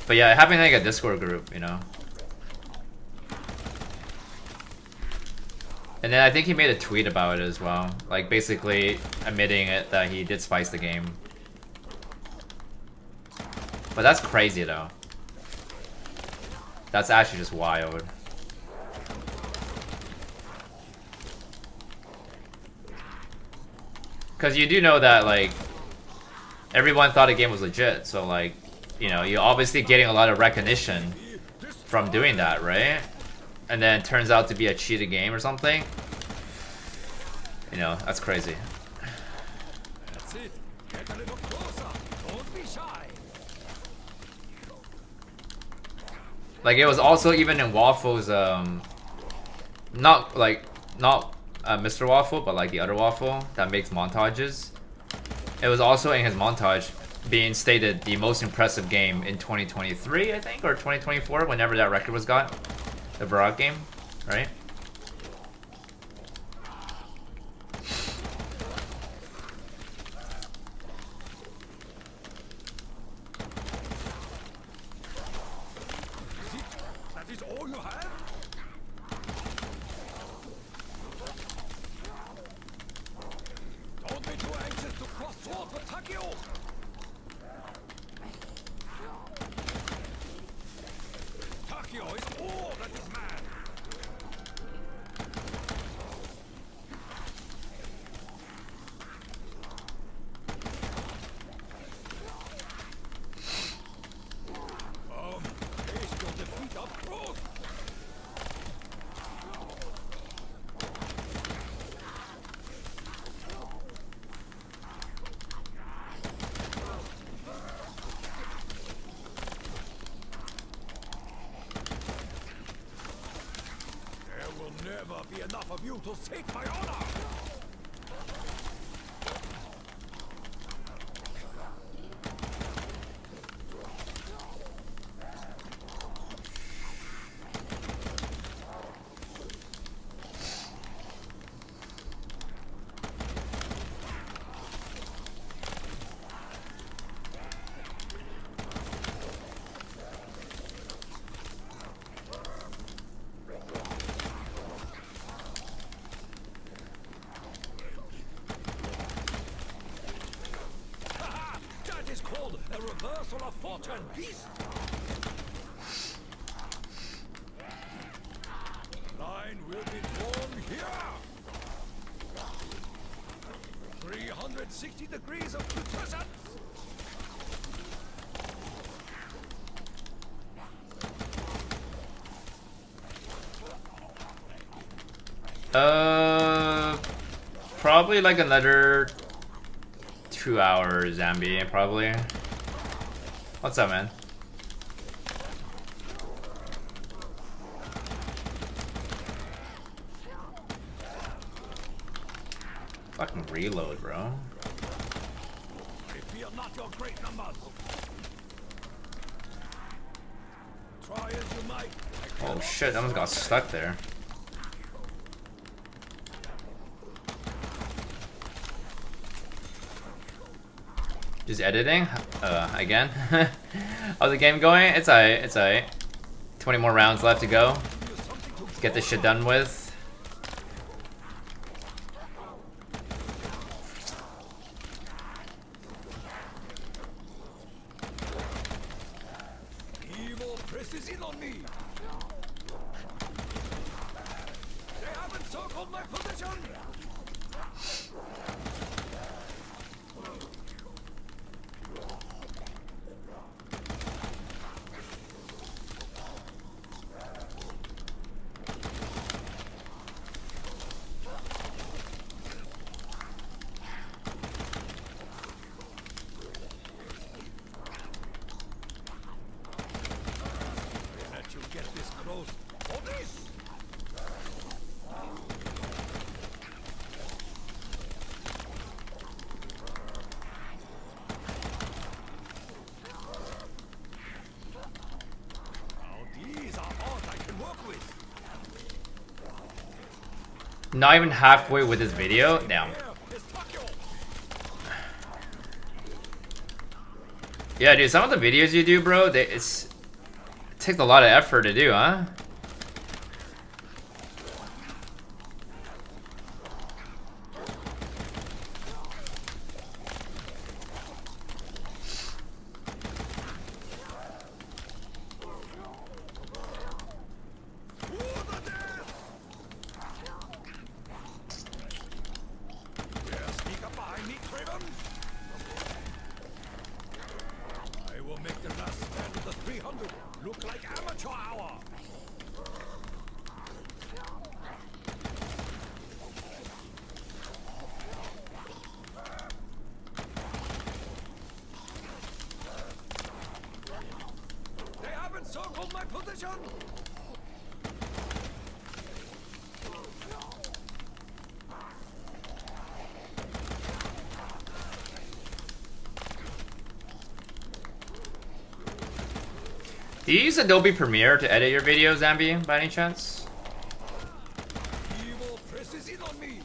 S1: But yeah, it happened in like a Discord group, you know. And then I think he made a tweet about it as well. Like basically admitting it that he did spice the game. But that's crazy though. That's actually just wild. Because you do know that, like, everyone thought the game was legit, so, like, you know, you're obviously getting a lot of recognition from doing that, right? And then it turns out to be a cheated game or something. You know, that's crazy.
S2: That's it. Get a little closer. Don't be shy.
S1: Like, it was also even in Waffle's, not Mr. Waffle, but like the other Waffle that makes montages. It was also in his montage being stated the most impressive game in 2023, I think, or 2024, whenever that record was got. The Varrock game, right?
S2: That is all you have? Don't be too anxious to cross swords with Takio. Takio is all that is man. to take my honor! Is called a reversal of fortune, beast. Line will be drawn here. 360 degrees of putrescence.
S1: Probably like another 2 hours, Zambi, probably. What's up, man? Fucking reload, bro.
S2: I fear not your great numbers. Try as you might.
S1: Oh shit, I almost got stuck there. Just editing? Again? How's the game going? It's alright, it's alright. 20 more rounds left to go. Let's get this shit done with.
S2: Evil presses in on me. They have encircled my position. Let you get this close. For this. Now these are odds I can work with.
S1: Not even halfway with this video? Damn. Yeah, dude, some of the videos you do, bro, it takes a lot of effort to do, huh?
S2: I will make the last stand of the 300 look like amateur hour. They have encircled my position.
S1: Do you use Adobe Premiere to edit your videos, Zambi, by any chance?
S2: Evil presses in on me.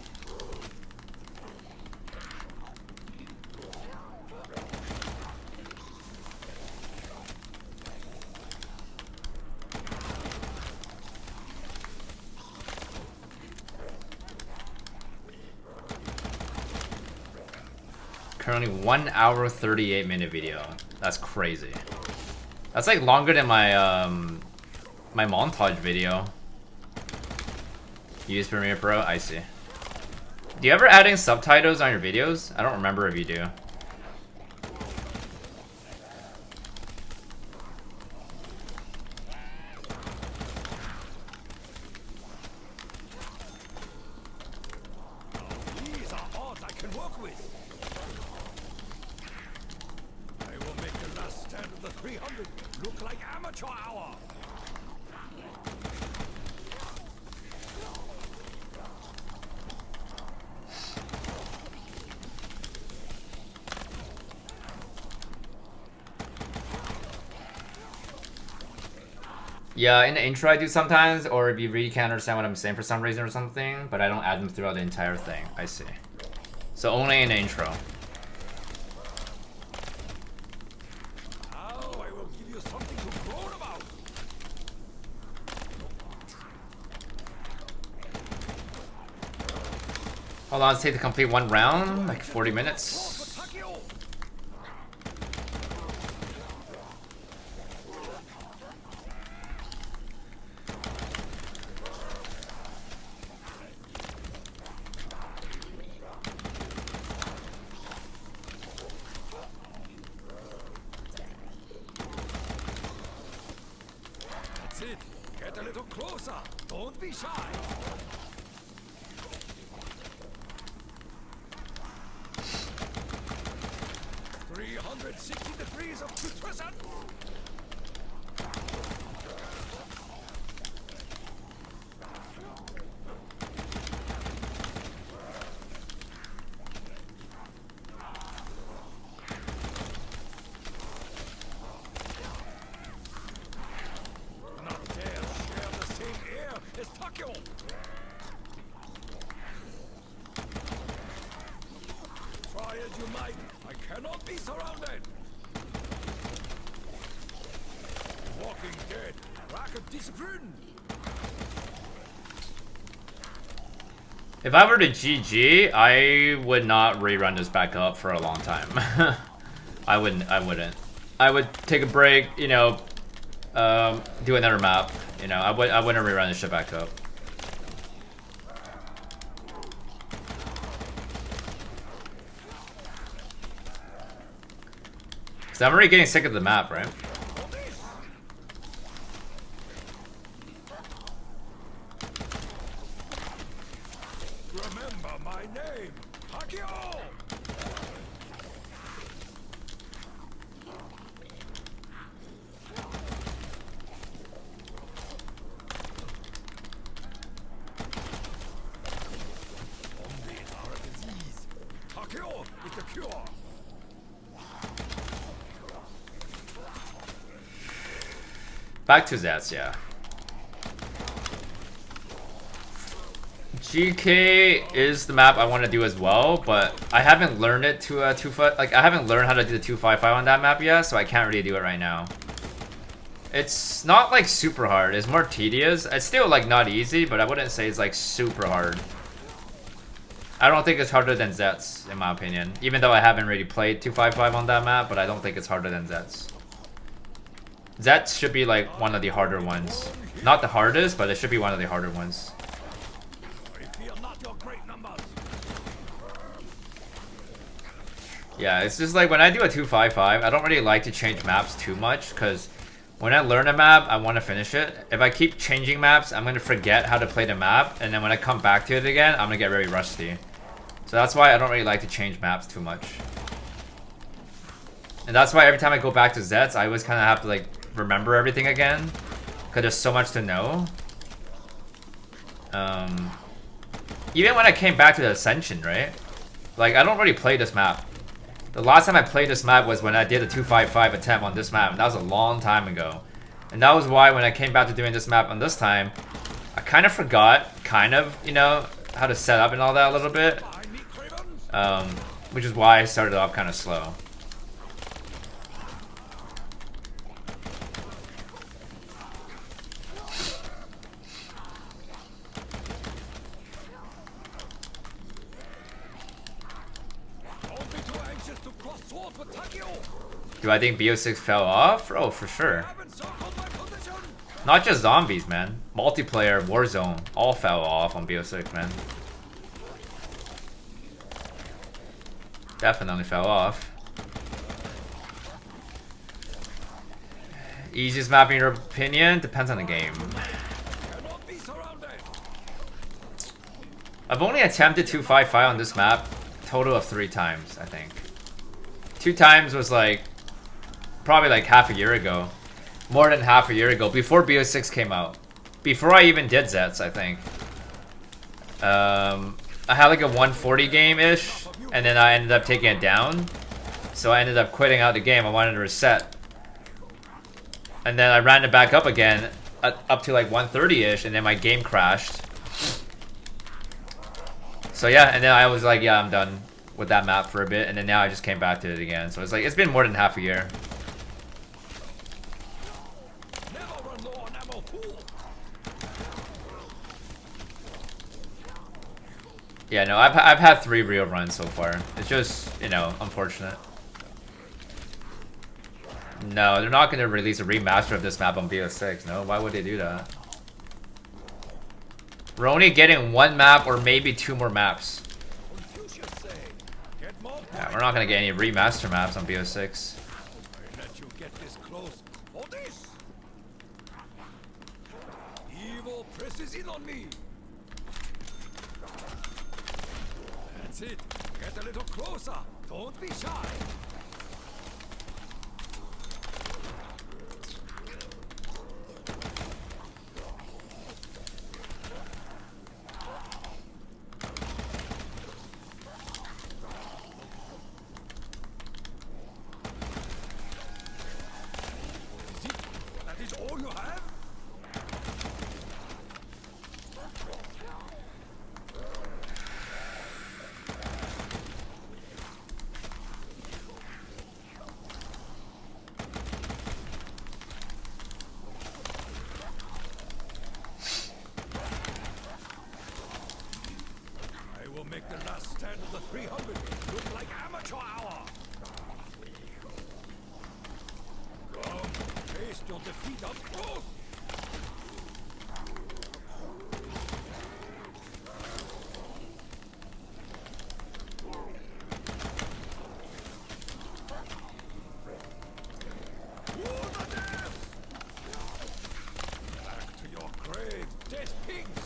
S1: Currently 1 hour 38-minute video. That's crazy. That's like longer than my my montage video. You use Premiere Pro? I see. Do you ever add in subtitles on your videos? I don't remember if you do.
S2: These are odds I can work with. I will make the last stand of the 300 look like amateur hour.
S1: Yeah, in the intro I do sometimes, or if you really can't understand what I'm saying for some reason or something, but I don't add them throughout the entire thing. I see. So only in the intro.
S2: Now I will give you something to groan about.
S1: Hold on, let's take to complete one round, like 40 minutes.
S2: That's it. Get a little closer. Don't be shy. .360 degrees of putrescence. Not dare share the same air as Takeo. Try as you might, I cannot be surrounded. Walking dead, lack of discipline.
S1: If I were to GG, I would not rerun this back up for a long time. I wouldn't. I would take a break, you know, do another map. You know, I wouldn't rerun this shit back up. So I'm already getting sick of the map, right?
S2: Remember my name, Takeo. Zombies are a disease. Takeo is the cure.
S1: Back to Zats, yeah. GK is the map I want to do as well, but I haven't learned it to like I haven't learned how to do the 255 on that map yet, so I can't really do it right now. It's not like super hard, it's more tedious. It's still like not easy, but I wouldn't say it's like super hard. I don't think it's harder than Zets, in my opinion. Even though I haven't really played 255 on that map, but I don't think it's harder than Zets. Zets should be like one of the harder ones. Not the hardest, but it should be one of the harder ones. Yeah, it's just like when I do a 255, I don't really like to change maps too much, because when I learn a map, I want to finish it. If I keep changing maps, I'm going to forget how to play the map, and then when I come back to it again, I'm going to get very rusty. So that's why I don't really like to change maps too much. And that's why every time I go back to Zets, I always kind of have to like remember everything again, because there's so much to know. Even when I came back to the Ascension, right? Like, I don't really play this map. The last time I played this map was when I did a 255 attempt on this map, and that was a long time ago. And that was why when I came back to doing this map on this time, I kind of forgot, you know, how to set up and all that a little bit. Which is why I started off kind of slow. Do I think BO6 fell off? Oh, for sure. Not just zombies, man. Multiplayer, Warzone, all fell off on BO6, man. Definitely fell off. Easiest map in your opinion? Depends on the game. I've only attempted 255 on this map, total of 3 times, I think. 2 times was like probably like half a year ago, more than half a year ago, before BO6 came out, before I even did Zets, I think. I had like a 140 game-ish, and then I ended up taking it down, so I ended up quitting out the game. I wanted to reset, and then I ran it back up again up to like 130-ish, and then my game crashed. So yeah, and then I was like, yeah, I'm done with that map for a bit, and then now I just came back to it again. So it's like, it's been more than half a year.
S2: Never run low on ammo, fool.
S1: Yeah, no, I've had 3 real runs so far. It's just, you know, unfortunate. No, they're not going to release a remaster of this map on BO6. No, why would they do that? We're only getting 1 map or maybe 2 more maps. Yeah, we're not going to get any remaster maps on BO6.
S2: I let you get this close for this. Evil presses in on me. That's it. Get a little closer. Don't be shy. That is all you have? I will make the last stand of the 300 look like amateur hour. Come, taste your defeat up close. To the death! Back to your grave, dead pigs!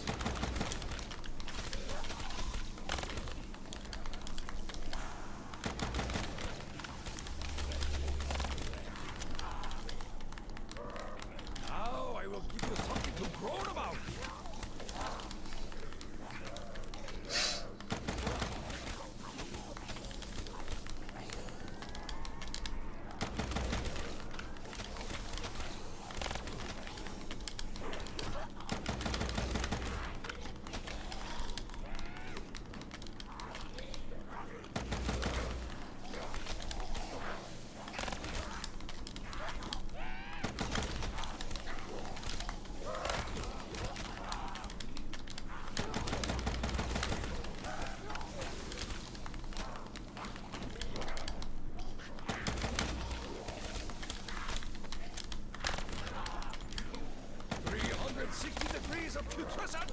S2: Now I will give you something to groan about. Of putrescence!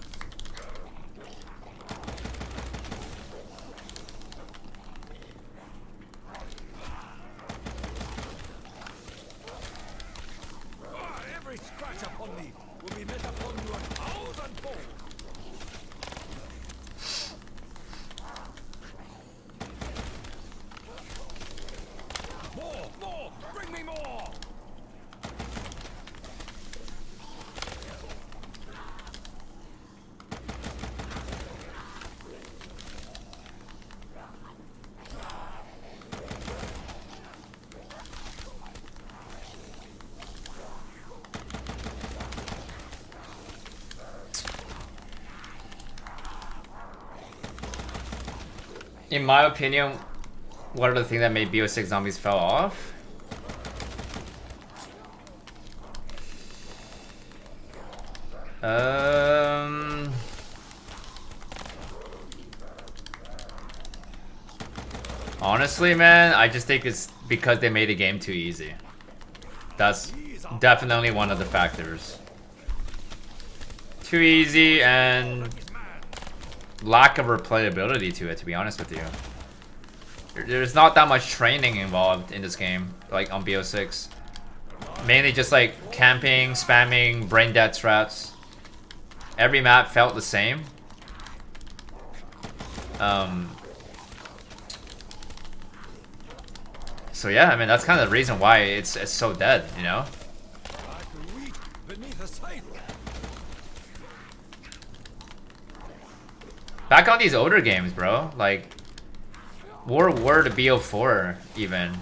S2: Every scratch upon me will be met upon you 1,000-fold. More! Bring me more!
S1: In my opinion, what are the things that made BO6 Zombies fell off? Honestly, man, I just think it's because they made the game too easy. That's definitely one of the factors. Too easy and lack of replayability to it, to be honest with you. There's not that much training involved in this game, like on BO6. Mainly just like camping, spamming, brain dead strats. Every map felt the same. So yeah, I mean that's kind of the reason why it's so dead, you know? Back on these older games, bro. Like World War to BO4 even.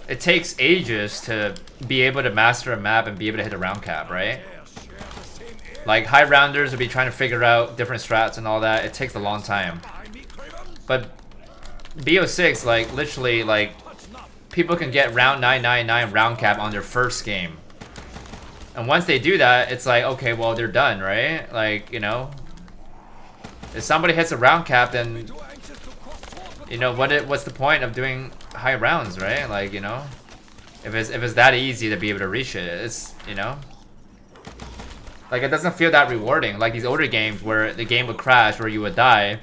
S1: It takes ages to be able to master a map and be able to hit a round cap, right? Like high rounders will be trying to figure out different strats and all that. It takes a long time. But BO6, like literally, like people can get round 999 round cap on their first game. And once they do that, it's like, okay, well, they're done, right? Like, you know, if somebody hits a round cap, then, you know, what's the point of doing high rounds, right? Like, you know, if it's that easy to be able to reach it, it's, you know, like it doesn't feel that rewarding. Like these older games where the game would crash, where you would die,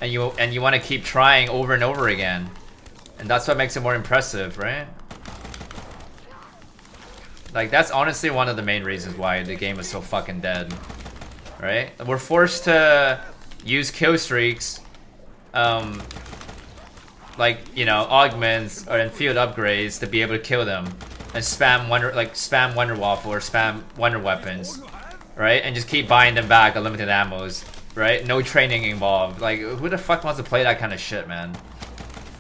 S1: and you want to keep trying over and over again, and that's what makes it more impressive, right? Like, that's honestly one of the main reasons why the game is so fucking dead. Right? We're forced to use kill streaks, like, you know, augments or field upgrades to be able to kill them. And spam Wonder Waffle or spam Wonder Weapons. Right? And just keep buying them back at limited ammos. Right? No training involved. Like, who the fuck wants to play that kind of shit, man?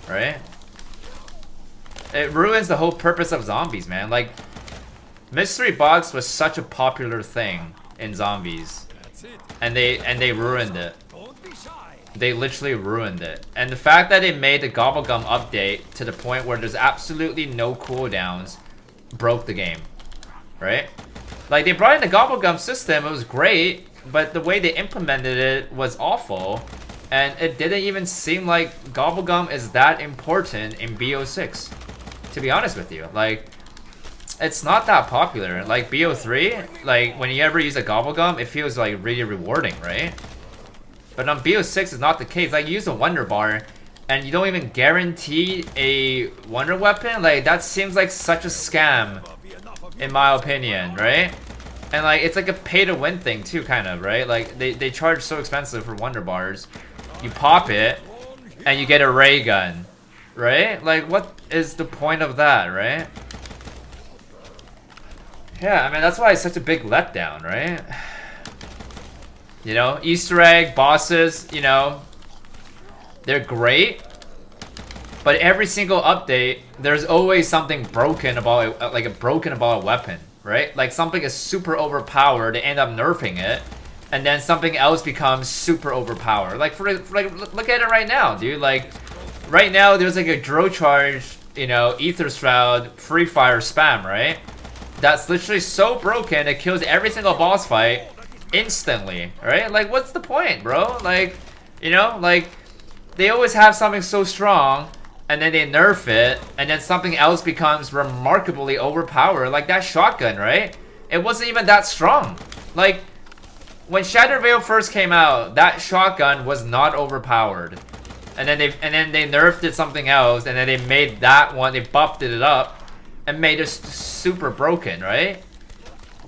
S1: Right? It ruins the whole purpose of zombies, man. Like, mystery box was such a popular thing in zombies, and they ruined it. They literally ruined it. And the fact that they made the Gobblegum update to the point where there's absolutely no cooldowns broke the game, right? Like, they brought in the Gobblegum system, it was great, but the way they implemented it was awful, and it didn't even seem like Gobblegum is that important in BO6, to be honest with you. Like, it's not that popular. Like BO3, like when you ever use a Gobblegum, it feels like really rewarding, right? But on BO6, it's not the case. Like, you use a Wonder Bar, and you don't even guarantee a Wonder Weapon. Like, that seems like such a scam, in my opinion, right? And like, it's like a pay-to-win thing too, kind of, right? Like, they charge so expensive for Wonder Bars. You pop it, and you get a ray gun, right? Like, what is the point of that, right? Yeah, I mean, that's why it's such a big letdown, right? You know, Easter egg, bosses, you know, they're great. But every single update, there's always something broken about it, like a weapon, right? Like something is super overpowered, they end up nerfing it, and then something else becomes super overpowered. Like, look at it right now, dude. Like, right now, there's like a Draw Charge, you know, Ether Shroud, Free Fire spam, right? That's literally so broken, it kills every single boss fight instantly, right? Like, what's the point, bro? Like, you know, like, they always have something so strong, and then they nerf it, and then something else becomes remarkably overpowered. Like that shotgun, right? It wasn't even that strong. Like, when Shattered Veil first came out, that shotgun was not overpowered. And then they nerfed it something else, and then they made that one, they buffed it up, and made it super broken, right?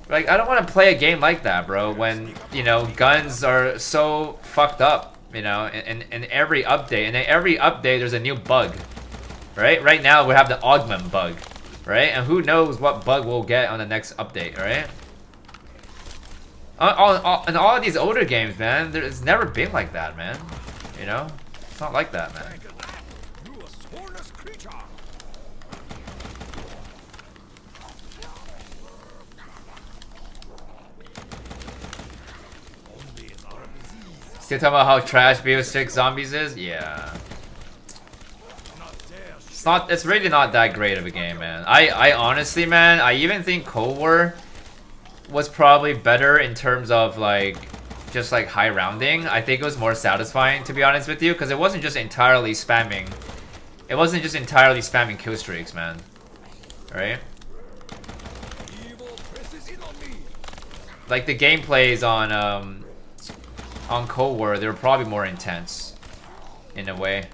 S1: Like, I don't want to play a game like that, bro, when, you know, guns are so fucked up, you know, in every update. And in every update, there's a new bug, right? Right now, we have the augment bug, right? And who knows what bug we'll get on the next update, right? In all of these older games, man, it's never been like that, man. You know? It's not like that, man. Still talking about how trash BO6 Zombies is? Yeah. It's really not that great of a game, man. I honestly, man, I even think Cold War was probably better in terms of like just like high rounding. I think it was more satisfying, to be honest with you, because it wasn't just entirely spamming. It wasn't just entirely spamming kill streaks, man. Right? Like the gameplays on Cold War, they were probably more intense in a way.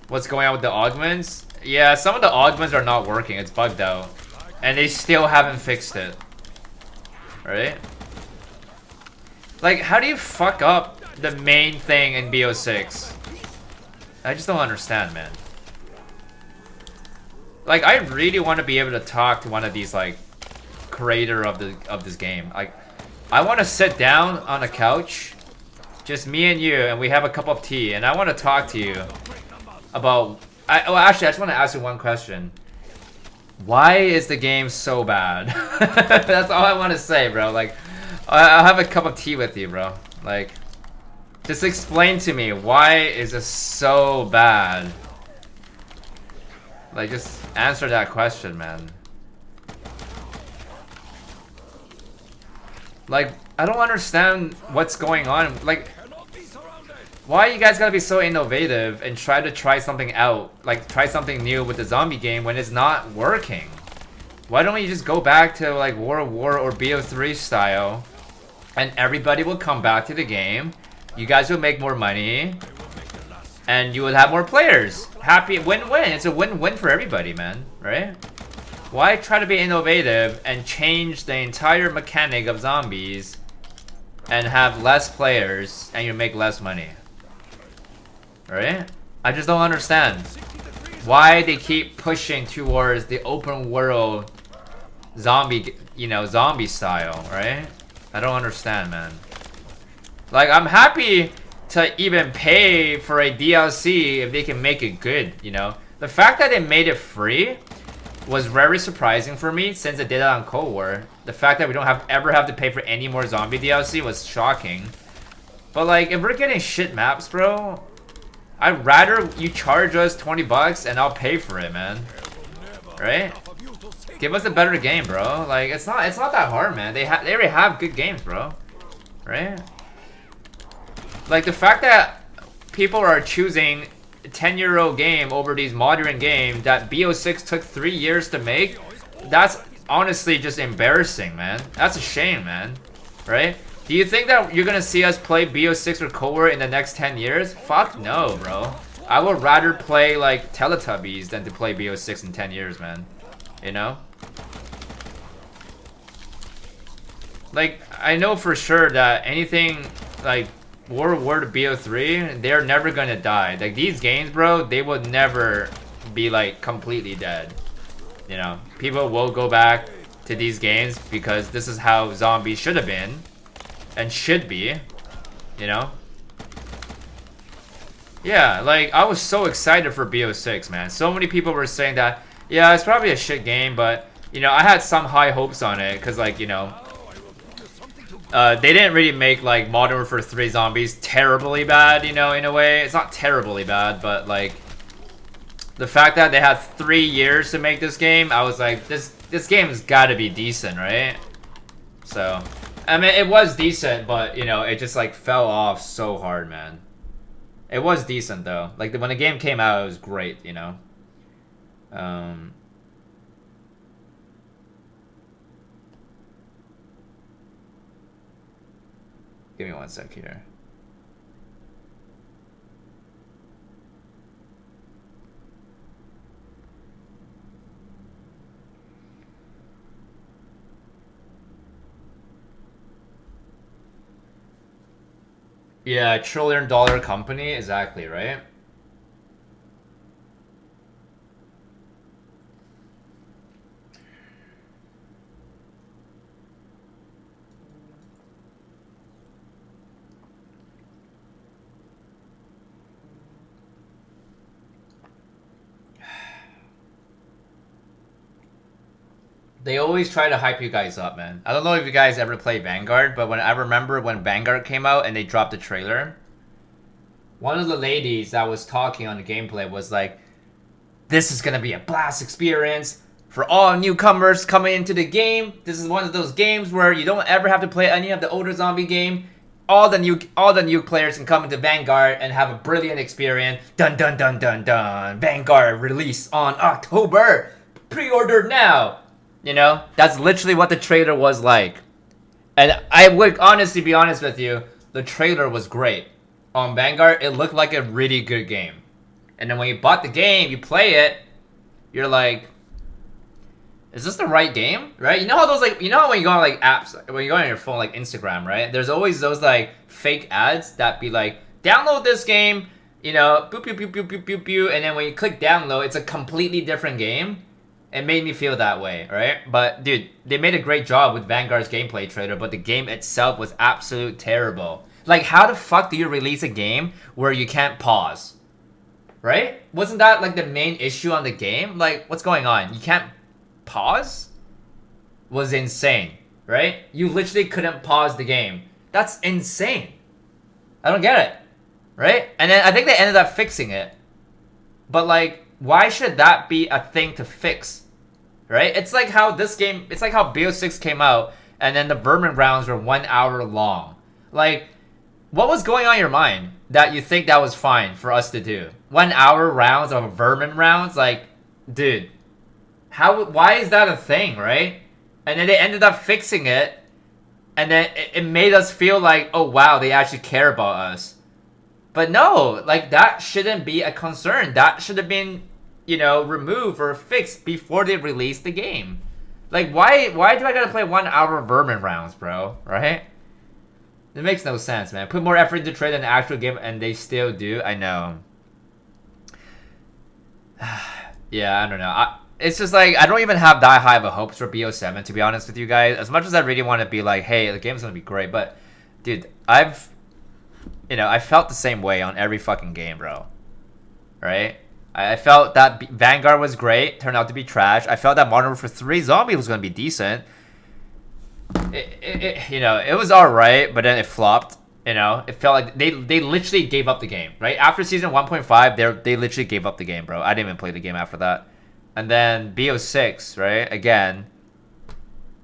S1: What's going on with the augments? Yeah, some of the augments are not working. It's bugged out. And they still haven't fixed it. Right? Like, how do you fuck up the main thing in BO6? I just don't understand, man. Like, I really want to be able to talk to one of these, like, creator of this game. Like, I want to sit down on a couch, just me and you, and we have a cup of tea, and I want to talk to you about... well, actually, I just want to ask you one question. Why is the game so bad? That's all I want to say, bro. Like, I'll have a cup of tea with you, bro. Like, just explain to me, why is it so bad? Like, just answer that question, man. Like, I don't understand what's going on. Like, why you guys gotta be so innovative and try something out? Like, try something new with the zombie game when it's not working? Why don't you just go back to, like, World War or BO3 style, and everybody will come back to the game, you guys will make more money, and you will have more players. Happy win-win. It's a win-win for everybody, man. Right? Why try to be innovative and change the entire mechanic of zombies and have less players and you make less money? Right? I just don't understand why they keep pushing towards the open world zombie, you know, zombie style, right? I don't understand, man. Like, I'm happy to even pay for a DLC if they can make it good, you know? The fact that they made it free was very surprising for me since they did it on Cold War. The fact that we don't ever have to pay for any more zombie DLC was shocking. But like, if we're getting shit maps, bro, I'd rather you charge us 20 bucks and I'll pay for it, man. Right? Give us a better game, bro. Like, it's not that hard, man. They already have good games, bro. Right? Like, the fact that people are choosing a 10-year-old game over these modern games that BO6 took 3 years to make, that's honestly just embarrassing, man. That's a shame, man. Right? Do you think that you're gonna see us play BO6 or Cold War in the next 10 years? Fuck no, bro. I would rather play, like, Teletubbies than to play BO6 in 10 years, man. You know? Like, I know for sure that anything, like, World War to BO3, they're never gonna die. Like, these games, bro, they will never be, like, completely dead. You know? People will go back to these games because this is how zombies should have been. And should be. You know? Yeah, like, I was so excited for BO6, man. So many people were saying that, yeah, it's probably a shit game, but, you know, I had some high hopes on it, because, like, you know, they didn't really make, like, Modern Warfare 3 Zombies terribly bad, you know, in a way. It's not terribly bad, but, like, the fact that they had 3 years to make this game, I was like, this game's gotta be decent, right? So, I mean, it was decent, but, you know, it just, like, fell off so hard, man. It was decent, though. Like, when the game came out, it was great, you know? Give me 1 sec here. Yeah, $1 trillion company, exactly, right? They always try to hype you guys up, man. I don't know if you guys ever played Vanguard, but I remember when Vanguard came out and they dropped the trailer, one of the ladies that was talking on the gameplay was like, this is gonna be a blast experience for all newcomers coming into the game. This is one of those games where you don't ever have to play any of the older zombie game. All the new players can come into Vanguard and have a brilliant experience. Dun dun dun dun dun. Vanguard release on October. Pre-order now. You know, that's literally what the trailer was like. And I would honestly be honest with you, the trailer was great. On Vanguard, it looked like a really good game. And then when you bought the game, you play it, you're like, is this the right game? Right? You know how those, like, you know how when you go on, like, apps, when you go on your phone, like Instagram, right? There's always those, like, fake ads that be like, download this game, you know, boop, boop, boop, boop, boop, boop, boop, and then when you click download, it's a completely different game. It made me feel that way, right? But, dude, they made a great job with Vanguard's gameplay trailer, but the game itself was absolute terrible. Like, how the fuck do you release a game where you can't pause? Right? Wasn't that, like, the main issue on the game? Like, what's going on? You can't pause was insane, right? You literally couldn't pause the game. That's insane. I don't get it, right? And then I think they ended up fixing it. But like, why should that be a thing to fix, right? It's like how this game, it's like how BO6 came out and then the vermin rounds were 1 hour long. Like, what was going on in your mind that you think that was fine for us to do? 1 hour rounds of vermin rounds? Like, dude, why is that a thing, right? And then they ended up fixing it, and then it made us feel like, oh wow, they actually care about us. But no, like, that shouldn't be a concern. That should have been, you know, removed or fixed before they released the game. Like, why do I gotta play 1 hour vermin rounds, bro? Right? It makes no sense, man. Put more effort into trade than the actual game, and they still do. I know. Yeah, I don't know. It's just like, I don't even have that high of a hopes for BO7, to be honest with you guys. As much as I really want to be like, hey, the game's gonna be great, but dude, I felt the same way on every fucking game, bro. Right? I felt that Vanguard was great, turned out to be trash. I felt that Modern Warfare 3 Zombies was gonna be decent. It was alright, but then it flopped. You know, it felt like they literally gave up the game, right? After season 1.5, they literally gave up the game, bro. I didn't even play the game after that. And then BO6, right? Again,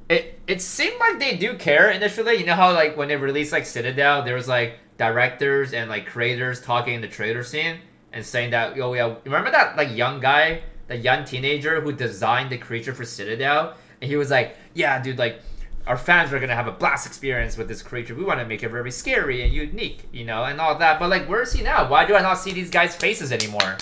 S1: it seemed like they do care initially. You know how like when they released like Citadel, there was like directors and like creators talking in the trailer scene and saying that, oh yeah, remember that like young guy, the young teenager who designed the creature for Citadel, and he was like, yeah, dude, like, our fans are gonna have a blast experience with this creature. We want to make it very scary and unique, you know, and all that. But like, where is he now? Why do I not see these guys' faces anymore?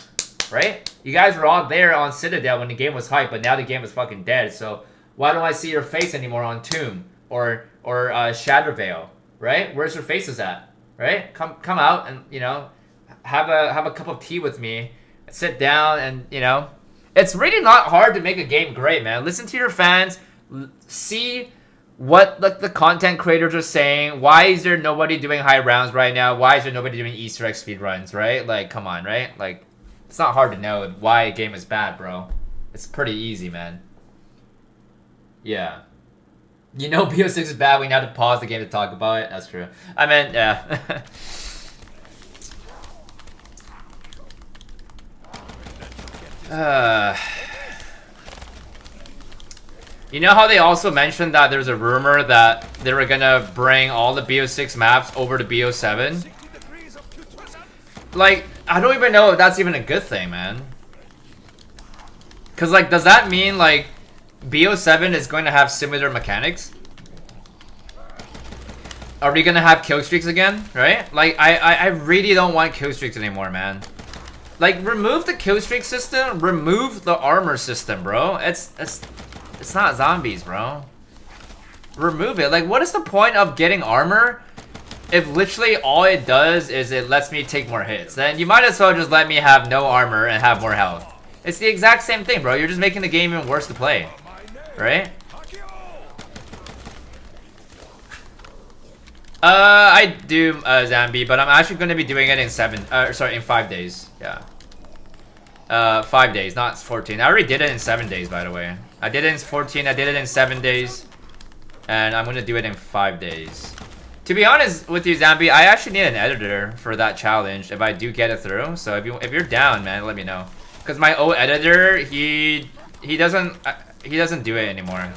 S1: Right? You guys were all there on Citadel when the game was hype, but now the game is fucking dead. So why don't I see your face anymore on Tomb or Shadowvale? Right? Where's your faces at? Right? Come out and, you know, have a cup of tea with me. Sit down and, you know, it's really not hard to make a game great, man. Listen to your fans. See what like the content creators are saying. Why is there nobody doing high rounds right now? Why is there nobody doing Easter egg speedruns, right? Like, come on, right? Like, it's not hard to know why a game is bad, bro. It's pretty easy, man. Yeah. You know BO6 is bad, we now have to pause the game to talk about it. That's true. I mean, yeah. You know how they also mentioned that there's a rumor that they were gonna bring all the BO6 maps over to BO7? Like, I don't even know if that's even a good thing, man. Cause like, does that mean like BO7 is going to have similar mechanics? Are we gonna have kill streaks again, right? Like, I really don't want kill streaks anymore, man. Like, remove the kill streak system, remove the armor system, bro. It's not zombies, bro. Remove it. Like, what is the point of getting armor if literally all it does is it lets me take more hits? Then you might as well just let me have no armor and have more health. It's the exact same thing, bro. You're just making the game even worse to play, right? I do Zambi, but I'm actually going to be doing it in 5 days. Yeah. 5 days, not 14. I already did it in 7 days, by the way. I did it in 14, I did it in 7 days. And I'm gonna do it in 5 days. To be honest with you, Zambi, I actually need an editor for that challenge if I do get it through. So if you're down, man, let me know. Cause my old editor, he doesn't do it anymore.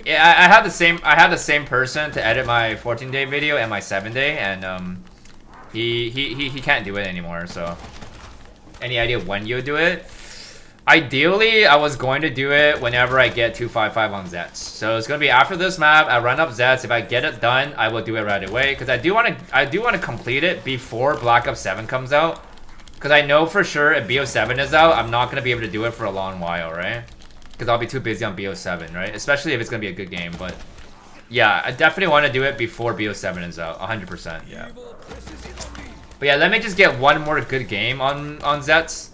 S1: Yeah, I had the same person to edit my 14-day video and my 7-day, and he can't do it anymore. So, any idea when you'll do it? Ideally, I was going to do it whenever I get 255 on Zets. So it's gonna be after this map. I run up Zets. If I get it done, I will do it right away. Cause I do want to complete it before Black Ops 7 comes out. Cause I know for sure if BO7 is out, I'm not gonna be able to do it for a long while, right? Cause I'll be too busy on BO7, right? Especially if it's gonna be a good game. But yeah, I definitely want to do it before BO7 is out, 100%. Yeah. But yeah, let me just get one more good game on Zets.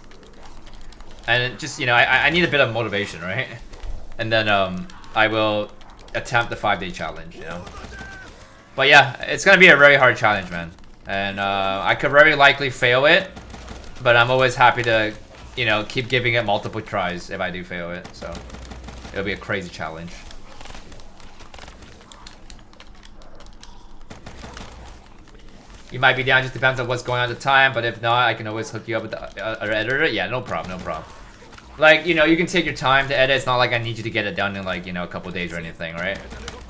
S1: And just, you know, I need a bit of motivation, right? And then I will attempt the 5-day challenge, you know? But yeah, it's gonna be a very hard challenge, man. And I could very likely fail it, but I'm always happy to, you know, keep giving it multiple tries if I do fail it, so. It'll be a crazy challenge. You might be down, just depends on what's going on at the time, but if not, I can always hook you up with the editor. Yeah, no problem, no problem. Like, you know, you can take your time to edit. It's not like I need you to get it done in like, you know, a couple days or anything, right?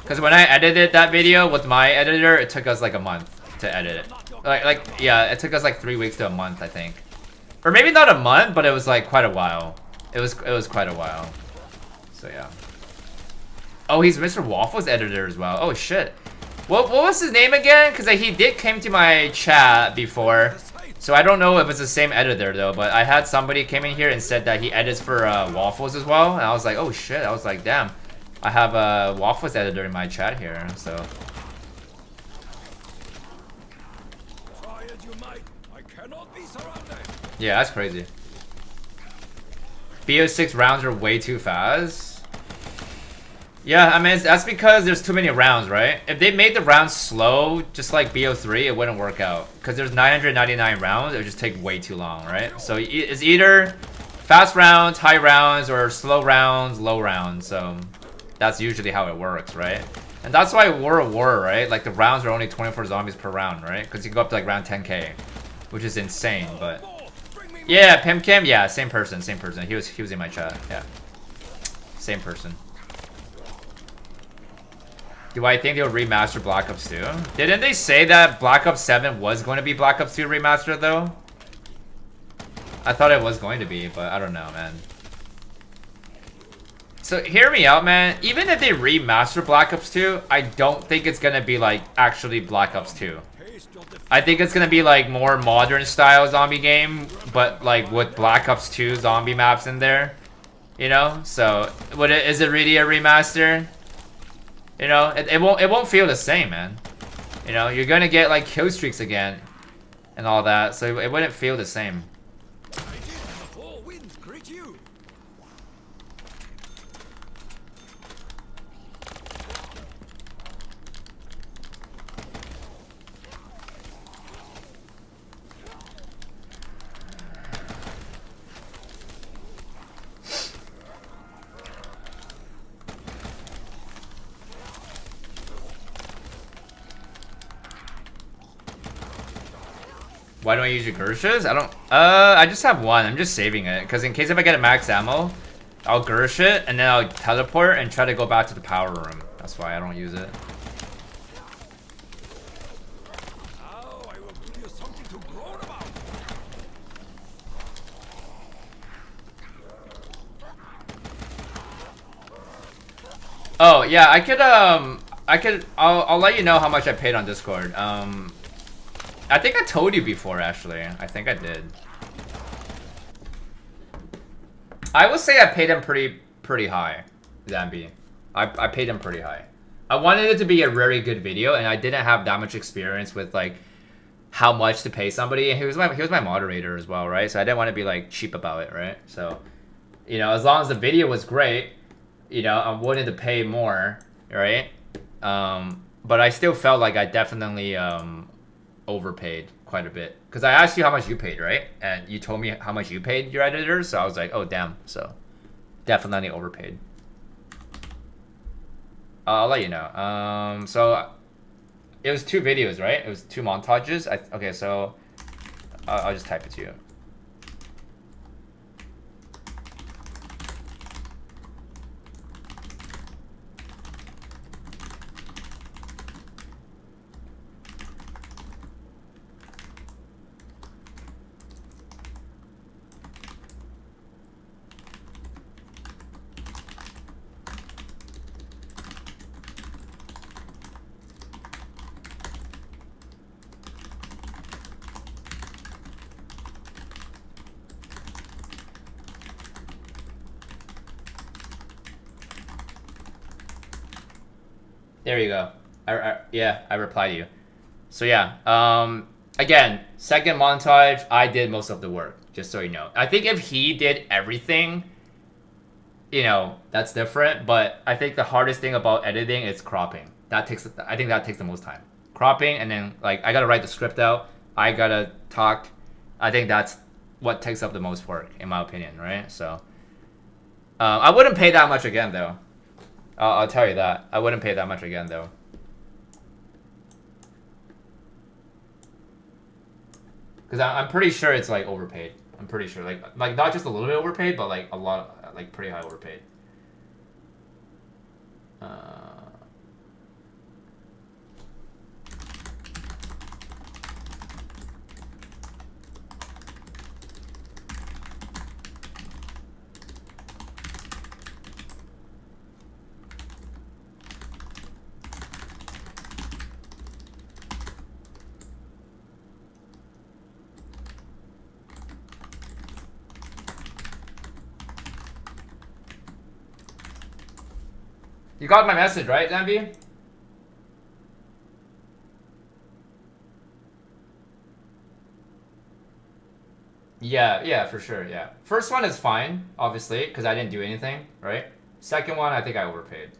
S1: Because when I edited that video with my editor, it took us like a month to edit it. Like, yeah, it took us like 3 weeks to a month, I think. Or maybe not a month, but it was like quite a while. It was quite a while. So yeah. Oh, he's Mr. Waffle's editor as well. Oh shit. What was his name again? Because he did came to my chat before. So I don't know if it's the same editor though, but I had somebody came in here and said that he edits for Waffles as well. And I was like, oh shit. I was like, damn. I have a Waffles editor in my chat here, so.
S2: Try as you might, I cannot be surrounded.
S1: Yeah, that's crazy. BO6 rounds are way too fast. Yeah, I mean, that's because there's too many rounds, right? If they made the rounds slow, just like BO3, it wouldn't work out. Because there's 999 rounds, it would just take way too long, right? So it's either fast rounds, high rounds, or slow rounds, low rounds. So that's usually how it works, right? And that's why War, right? Like the rounds are only 24 zombies per round, right? Because you go up to like round 10k, which is insane, but... Yeah, Pimkim, yeah, same person. He was in my chat, yeah. Same person. Do I think they'll remaster Black Ops 2? Didn't they say that Black Ops 7 was going to be Black Ops 2 remastered though? I thought it was going to be, but I don't know, man. So hear me out, man. Even if they remaster Black Ops 2, I don't think it's going to be like actually Black Ops 2. I think it's going to be like more modern style zombie game, but like with Black Ops 2 zombie maps in there. You know? So is it really a remaster? You know, it won't feel the same, man. You know, you're gonna get like kill streaks again and all that, so it wouldn't feel the same. Why don't I use your Gershas? I just have one. I'm just saving it. Because in case if I get a max ammo, I'll Gersh it, and then I'll teleport and try to go back to the power room. That's why I don't use it. Oh, yeah, I'll let you know how much I paid on Discord. I think I told you before, actually. I think I did. I would say I paid him pretty high, Zambi. I paid him pretty high. I wanted it to be a very good video, and I didn't have that much experience with like how much to pay somebody. And he was my moderator as well, right? So I didn't want to be like cheap about it, right? So, you know, as long as the video was great, you know, I'm willing to pay more, right? But I still felt like I definitely overpaid quite a bit, because I asked you how much you paid, right? And you told me how much you paid your editor, so I was like, oh damn. So definitely overpaid. I'll let you know. So it was 2 videos, right? It was 2 montages. Okay, so I'll just type it to you. There you go. Yeah, I replied to you. So yeah, again, second montage, I did most of the work, just so you know. I think if he did everything, you know, that's different, but I think the hardest thing about editing is cropping. I think that takes the most time. Cropping, and then like I gotta write the script out, I gotta talk. I think that's what takes up the most work, in my opinion, right? So I wouldn't pay that much again, though. I'll tell you that. I wouldn't pay that much again, though. Because I'm pretty sure it's, like, overpaid. I'm pretty sure. Like not just a little bit overpaid, but, like, a lot, like, pretty high overpaid. You got my message, right, Zambi? Yeah, for sure, yeah. First one is fine, obviously, because I didn't do anything, right? Second one, I think I overpaid.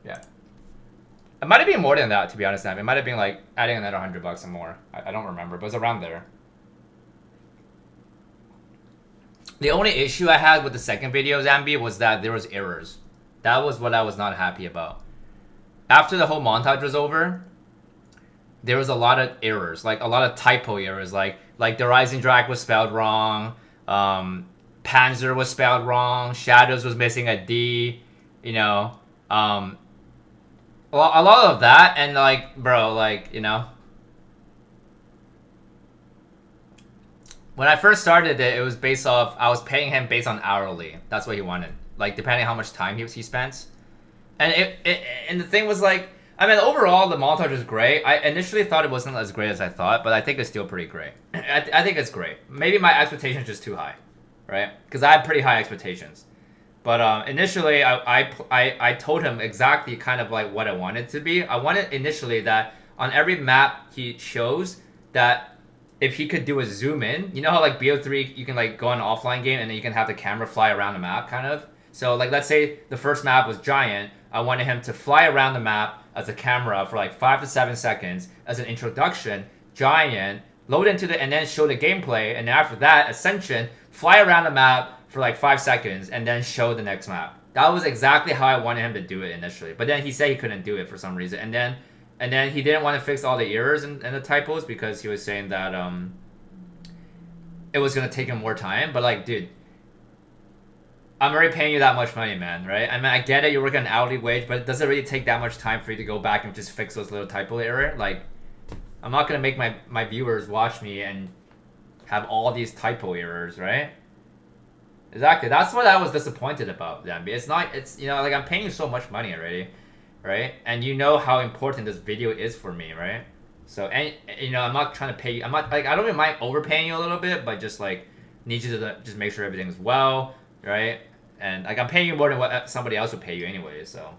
S1: Yeah. It might have been more than that, to be honest, Zambi. It might have been, like, adding another $100 and more. I don't remember, but it was around there. The only issue I had with the second video, Zambi, was that there was errors. That was what I was not happy about. After the whole montage was over, there was a lot of errors, like a lot of typo errors, like the Rising Drag was spelled wrong, Panzer was spelled wrong, Shadows was missing a D, you know, a lot of that, and like, bro, like, you know, when I first started it, it was based off, I was paying him based on hourly. That's what he wanted. Like, depending on how much time he spent. And and the thing was, like, I mean, overall, the montage was great. I initially thought it wasn't as great as I thought, but I think it's still pretty great. I think it's great. Maybe my expectations are just too high, right? Because I had pretty high expectations. But initially, I told him exactly kind of like what I wanted it to be. I wanted initially that on every map he shows that if he could do a zoom in, you know how like BO3 you can like go on an offline game and then you can have the camera fly around the map kind of. So like let's say the first map was Giant, I wanted him to fly around the map as a camera for like 5 to 7 seconds as an introduction, Giant, load into the and then show the gameplay, and after that Ascension, fly around the map for like 5 seconds and then show the next map. That was exactly how I wanted him to do it initially. But then he said he couldn't do it for some reason, and then he didn't want to fix all the errors and the typos because he was saying that it was gonna take him more time. But like, dude, I'm already paying you that much money, man, right? I mean, I get it, you're working an hourly wage, but it doesn't really take that much time for you to go back and just fix those little typo error. Like, I'm not gonna make my viewers watch me and have all these typo errors, right? Exactly. That's what I was disappointed about, Zambi. It's you know, like, I'm paying you so much money already, right? And you know how important this video is for me, right? So, and you know, I'm not trying to pay you. I'm not like, I don't even mind overpaying you a little bit, but just like need you to just make sure everything's well, right? And like, I'm paying you more than what somebody else would pay you anyway. So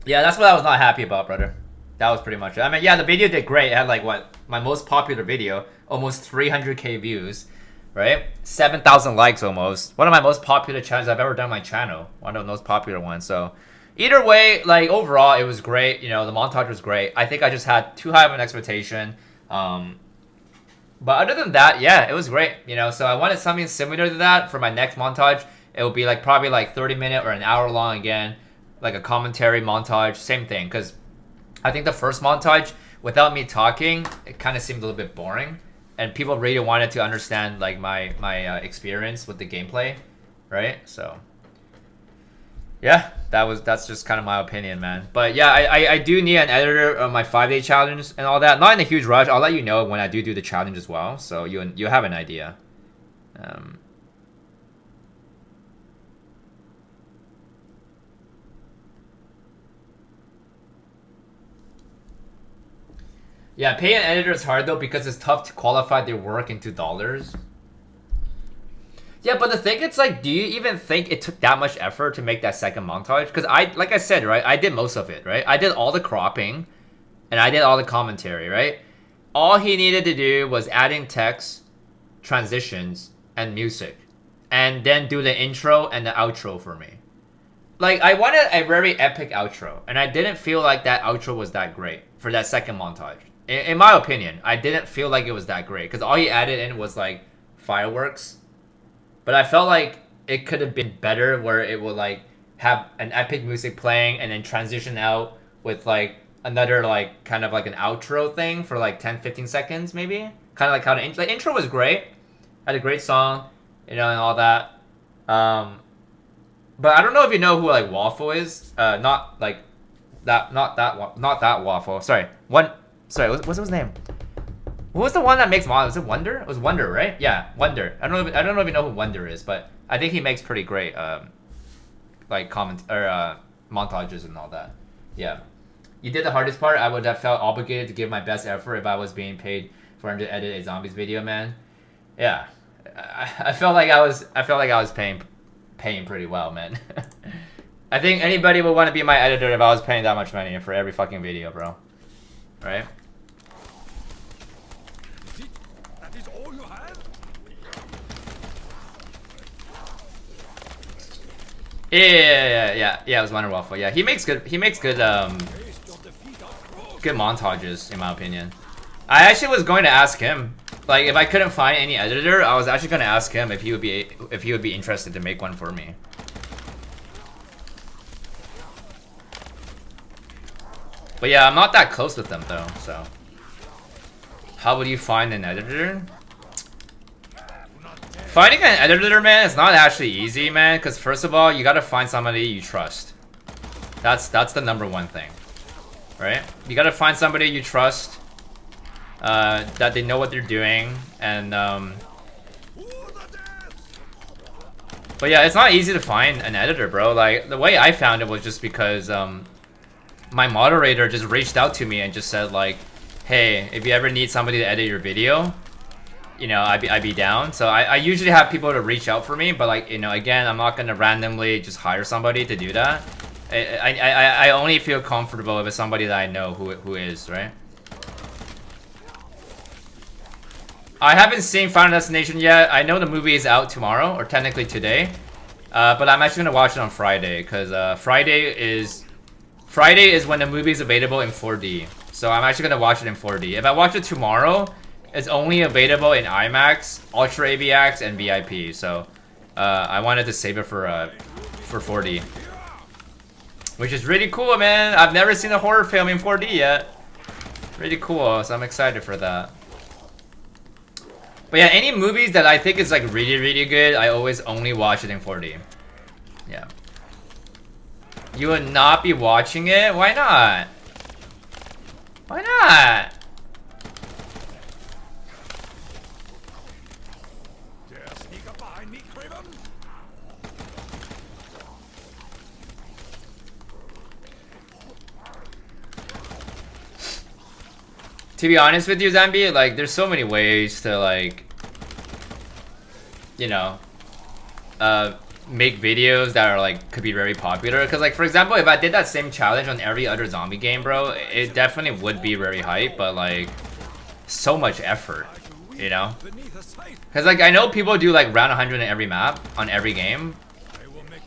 S1: yeah, that's what I was not happy about, brother. That was pretty much it. I mean, yeah, the video did great. It had like what, my most popular video, almost 300k views, right? 7,000 likes almost. One of my most popular channels I've ever done on my channel. One of the most popular ones. So either way, like, overall, it was great. You know, the montage was great. I think I just had too high of an expectation. But other than that, yeah, it was great. You know, so I wanted something similar to that for my next montage. It would be like probably like 30-minute or an hour long again, like a commentary montage, same thing. Because I think the first montage, without me talking, it kind of seemed a little bit boring, and people really wanted to understand like my experience with the gameplay, right? So yeah, that's just kind of my opinion, man. But yeah, I do need an editor of my 5-day challenge and all that. Not in a huge rush. I'll let you know when I do the challenge as well, so you have an idea. Yeah, paying an editor is hard though because it's tough to qualify their work into dollars. Yeah, but the thing, it's like, do you even think it took that much effort to make that second montage? Because like I said, right, I did most of it, right? I did all the cropping, and I did all the commentary, right? All he needed to do was adding text, transitions, and music, and then do the intro and the outro for me. Like, I wanted a very epic outro, and I didn't feel like that outro was that great for that second montage. In my opinion, I didn't feel like it was that great, because all he added in was, like, fireworks but I felt like it could have been better where it would like have an epic music playing and then transition out with like another like kind of like an outro thing for like 10-15 seconds maybe. Kind of like how the intro was great, had a great song, you know, and all that. But I don't know if you know who like Waffle is. Not that Waffle. Sorry, what's his name? What was the one that makes models? Was it Wonder? It was Wonder, right? Yeah, Wonder. I don't know if you know who Wonder is, but I think he makes pretty great like montages and all that. Yeah. You did the hardest part. I would have felt obligated to give my best effort if I was being paid for him to edit a zombies video, man. Yeah. I felt like I was paying pretty well, man. I think anybody would want to be my editor if I was paying that much money for every fucking video, bro. Right?
S2: That is all you have?
S1: Yeah, it was Wonder Waffle. Yeah, he makes good good montages in my opinion. I actually was going to ask him, like, if I couldn't find any editor, I was actually going to ask him if he would be interested to make one for me. But yeah, I'm not that close with them though, so. How would you find an editor? Finding an editor, man, is not actually easy, man, because first of all, you gotta find somebody you trust. That's the #1 thing, right? You gotta find somebody you trust, that they know what they're doing, and but yeah, it's not easy to find an editor, bro. Like, the way I found it was just because my moderator just reached out to me and just said like, hey, if you ever need somebody to edit your video, you know, I'd be down. So I usually have people to reach out for me, but like, you know, again, I'm not gonna randomly just hire somebody to do that. I only feel comfortable if it's somebody that I know who is, right? I haven't seen Final Destination yet. I know the movie is out tomorrow, or technically today, but I'm actually gonna watch it on Friday, because Friday is when the movie is available in 4D. So I'm actually gonna watch it in 4D. If I watch it tomorrow, it's only available in IMAX, Ultra AVX, and VIP. So I wanted to save it for 4D, which is really cool, man. I've never seen a horror film in 4D yet. Really cool. So I'm excited for that. But yeah, any movies that I think is like really good, I always only watch it in 4D. Yeah. You would not be watching it? Why not? Why not?
S2: Dare sneak up behind me, Craven?
S1: To be honest with you, Zambi, like, there's so many ways to, like, you know, make videos that are, like, could be very popular. Because, like, for example, if I did that same challenge on every other zombie game, bro, it definitely would be very hype, but, like, so much effort, you know? Because, like, I know people do, like, round 100 in every map, on every game,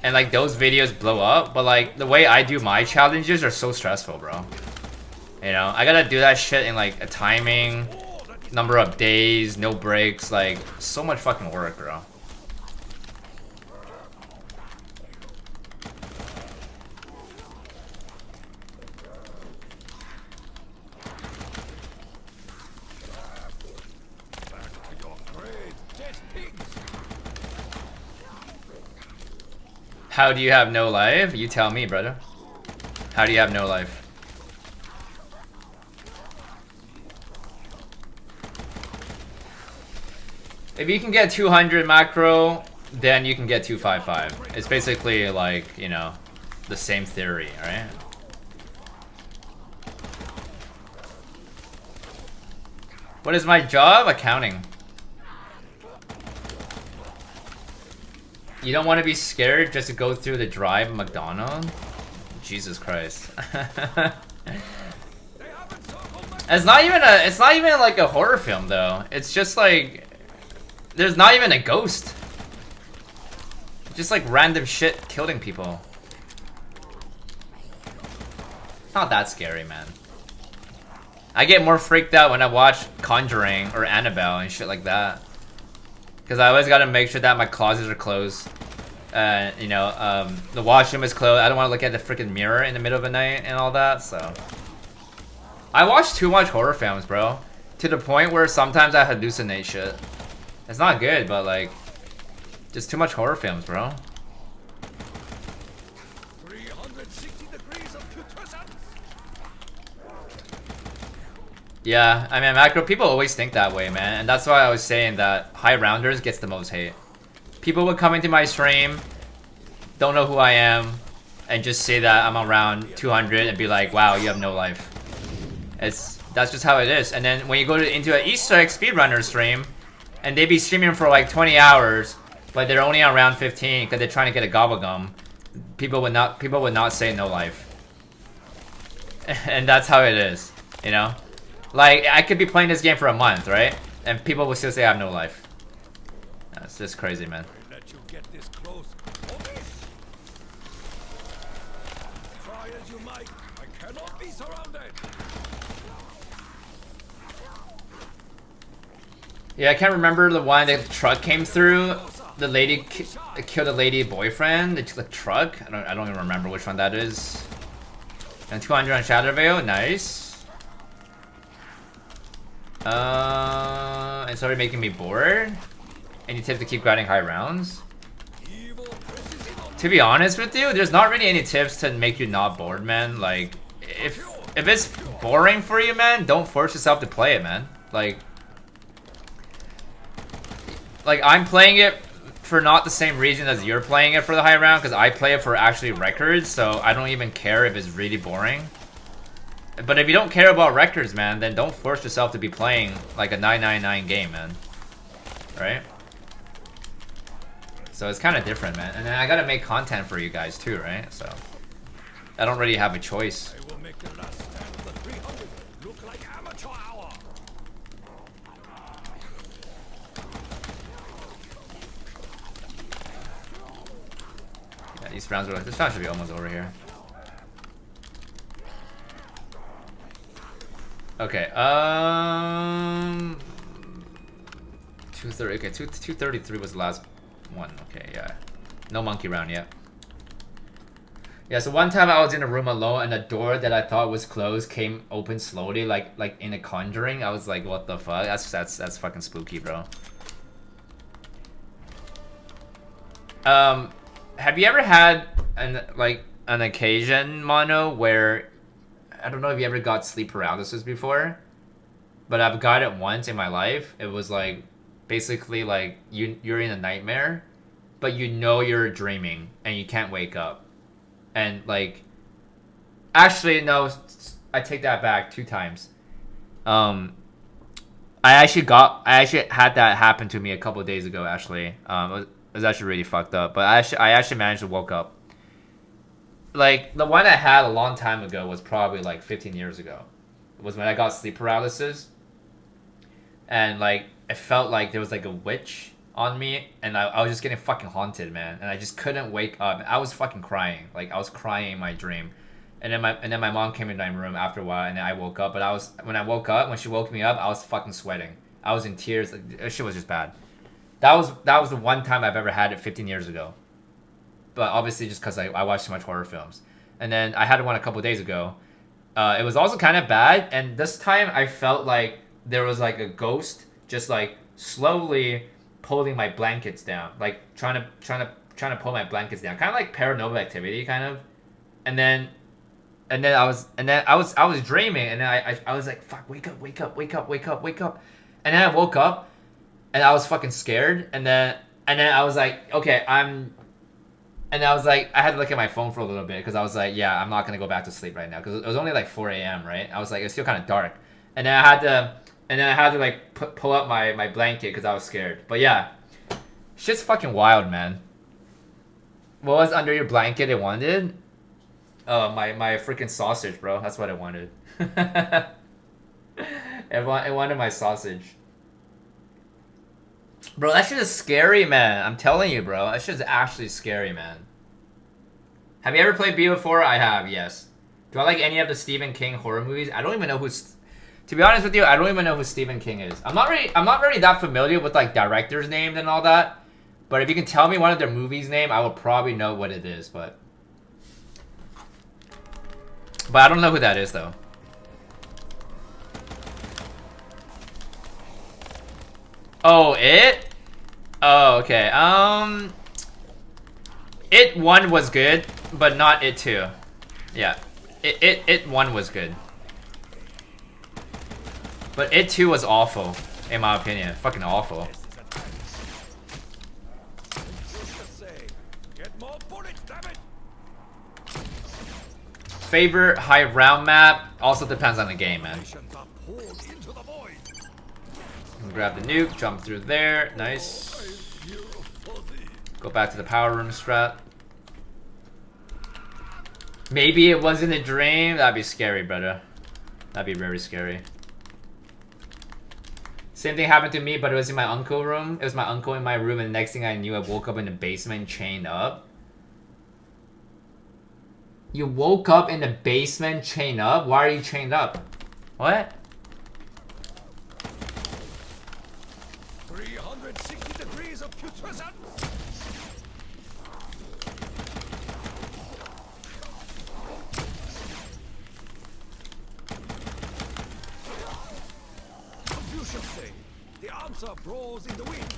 S1: and, like, those videos blow up, but, like, the way I do my challenges are so stressful, bro. You know, I gotta do that shit in like a timing, number of days, no breaks, like so much fucking work, bro. How do you have no life? You tell me, brother. How do you have no life? If you can get 200 macro, then you can get 255. It's basically like, you know, the same theory, right? What is my job? Accounting. You don't want to be scared just to go through the drive McDonald's? Jesus Christ. It's not even like a horror film though. It's just like there's not even a ghost. Just like random shit killing people. It's not that scary, man. I get more freaked out when I watch Conjuring or Annabelle and shit like that. Because I always gotta make sure that my closets are closed. You know, the washroom is closed. I don't want to look at the freaking mirror in the middle of the night and all that, so. I watch too much horror films, bro. To the point where sometimes I hallucinate shit. It's not good, but like, just too much horror films, bro.
S2: 360 degrees of putrescence.
S1: Yeah, I mean, macro, people always think that way, man. And that's why I was saying that high rounders gets the most hate. People would come into my stream, don't know who I am, and just say that I'm around 200 and be like, wow, you have no life. That's just how it is. And then when you go into an Easter egg speedrunner stream, and they be streaming for like 20 hours, but they're only on round 15 because they're trying to get a gobblegum, people would not say no life. And that's how it is, you know? Like, I could be playing this game for a month, right? And people will still say I have no life. That's just crazy, man.
S2: Let you get this close. Try as you might, I cannot be surrounded.
S1: Yeah, I can't remember the one that the truck came through. The lady killed a lady boyfriend. The truck. I don't even remember which one that is. And 200 on Shadow Veil. Nice. It started making me bored. Any tip to keep grinding high rounds? To be honest with you, there's not really any tips to make you not bored, man. Like, if it's boring for you, man, don't force yourself to play it, man. Like I'm playing it for not the same reason as you're playing it for the high round, because I play it for actually records, so I don't even care if it's really boring. But if you don't care about records, man, then don't force yourself to be playing like a 999 game, man. Right? So it's kind of different, man. And then I gotta make content for you guys too, right? So I don't really have a choice.
S2: I will make the last stand of the 300 look like amateur hour.
S1: Yeah, these rounds are like, this round should be almost over here. Okay, 230. Okay, 233 was the last one. Okay, yeah. No monkey round yet. Yeah, so one time I was in a room alone and a door that I thought was closed came open slowly, like in a Conjuring. I was like, what the fuck? That's fucking spooky, bro. Have you ever had an occasion, Mono, where I don't know if you ever got sleep paralysis before, but I've got it once in my life. It was like basically like you're in a nightmare, but you know you're dreaming and you can't wake up. And like, actually no, I take that back 2 times. I actually had that happen to me a couple of days ago. Actually, it was actually really fucked up. But I actually managed to woke up. Like, the one I had a long time ago was probably like 15 years ago. It was when I got sleep paralysis. And like, it felt like there was like a witch on me. And I was just getting fucking haunted, man. And I just couldn't wake up. I was fucking crying. Like, I was crying in my dream. And then my mom came into my room after a while. And then I woke up. But when she woke me up, I was fucking sweating. I was in tears. Like, that shit was just bad. That was the one time I've ever had it 15 years ago. But obviously just because I watched too much horror films. And then I had one a couple days ago. It was also kind of bad. And this time I felt like there was like a ghost just like slowly pulling my blankets down. Like trying to pull my blankets down. Kind of like Paranormal Activity, kind of. And then I was dreaming. And then I was like, fuck, wake up. And then I woke up. And I was fucking scared. And then I was like, okay, And I was like, I had to look at my phone for a little bit because I was like, yeah, I'm not going to go back to sleep right now because it was only like 4 a.m., right? I was like, it's still kind of dark. And then I had to like pull up my blanket because I was scared. But yeah, shit's fucking wild, man. What was under your blanket it wanted? Oh, my freaking sausage, bro. That's what it wanted. It wanted my sausage. Bro, that shit is scary, man. I'm telling you, bro. That shit is actually scary, man. Have you ever played BO4? I have, yes. Do I like any of the Stephen King horror movies? I don't even know who's... To To be honest with you, I don't even know who Stephen King is. I'm not really that familiar with like directors' names and all that. But if you can tell me one of their movies' name, I will probably know what it is. But I don't know who that is though. Oh, It? Oh, okay. It 1 was good, but not It 2. Yeah. It 1 was good. But It 2 was awful, in my opinion. Fucking awful. Favorite high round map also depends on the game, man. Grab the nuke, jump through there. Nice. Go back to the power room strat. Maybe it wasn't a dream. That'd be scary, brother. That'd be very scary. Same thing happened to me, but it was in my uncle's room. It was my uncle in my room, and the next thing I knew, I woke up in the basement chained up. You woke up in the basement chained up? Why are you chained up? What?
S2: 360 degrees of putrescence. Confucius say, the answer brawls in the wind.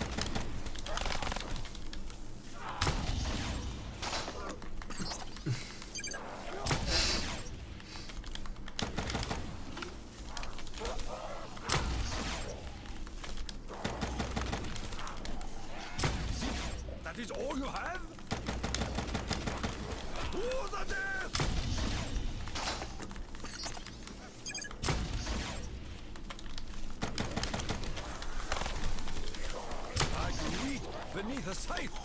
S2: That is all you have? To the death! Like wheat beneath a scythe.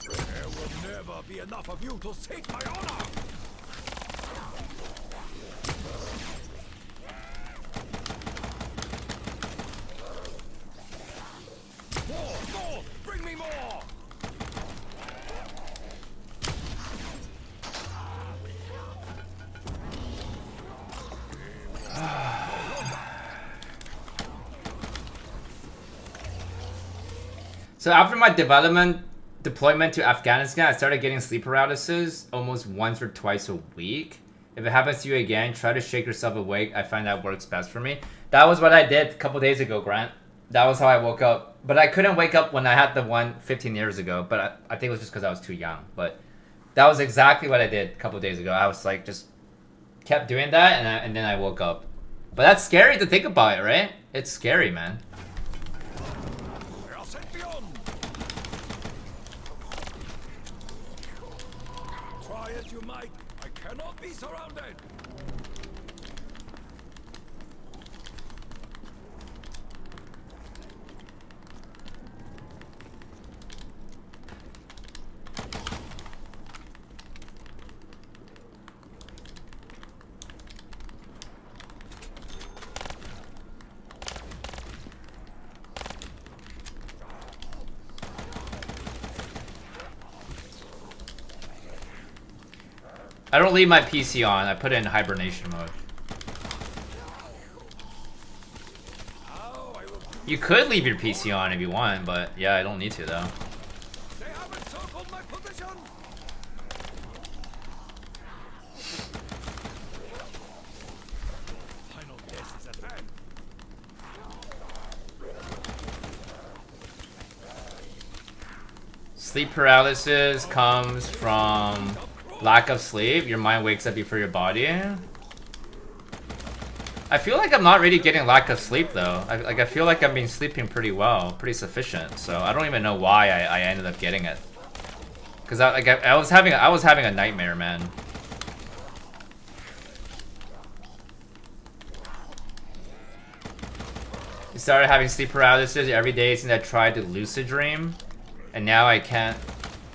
S2: There will never be enough of you to take my honor! More! Bring me more!
S1: So after my deployment to Afghanistan, I started getting sleep paralysis almost once or twice a week. If it happens to you again, try to shake yourself awake. I find that works best for me. That was what I did a couple days ago, Grant. That was how I woke up. But I couldn't wake up when I had the one 15 years ago. But I think it was just because I was too young. But that was exactly what I did a couple days ago. I was like, just kept doing that, and then I woke up. But that's scary to think about it, right? It's scary, man.
S2: Try as you might, I cannot be surrounded.
S1: I don't leave my PC on. I put it in hibernation mode. You could leave your PC on if you want, but yeah, I don't need to though.
S2: They have encircled my position. Final death is at hand.
S1: Sleep paralysis comes from lack of sleep. Your mind wakes up before your body. I feel like I'm not really getting lack of sleep though. I feel like I've been sleeping pretty well, pretty sufficient. So I don't even know why I ended up getting it. Cause I was having a nightmare, man. I started having sleep paralysis every day since I tried to lucid dream, and now I can't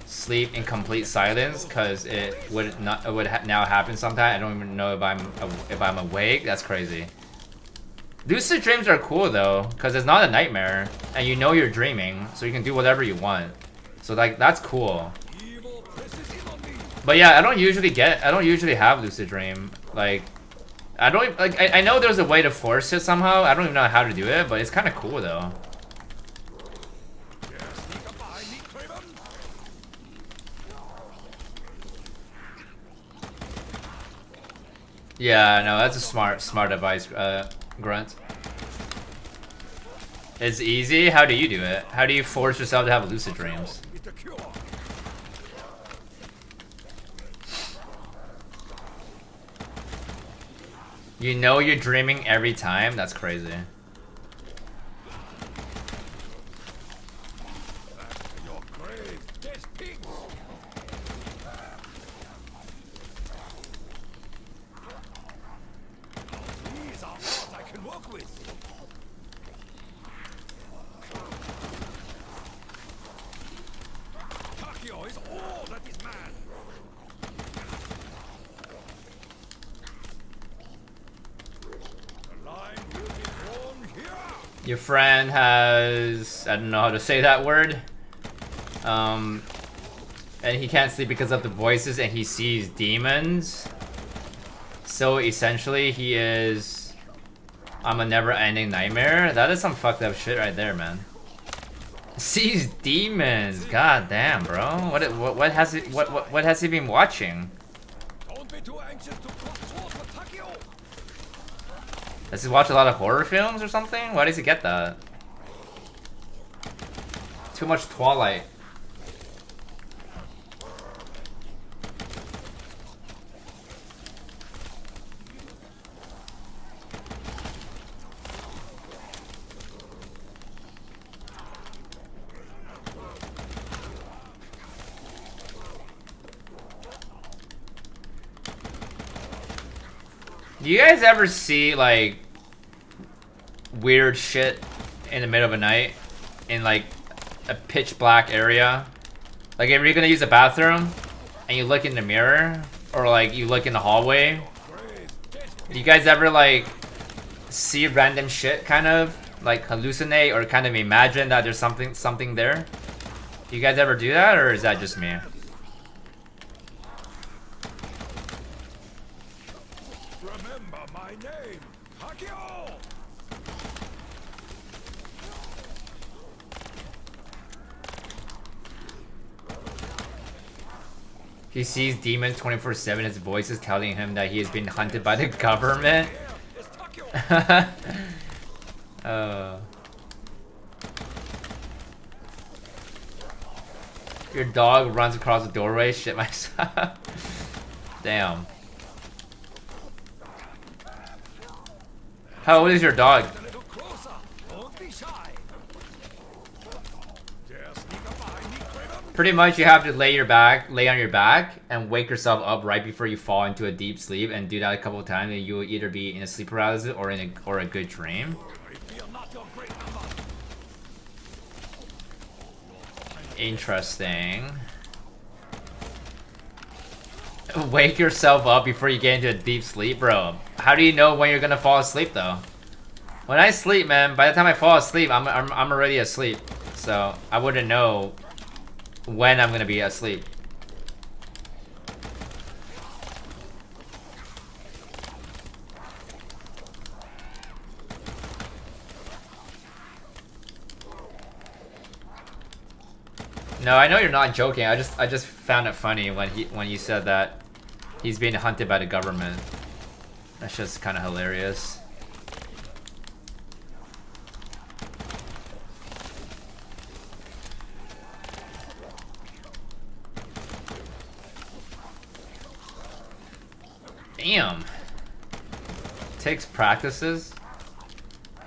S1: sleep in complete silence because it would now happen sometime. I don't even know if I'm awake. That's crazy. Lucid dreams are cool though, because it's not a nightmare, and you know you're dreaming, so you can do whatever you want. So like that's cool.
S2: Evil presses in on me.
S1: But yeah, I don't usually have lucid dream. Like, I know there's a way to force it somehow. I don't even know how to do it, but it's kind of cool though.
S2: Yeah, sneak up behind me, Craven.
S1: Yeah, no, that's a smart advice, Grunt. It's easy. How do you do it? How do you force yourself to have lucid dreams?
S2: It's the cure.
S1: You know you're dreaming every time? That's crazy.
S2: Your grave, dead pigs. These are odds I can work with. Takio is all that is man. The line will be drawn here.
S1: Your friend has... I don't know how to say that word. And he can't sleep because of the voices and he sees demons. So essentially he is... I'm a never-ending nightmare. That is some fucked up shit right there, man. Sees demons. God damn, bro. What has he been watching?
S2: Don't be too anxious to cross swords for Takio.
S1: Does he watch a lot of horror films or something? Why does he get that? Too much Twilight. Do you guys ever see like weird shit in the middle of the night in like a pitch black area? Like if you're gonna use a bathroom and you look in the mirror or like you look in the hallway, do you guys ever like see random shit kind of like hallucinate or kind of imagine that there's something there? Do you guys ever do that or is that just me?
S2: Remember my name, Takio.
S1: He sees demons 24/7. His voice is telling him that he is being hunted by the government.
S2: It's Takio.
S1: Your dog runs across the doorway. Shit myself. Damn. How old is your dog?
S2: A little closer. Don't be shy. Dare sneak up behind me, Craven.
S1: Pretty much, you have to lay on your back, and wake yourself up right before you fall into a deep sleep, and do that a couple of times, and you will either be in a sleep paralysis or a good dream.
S2: I fear not your great number.
S1: Interesting. Wake yourself up before you get into a deep sleep, bro. How do you know when you're gonna fall asleep, though? When I sleep, man, by the time I fall asleep, I'm already asleep. So I wouldn't know when I'm gonna be asleep. No, I know you're not joking. I just found it funny when you said that he's being hunted by the government. That's just kind of hilarious. Damn. Takes practices.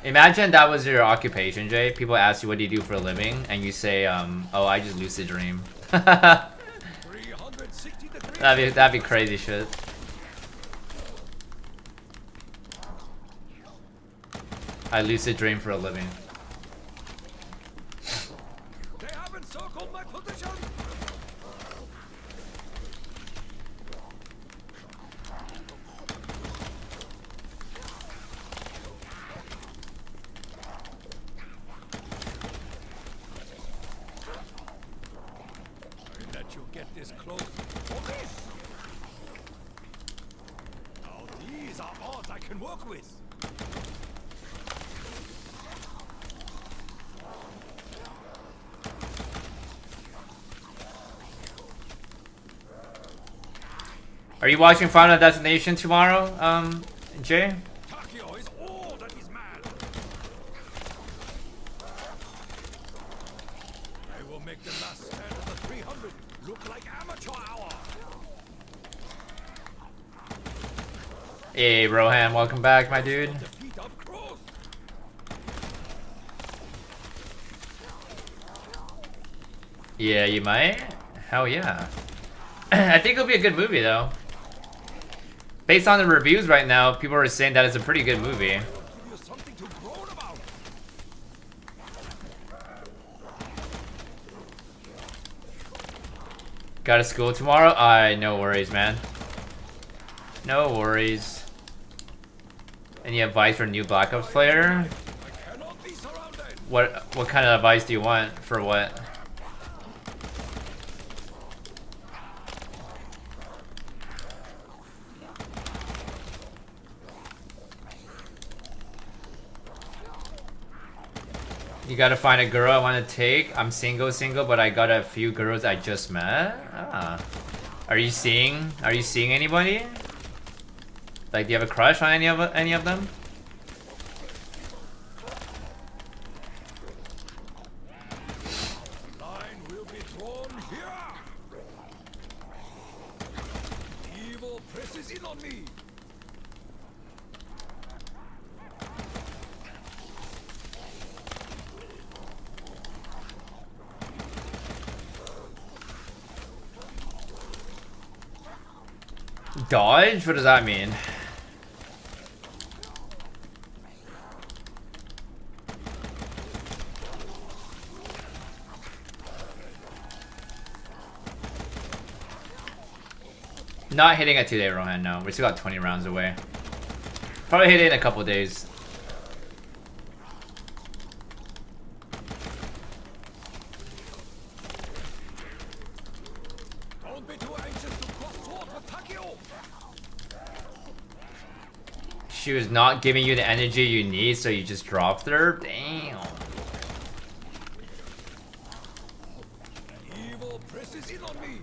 S1: Imagine that was your occupation, Jay. People ask you what do you do for a living, and you say, oh, I just lucid dream.
S2: 360 degrees.
S1: That'd be crazy shit. I lucid dream for a living.
S2: They have encircled my position. this close for this. Now these are odds I can work with.
S1: Are you watching Final Destination tomorrow, Jay?
S2: Takeo is all that is mad. I will make the last stand of the 300 look like amateur hour.
S1: Hey, Rohan, welcome back, my dude.
S2: Defeat up close.
S1: Yeah, you might. Hell yeah. I think it'll be a good movie, though. Based on the reviews right now, people are saying that it's a pretty good movie.
S2: Give you something to groan about.
S1: Got to school tomorrow? No worries, man. No worries. Any advice for a new Black Ops player?
S2: I cannot be surrounded.
S1: What kind of advice do you want? For what? You gotta find a girl I want to take. I'm single, but I got a few girls I just met. Ah. Are you seeing anybody? Like, do you have a crush on any of them?
S2: Line will be drawn here. Evil presses in on me.
S1: Dodge? What does that mean? Not hitting it today, Rohan, no. We still got 20 rounds away. Probably hit it in a couple days.
S2: Don't be too anxious to cross sword with Takeo.
S1: She was not giving you the energy you need, so you just dropped her? Damn.
S2: Evil presses in on me.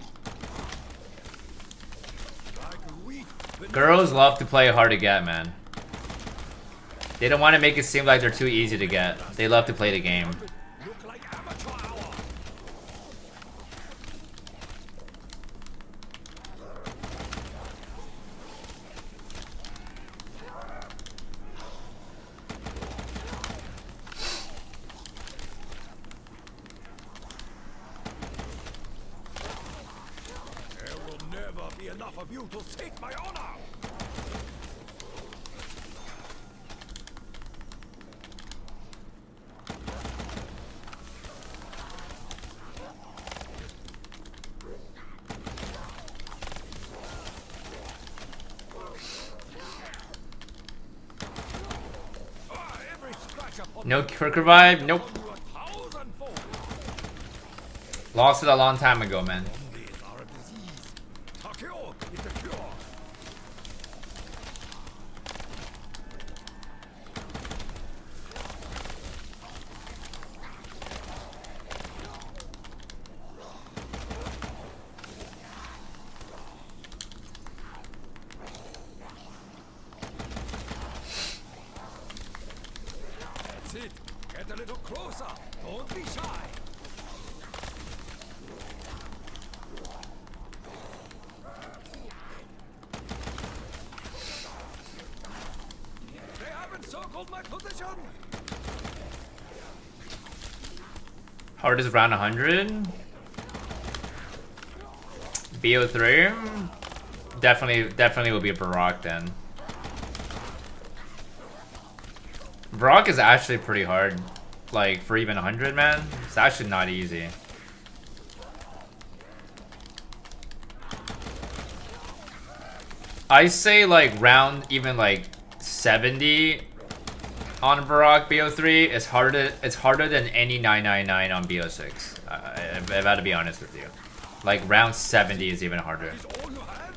S2: Like wheat beneath
S1: Girls love to play hard to get, man. They don't want to make it seem like they're too easy to get. They love to play the game.
S2: look like amateur hour. There will never be enough of you to take my honor. Every scratch upon
S1: No quick revive? Nope.
S2: you a thousandfold.
S1: Lost it a long time ago, man.
S2: Zombies are a disease. Takeo is the cure. That's it. Get a little closer. Don't be shy. They haven't circled my position.
S1: Hardest round 100. BO3. Definitely will be a Barak then. Barak is actually pretty hard. Like, for even 100, man. It's actually not easy. I say like round even like 70 on Barak BO3 is harder. It's harder than any 999 on BO6. I've got to be honest with you. Like round 70 is even harder.
S2: Is all you have?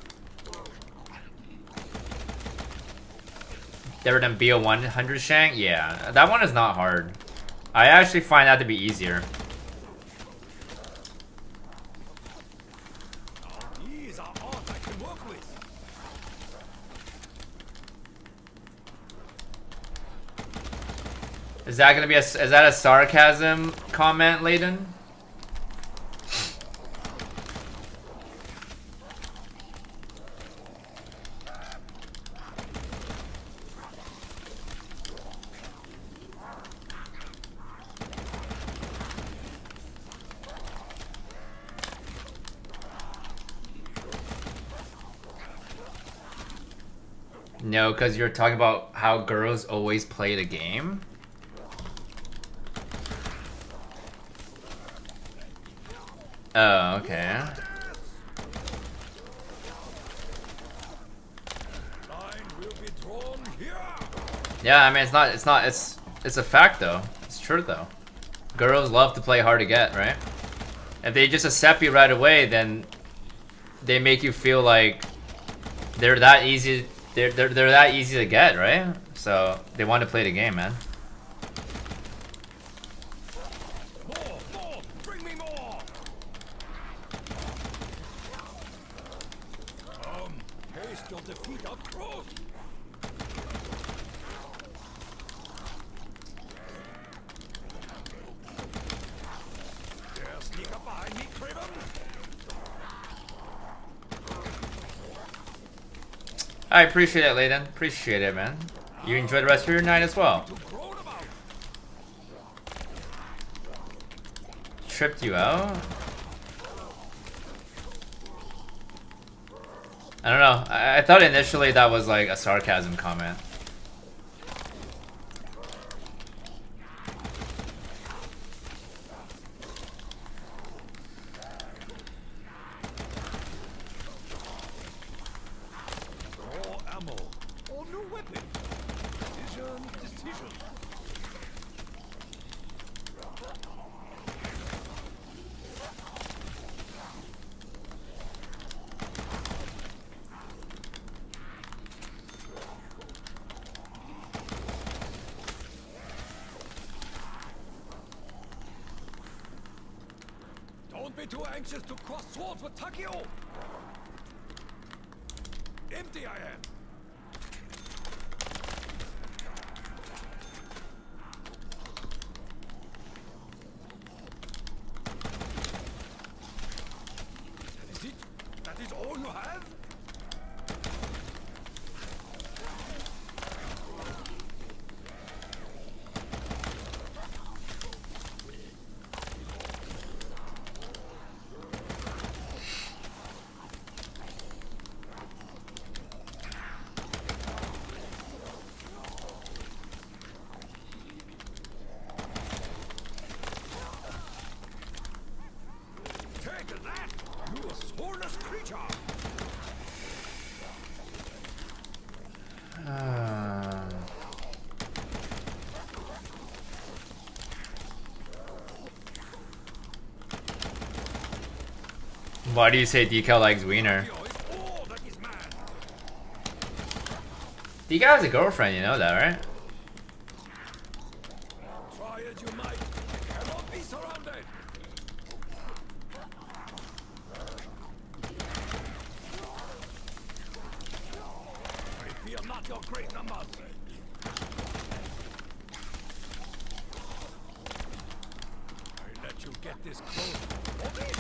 S1: Better than BO1 100 Shank? Yeah, that one is not hard. I actually find that to be easier.
S2: These are art I can work with.
S1: Is that gonna be is that a sarcasm comment, Layden? No, because you're talking about how girls always play the game. Oh, okay.
S2: Line will be drawn here.
S1: Yeah, I mean it's a fact though. It's true though. Girls love to play hard to get, right? If they just accept you right away, then they make you feel like they're that easy. They're that easy to get, right? So they want to play the game, man.
S2: More, bring me more. Taste your defeat up close. Dare sneak up behind me, Craven?
S1: I appreciate it, Layden. Appreciate it, man. You enjoy the rest of your night as well. Tripped you out? I don't know. I thought initially that was like a sarcasm comment.
S2: Don't be too anxious to cross swords with Takio. Empty I am. That is it? That is all you have? Take that, you soulless creature!
S1: Why do you say Decal likes wiener?
S2: All that is man.
S1: Decal has a girlfriend, you know that, right?
S2: Try as you might, you cannot be surrounded. I fear not your great numbers. I let you get this close for this.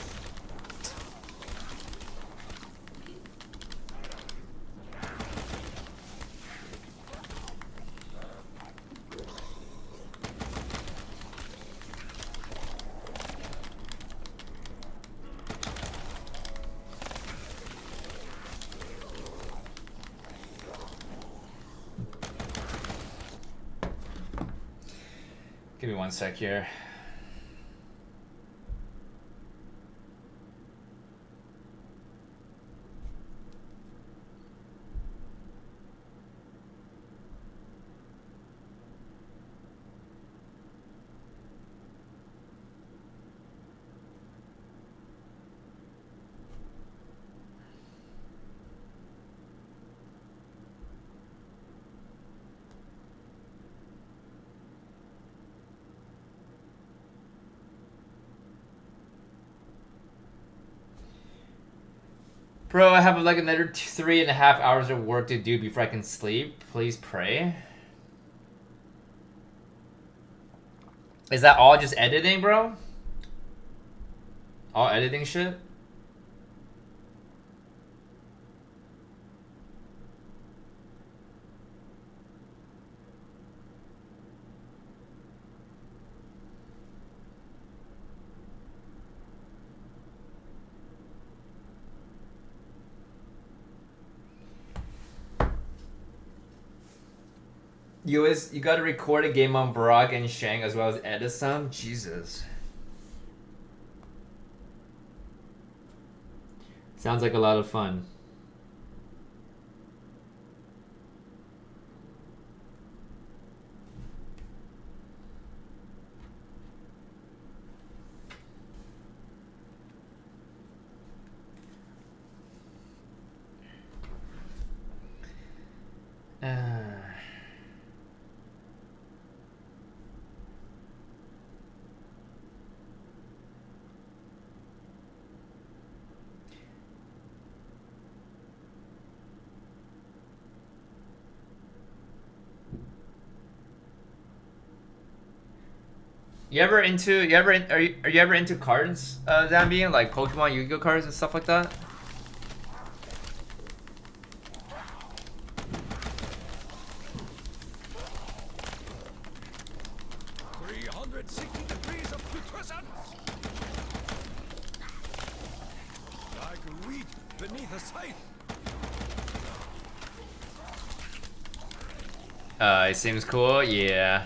S1: Give me one sec here. Bro, I have like another 3.5 hours of work to do before I can sleep. Please pray. Is that all just editing, bro? All editing shit? You gotta record a game on Barack and Shang as well as edit some? Jesus. Sounds like a lot of fun. Are you ever into cards, Zambian? Like Pokemon, Yu-Gi-Oh cards and stuff like that?
S2: Like a weed beneath a scythe.
S1: It seems cool, yeah.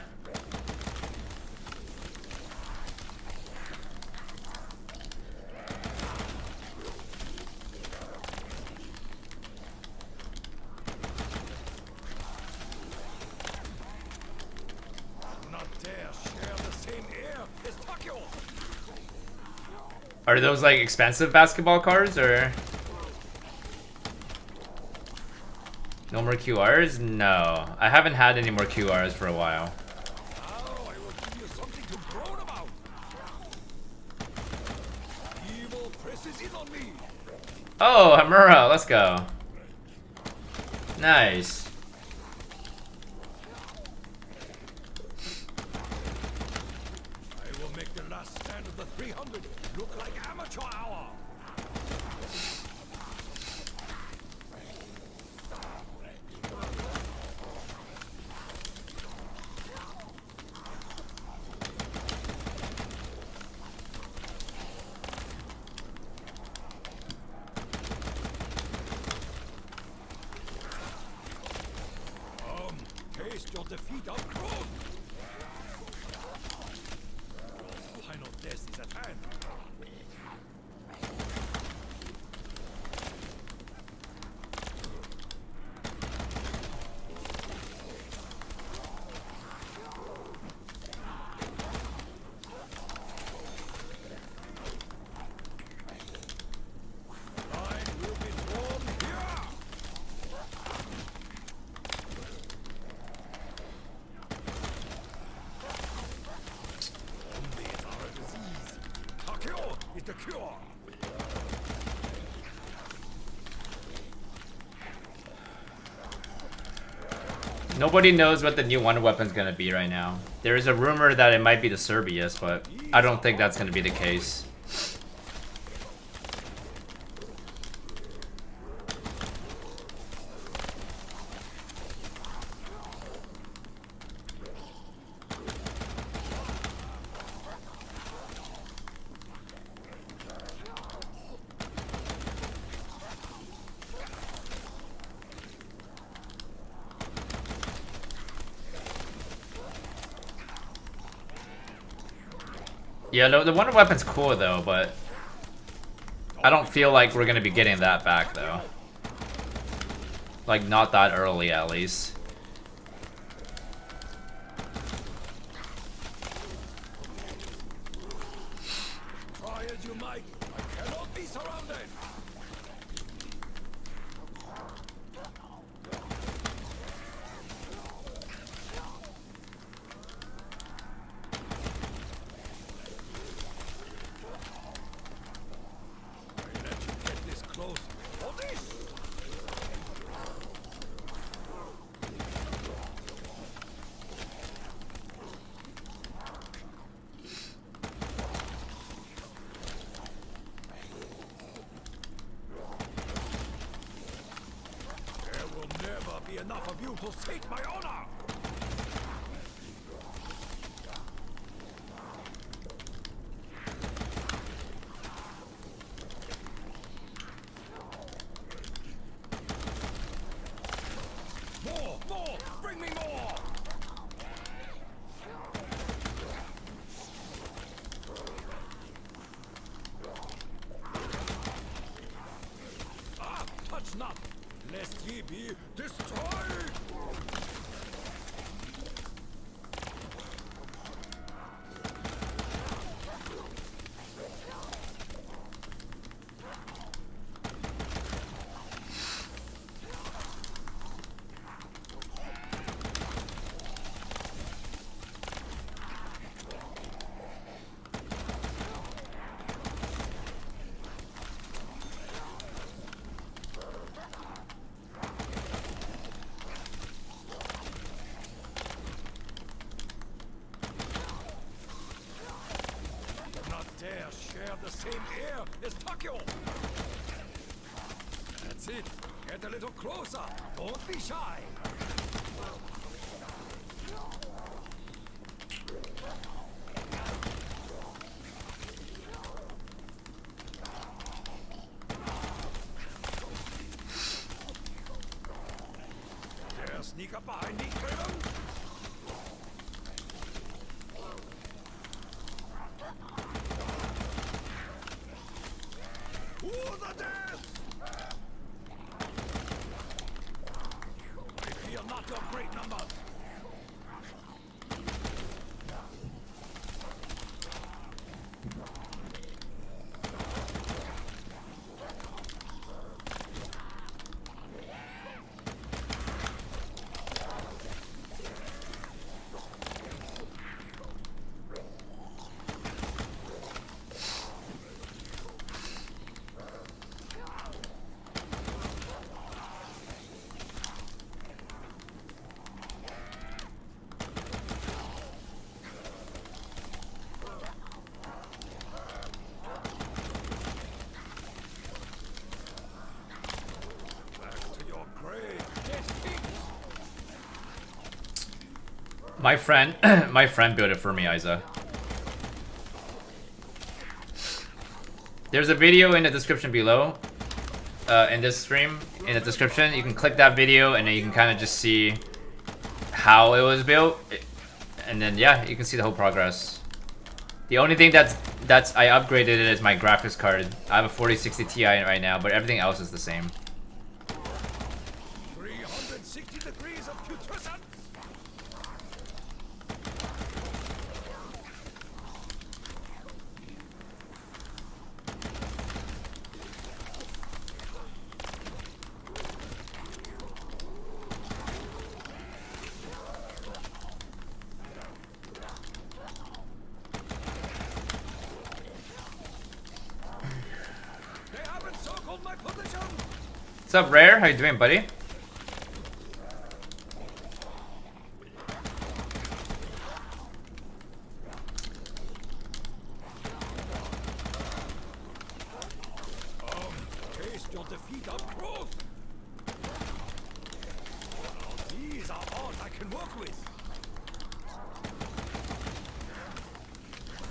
S1: Are those like expensive basketball cards or no more QRs? No, I haven't had any more QRs for a while.
S2: Now I will give you something to groan about. Evil presses in on me.
S1: Oh, Hamura, let's go. Nice.
S2: I will make the last stand of the 300 look like amateur hour. Taste your defeat up close. Final death is at hand. Line will be drawn here. Zombies are a disease. Takeo is the cure.
S1: Nobody knows what the new Wonder Weapon's gonna be right now. There is a rumor that it might be the Cerberus, but I don't think that's gonna be the case. Yeah, no, the Wonder Weapon's cool though, but I don't feel like we're gonna be getting that back though. Like, not that early at least.
S2: Try as you might, I cannot be surrounded. I let you get this close. Hold be enough of you to sate my honor! More! More! Bring me more! Ah! Touch not! Lest ye be destroyed! Dare share the same air as Takio! That's it. Get a little closer. Don't be shy. Dare sneak up behind me, Craven? The death! I fear not your great numbers.
S1: My friend, my friend built it for me, Isa. There's a video in the description below. In this stream, in the description, you can click that video and then you can kind of just see how it was built, and then yeah, you can see the whole progress. The only thing that's I upgraded it is my graphics card. I have a 4060 Ti right now, but everything else is the same.
S2: 360 degrees of putrescence.
S1: What's up, Rare? How you doing, buddy?
S2: Taste your defeat up close. Now these are all I can work with.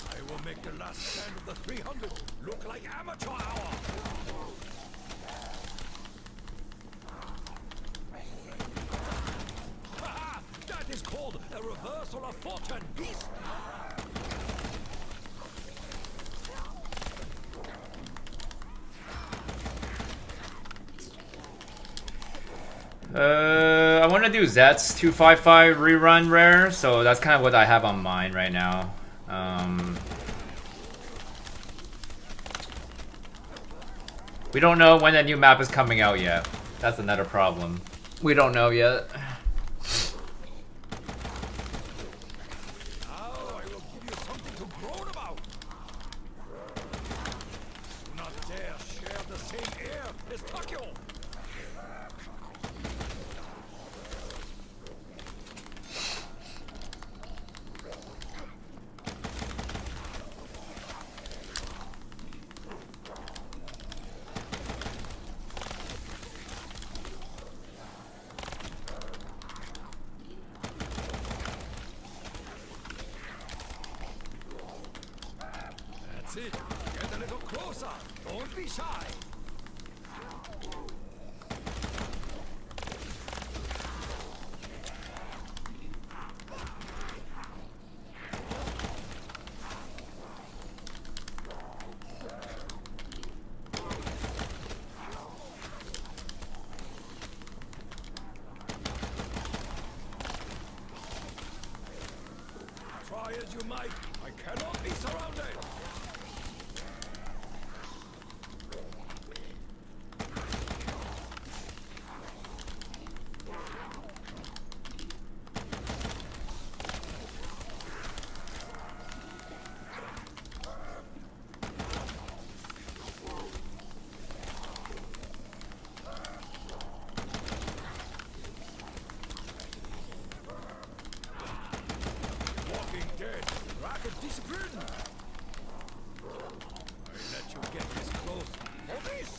S2: I will make the last stand of the 300 look like amateur hour. That is called a reversal of fortune, beast!
S1: I want to do Zets 255 rerun Rare, so that's kind of what I have on mine right now. We don't know when the new map is coming out yet. That's another problem. We don't know yet.
S2: might. I cannot be surrounded. Walking dead. Lack of discipline. I let you get this close. For this.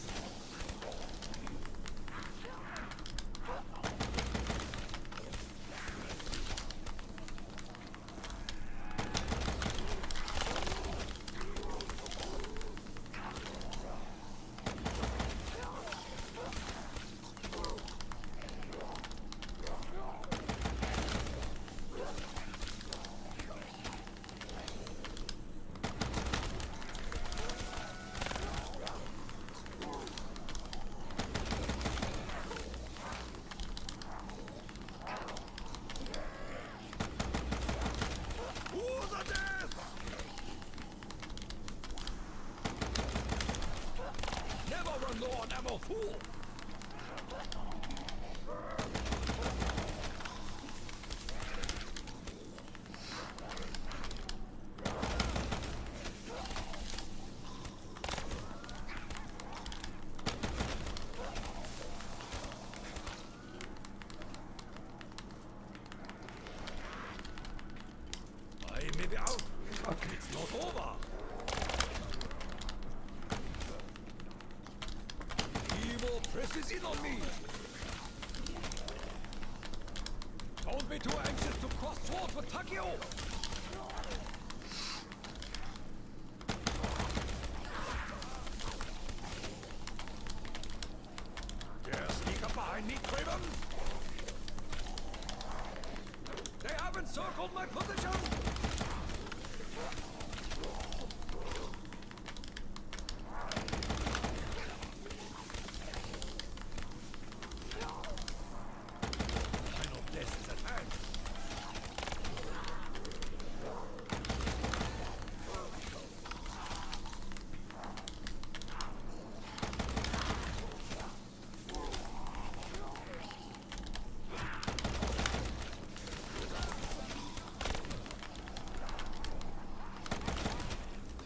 S2: Who's the death? Never run low on ammo, fool. I may be out. It's not over. Evil presses in on me. Don't be too anxious to cross swords with Takeo. Dare sneak up behind me, Craven? They haven't circled my position. Final death is at hand.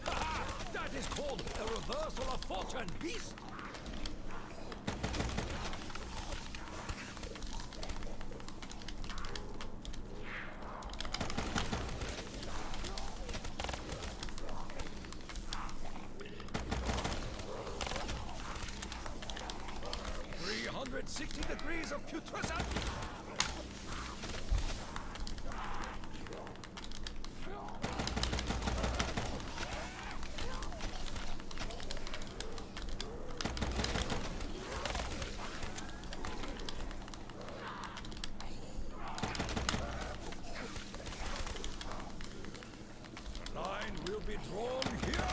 S2: Ha! That is called a reversal of fortune, beast. .360 degrees of putrescence. The line will be drawn here.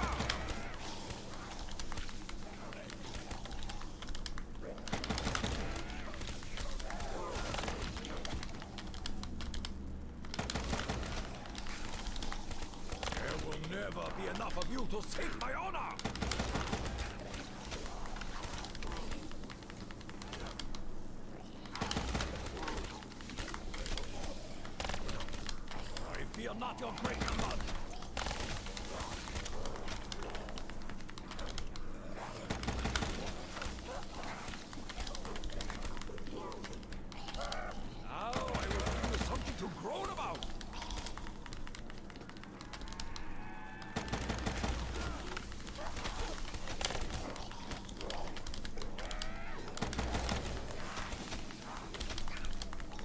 S2: There will never be enough of you to save my honor. I fear not your great numbers. Now I will give you something to groan about.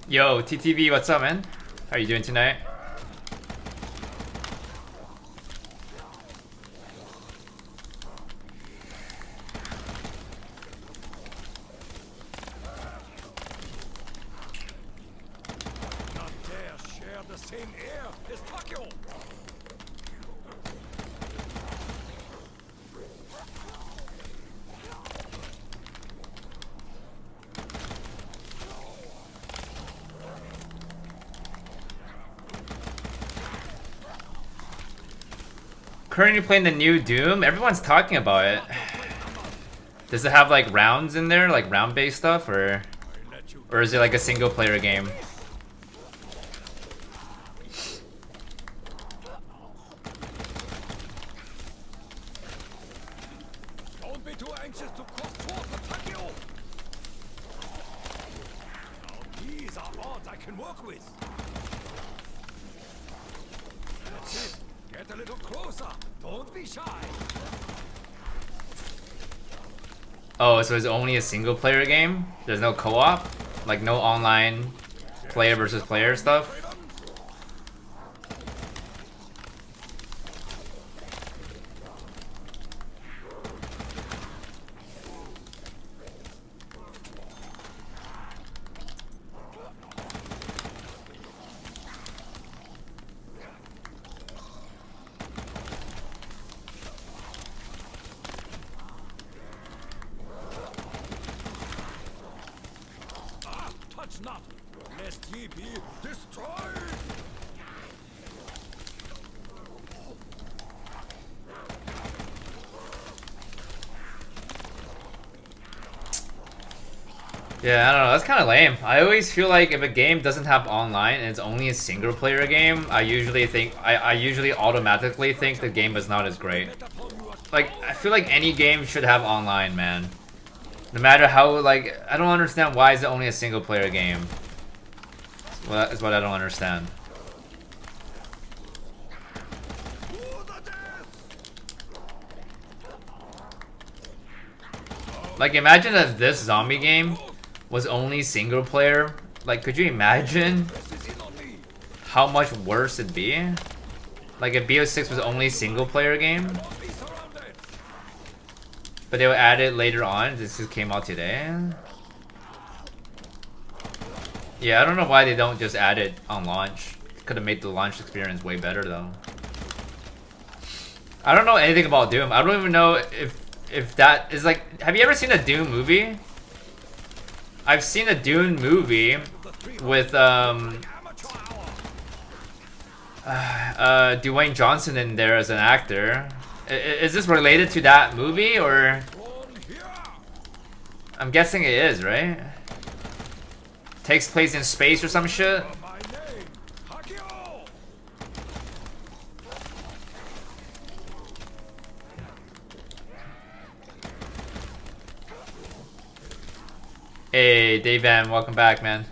S1: Yo, TTV, what's up, man? How are you doing tonight?
S2: Not dare share the same air as Takeo.
S1: currently playing the new Doom. Everyone's talking about it. Does it have like rounds in there, like round-based stuff, or is it like a single-player game?
S2: Don't be too anxious to cross forth attack you. Now these are odds I can work with. That's it. Get a little closer. Don't be shy.
S1: Oh, so it's only a single-player game? There's no co-op? Like no online player versus player stuff?
S2: Touch not, lest ye be destroyed.
S1: Yeah, I don't know. That's kind of lame. I always feel like if a game doesn't have online and it's only a single-player game, I usually automatically think the game is not as great. Like, I feel like any game should have online, man. No matter how, like, I don't understand why is it only a single-player game. Well, that is what I don't understand. Like, imagine if this zombie game was only single player. Like, could you imagine how much worse it'd be? Like, if BO6 was only single player game, but they will add it later on. This just came out today. Yeah, I don't know why they don't just add it on launch. Could have made the launch experience way better though. I don't know anything about Doom. I don't even know if that is like. Have you ever seen a Doom movie? I've seen a Dune movie with Dwayne Johnson in there as an actor. Is this related to that movie, or? I'm guessing it is, right? Takes place in space or some shit. Hey, Dave Van, welcome back, man.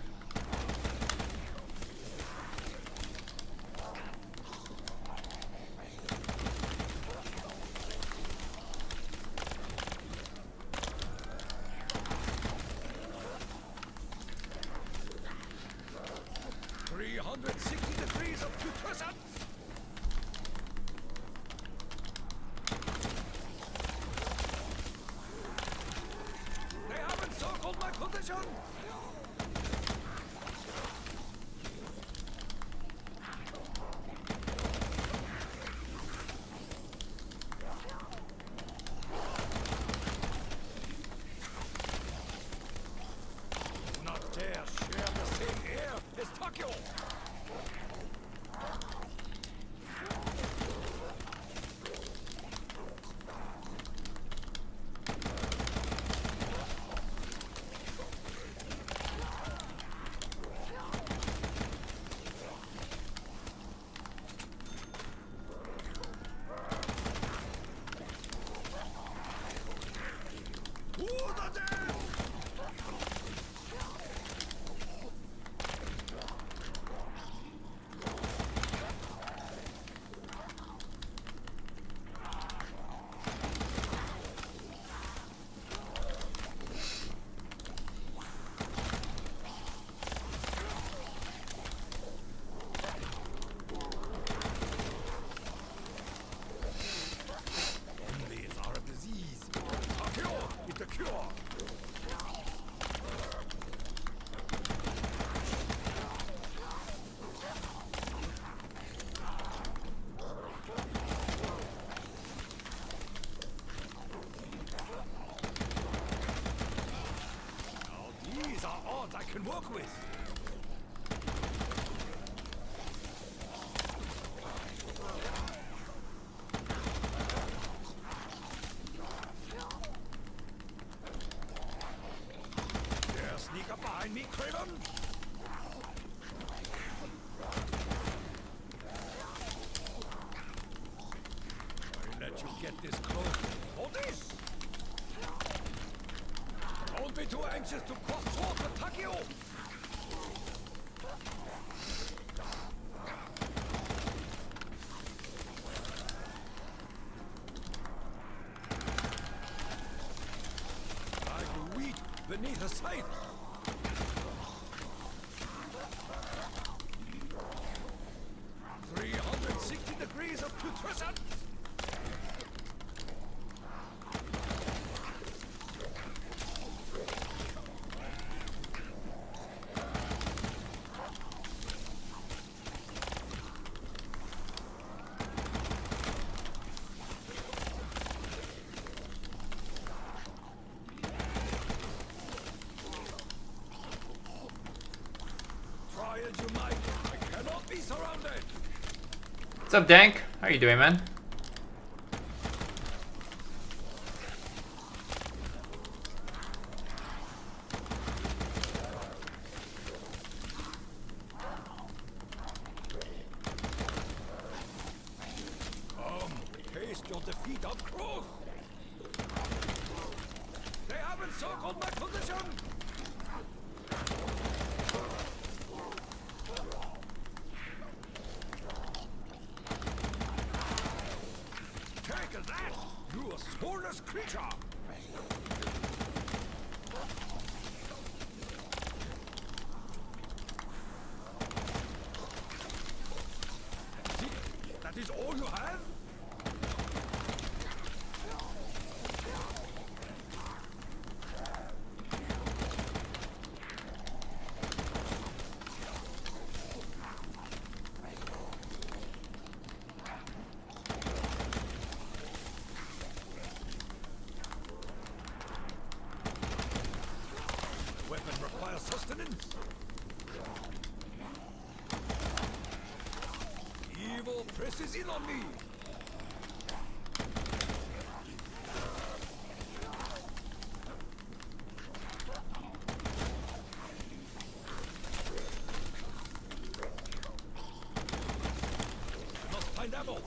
S2: Find me, Craven? I let you get this close. For this! Don't be too anxious to cross swords attack you! Like wheat beneath a scythe. 360 degrees of putrescence! Try as you might, I cannot be surrounded!
S1: What's up, Dank? How you doing, man?
S2: Taste your defeat up close! They have encircled my position! Take that, you soulless creature! See, that is all you have? Weapon requires sustenance. Evil presses in on me. I must find ammo.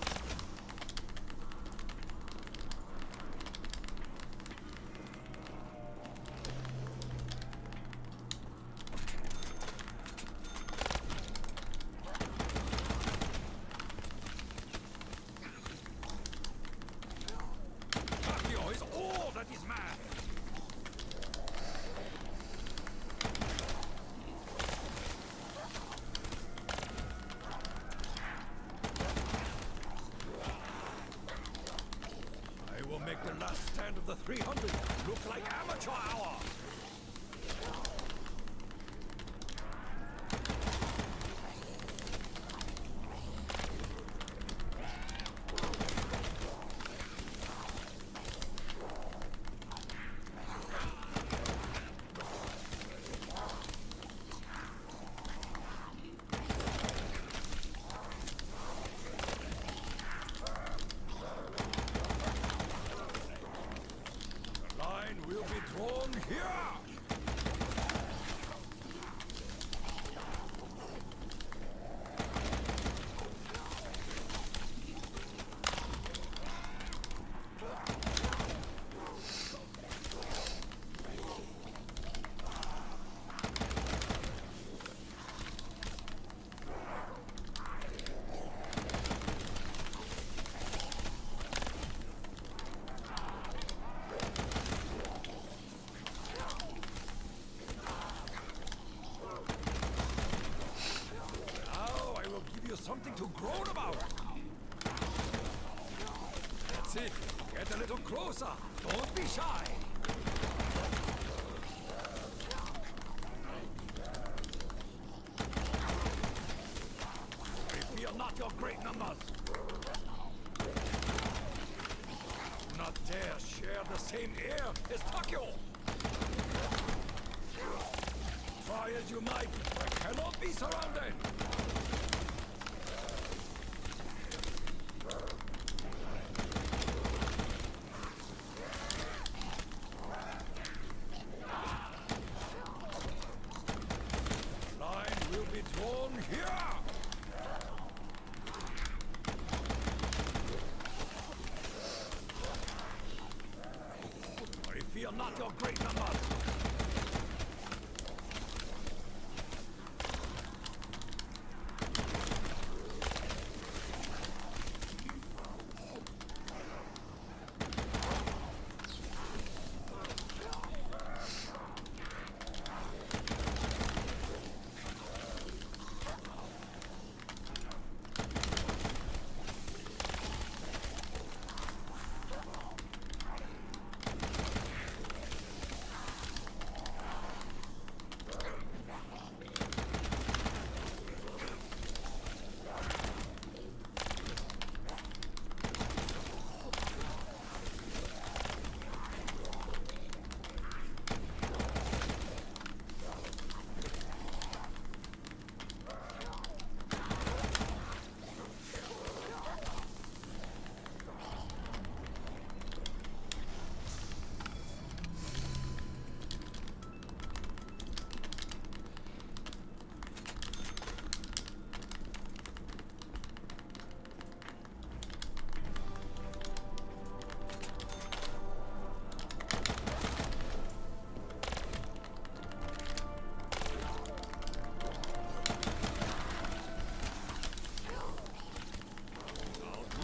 S2: Takio is all that is man. I will make the last stand of the 300 look like amateur hour. The line will be drawn here. Now I will give you something to groan about. That's it. Get a little closer. Don't be shy. I fear not your great numbers. Do not dare share the same air as Takio. Try as you might, I cannot be surrounded. Yeah! I fear not your great numbers.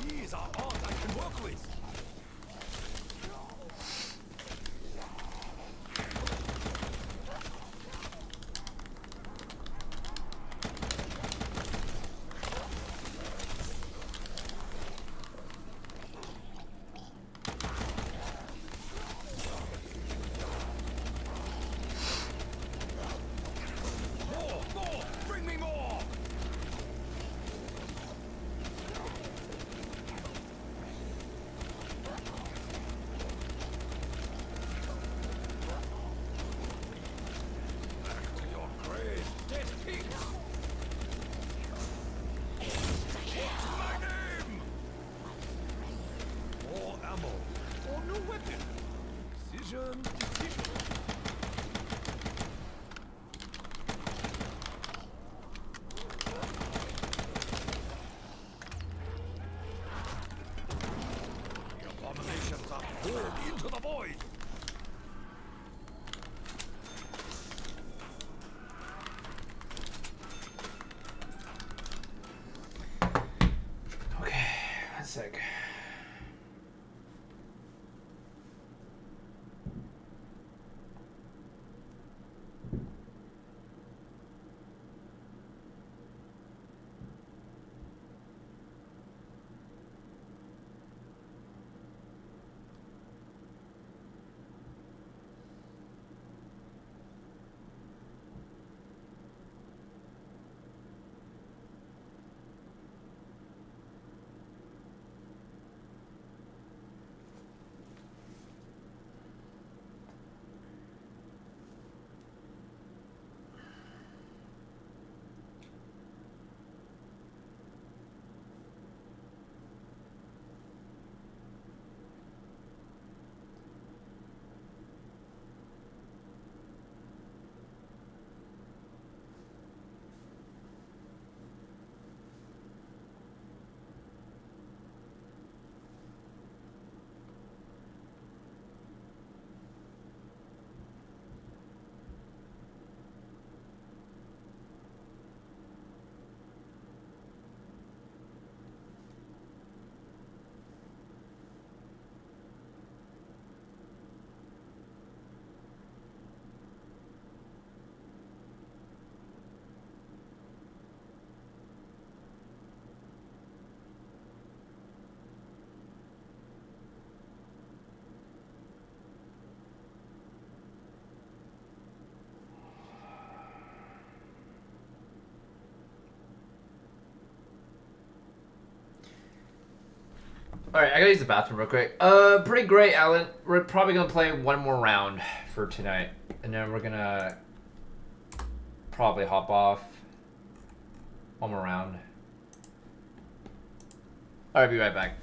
S2: These are odds I can work with. More! Bring me more! Back to your grave, dead pigs! What's my name? More ammo, or new weapon. Decision. The abominations are poured into the void.
S1: Okay, one sec. Alright, I gotta use the bathroom real quick. Pretty great, Alan. We're probably gonna play one more round for tonight. And then we're gonna probably hop off. One more round. Alright, be right back.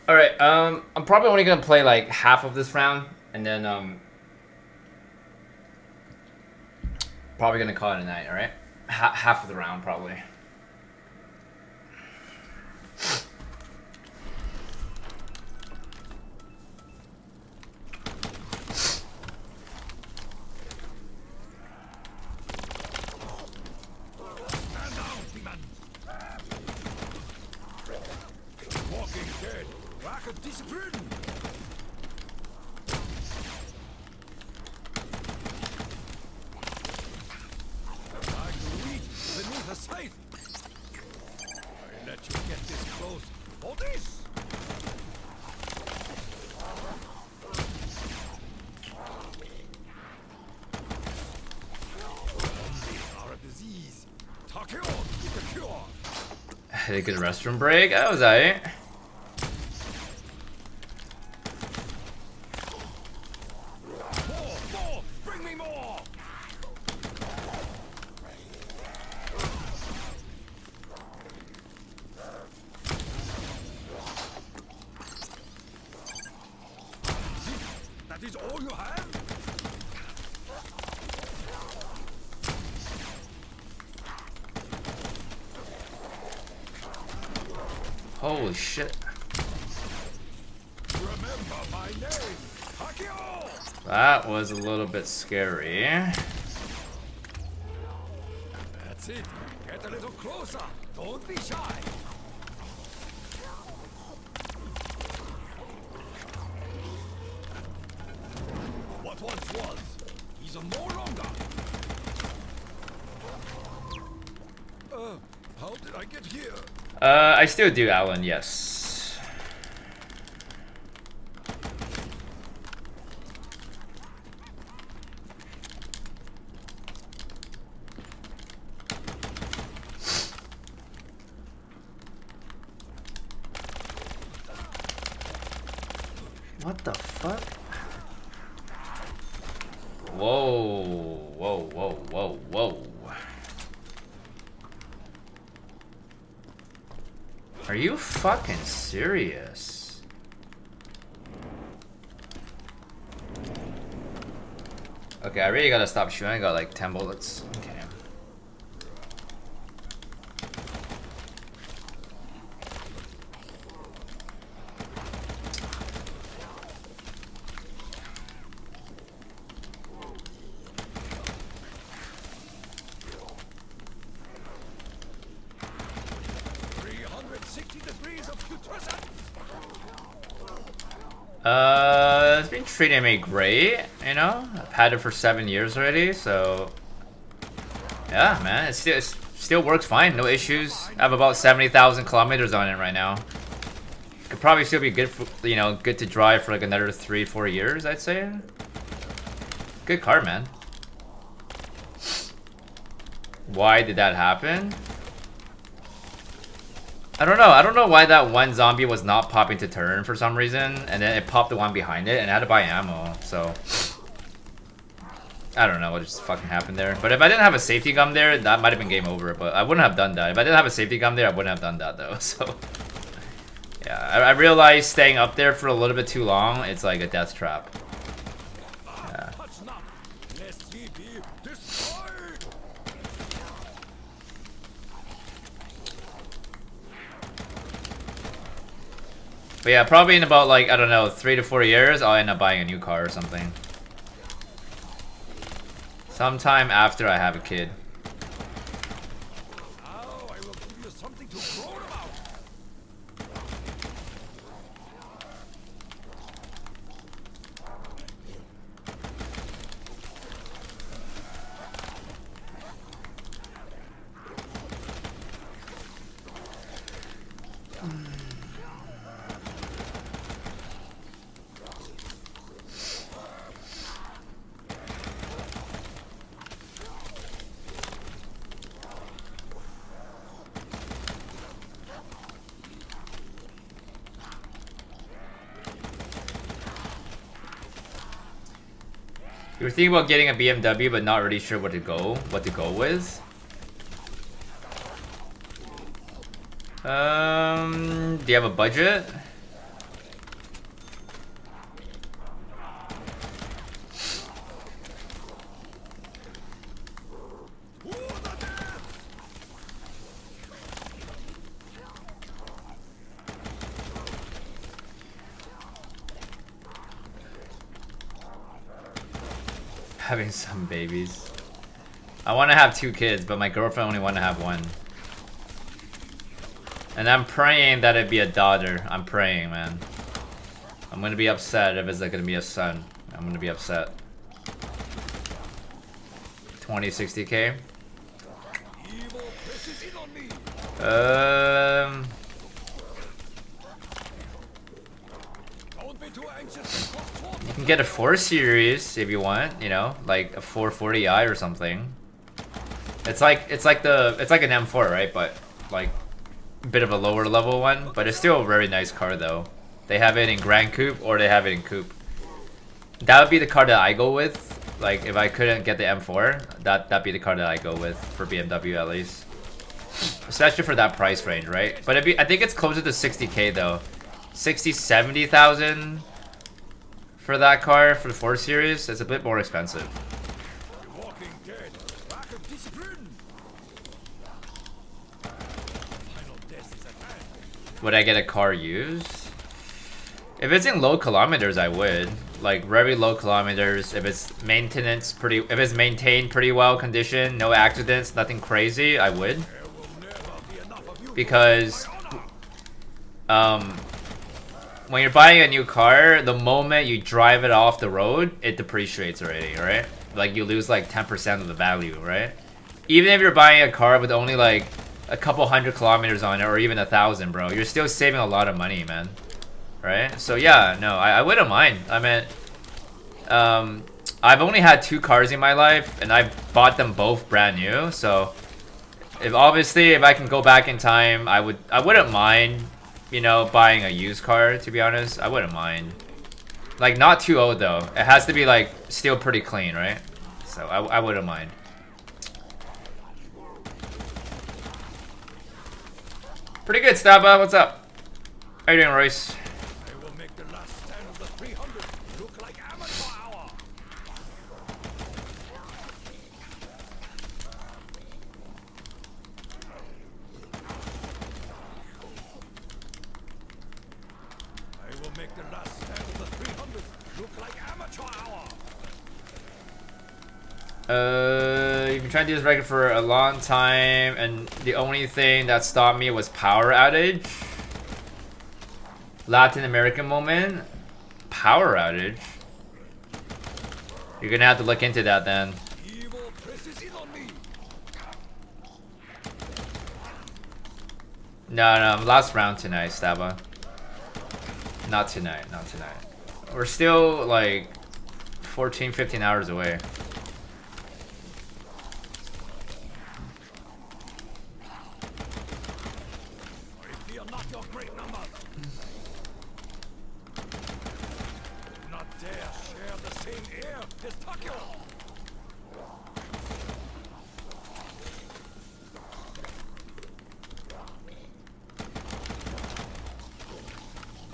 S1: All right. I'm probably only gonna play like half of this round, and then probably gonna call it a night. All right. Half of the round probably.
S2: Stand down, demon. Walking dead. Lack of discipline. Like wheat beneath a scythe. I let you get this close for this. Zombies are a disease. Take on with the cure.
S1: Had a good restroom break. That was alright.
S2: More! Bring me more! That is all you have?
S1: Holy shit.
S2: Remember my name, Hakio!
S1: That was a little bit scary.
S2: That's it. Get a little closer. Don't be shy. What once was, is no longer. How did I get here?
S1: I still do, Alan, yes. What the fuck? Whoa, whoa, whoa, whoa, whoa. Are you fucking serious? Okay, I really gotta stop shooting. I got like 10 bullets. Okay. It's been treating me great, you know? I've had it for 7 years already, so... Yeah, man, it still works fine, no issues. I have about 70,000 kilometers on it right now. Could probably still be good for, you know, good to drive for like another 3-4 years, I'd say. Good car, man. Why did that happen? I don't know why that one zombie was not popping to turn for some reason, and then it popped the one behind it, and I had to buy ammo, so... I don't know what just fucking happened there. But if I didn't have a safety gun there, that might have been game over, but I wouldn't have done that. If I didn't have a safety gun there, I wouldn't have done that, though, so... Yeah, I realized staying up there for a little bit too long, it's like a death trap. Yeah. But yeah, probably in about like, I don't know, 3 to 4 years, I'll end up buying a new car or something. Sometime after I have a kid.
S2: Now I will give you something to groan about.
S1: You were thinking about getting a BMW, but not really sure what to go with. Do you have a budget? Having some babies. I want to have 2 kids, but my girlfriend only want to have 1. And I'm praying that it'd be a daughter. I'm praying, man. I'm gonna be upset if it's like gonna be a son. I'm gonna be upset. 20-60K. You can get a 4 series if you want, you know, like a 440i or something. It's like an M4, right? But like a bit of a lower level one, but it's still a very nice car though. They have it in Grand Coupe or they have it in Coupe. That would be the car that I go with. Like if I couldn't get the M4, that'd be the car that I go with for BMW at least. Especially for that price range, right? But I think it's closer to 60K though. 60-70,000 for that car for the 4 Series. It's a bit more expensive. Would I get a car used? If it's in low kilometers, I would. Like very low kilometers. If it's if it's maintained pretty well condition, no accidents, nothing crazy, I would. Because when you're buying a new car, the moment you drive it off the road, it depreciates already, right? Like you lose like 10% of the value, right? Even if you're buying a car with only like a couple 100 kilometers on it, or even 1,000, bro, you're still saving a lot of money, man. Right? So yeah, no, I wouldn't mind. I mean, I've only had 2 cars in my life, and I bought them both brand new. So if I can go back in time, I wouldn't mind, you know, buying a used car. To be honest, I wouldn't mind. Like not too old though. It has to be like still pretty clean, right? So I wouldn't mind. Pretty good, Staba. What's up? How you doing, Royce? You've been trying to do this record for a long time, and the only thing that stopped me was power outage. Latin American moment. Power outage. You're gonna have to look into that then. No, last round tonight, Staba. Not tonight, not tonight. We're still like 14-15 hours away.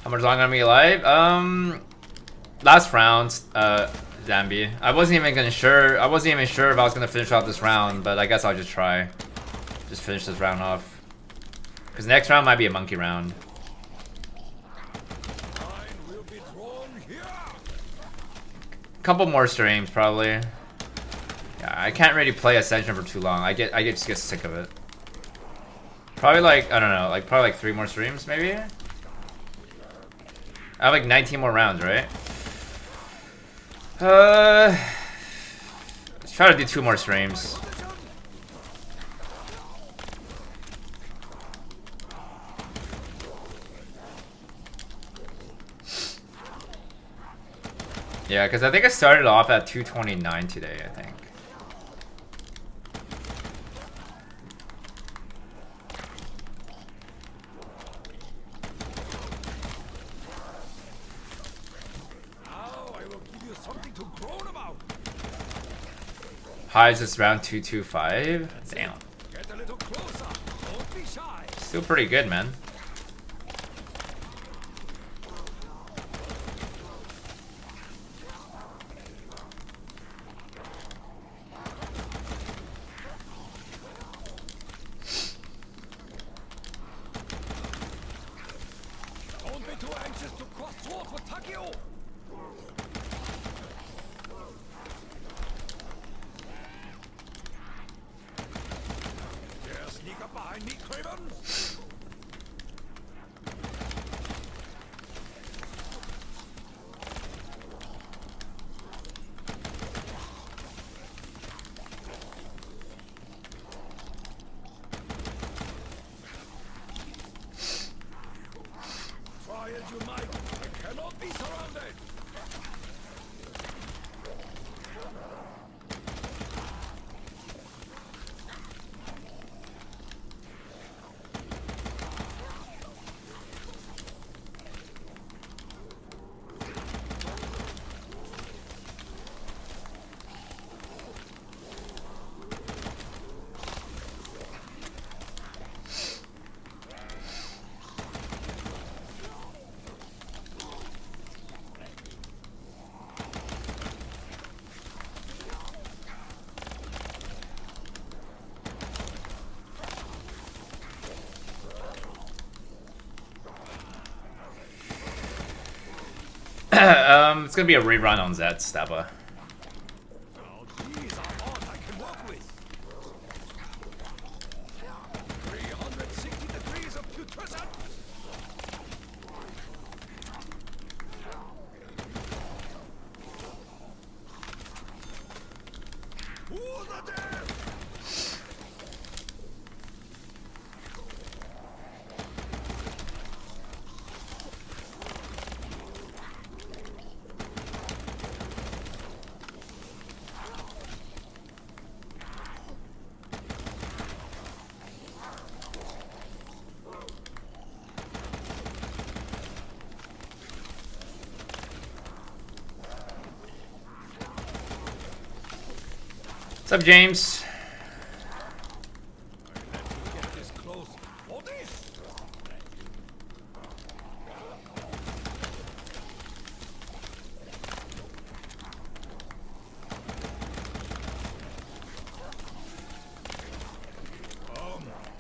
S1: How much longer am I alive? Last round, Zambi. I wasn't even sure if I was gonna finish off this round, but I guess I'll just try. Just finish this round off. Cause next round might be a monkey round. Couple more streams probably. Yeah, I can't really play Ascension for too long. I just get sick of it. Probably like, I don't know, like probably like 3 more streams maybe? I have like 19 more rounds, right? Let's try to do 2 more streams. Yeah, because I think I started off at 229 today, I think. Highs is round 225. Damn.
S2: Get a little closer. Don't be shy.
S1: Still pretty good, man.
S2: Don't be too anxious to cross sword for Takeo. my meat cravens? Try as you might, I cannot be surrounded.
S1: It's gonna be a rerun on Zed, Staba.
S2: Now these are all I can work with. 360 degrees of putrescence. To the death!
S1: What's up, James?
S2: Get this close. For this!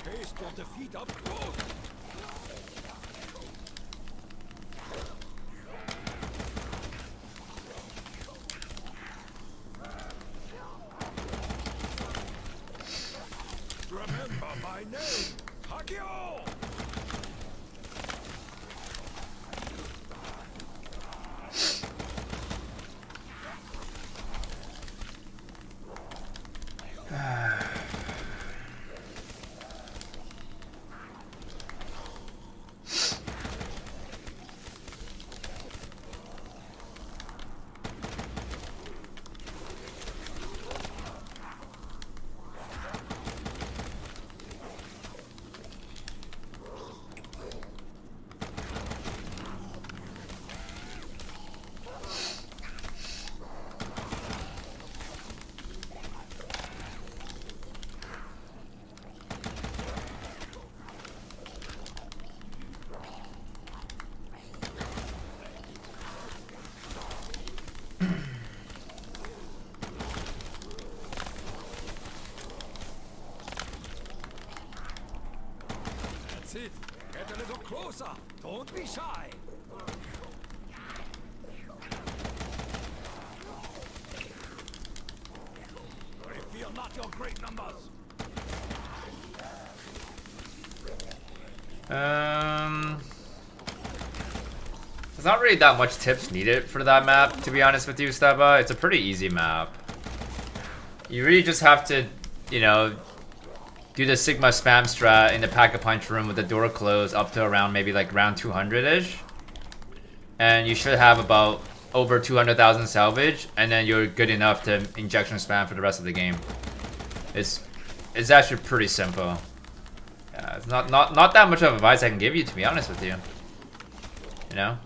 S2: Taste your defeat up close. Remember my name, Hagio! That's it. Get a little closer. Don't be shy. Reveal not your great numbers.
S1: There's not really that much tips needed for that map, to be honest with you, Staba. It's a pretty easy map. You really just have to, you know, do the Sigma spam strat in the pack-a-punch room with the door closed up to around maybe like round 200-ish. And you should have about over 200,000 salvage, and then you're good enough to injection spam for the rest of the game. It's actually pretty simple. Yeah, it's not that much of advice I can give you, to be honest with you. You know?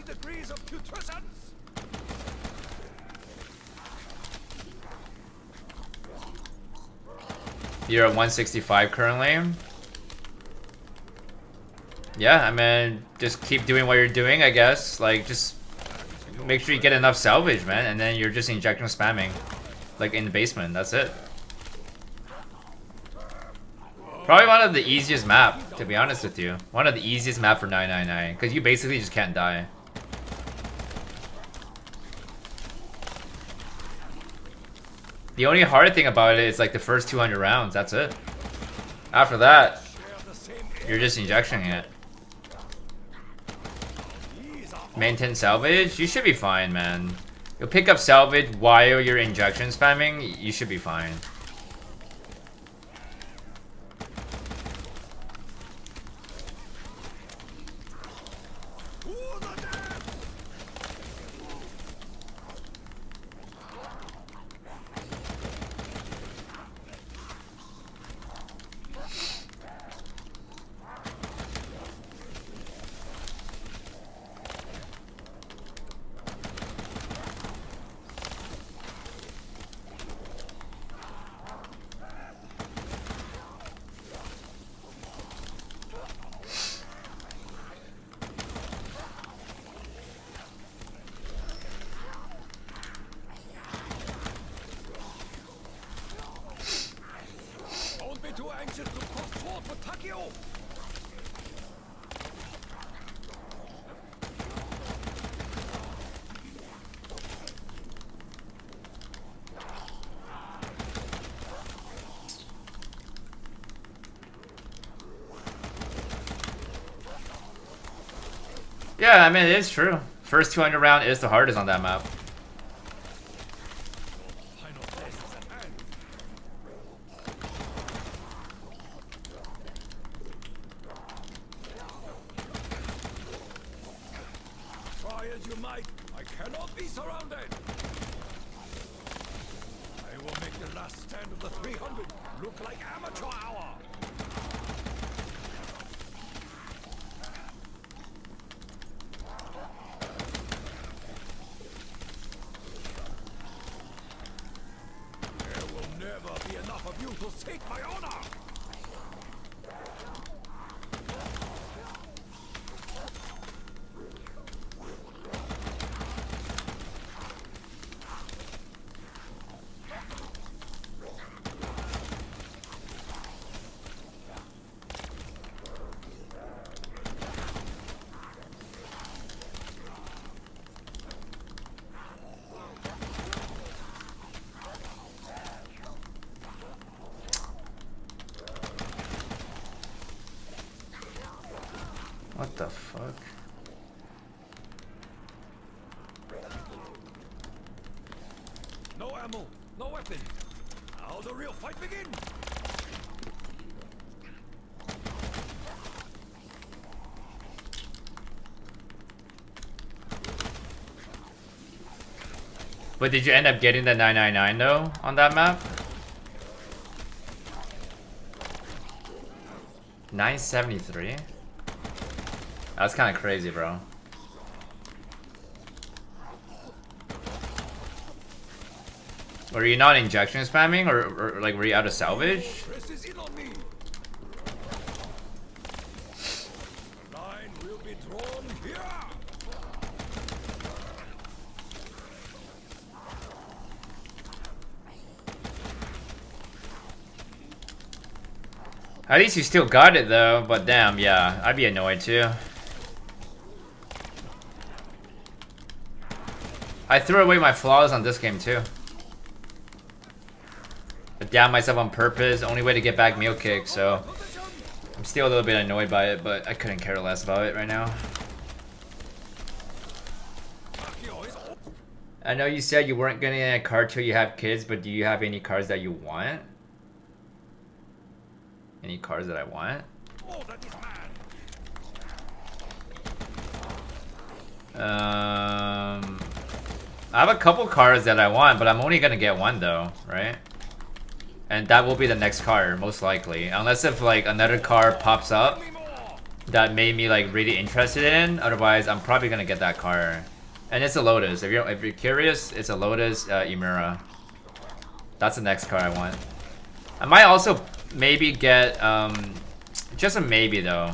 S2: Degrees of putrescence.
S1: You're at 165 currently. Yeah, I mean, just keep doing what you're doing, I guess. Like, just make sure you get enough salvage, man, and then you're just injection spamming, like in the basement. That's it. Probably one of the easiest map, to be honest with you. One of the easiest map for 999, because you basically just can't die. The only hard thing about it is like the first 200 rounds, that's it. After that, you're just injecting it. Maintain salvage, you should be fine, man. You'll pick up salvage while you're injection spamming, you should be fine. Yeah, I mean, it is true. First 200 round is the hardest on that map.
S2: Try as you might, I cannot be surrounded. I will make the last stand of the 300 look like amateur hour. Take my honor!
S1: What the fuck?
S2: No ammo, no weapon. Now the real fight begins.
S1: But did you end up getting the 999 though on that map? 973? That's kind of crazy, bro. Were you not injection spamming, or like were you out of salvage?
S2: Line will be drawn here.
S1: At least you still got it though, but damn, yeah, I'd be annoyed too. I threw away my flaws on this game too. I downed myself on purpose, only way to get back meal kick, so I'm still a little bit annoyed by it, but I couldn't care less about it right now. I know you said you weren't getting a card till you have kids, but do you have any cards that you want? Any cards that I want? I have a couple cards that I want, but I'm only gonna get one though, right? And that will be the next card, most likely. Unless if like another card pops up that made me like really interested in. Otherwise, I'm probably gonna get that card. And it's a Lotus. If you're curious, it's a Lotus Imura. That's the next card I want. I might also maybe get just a maybe though.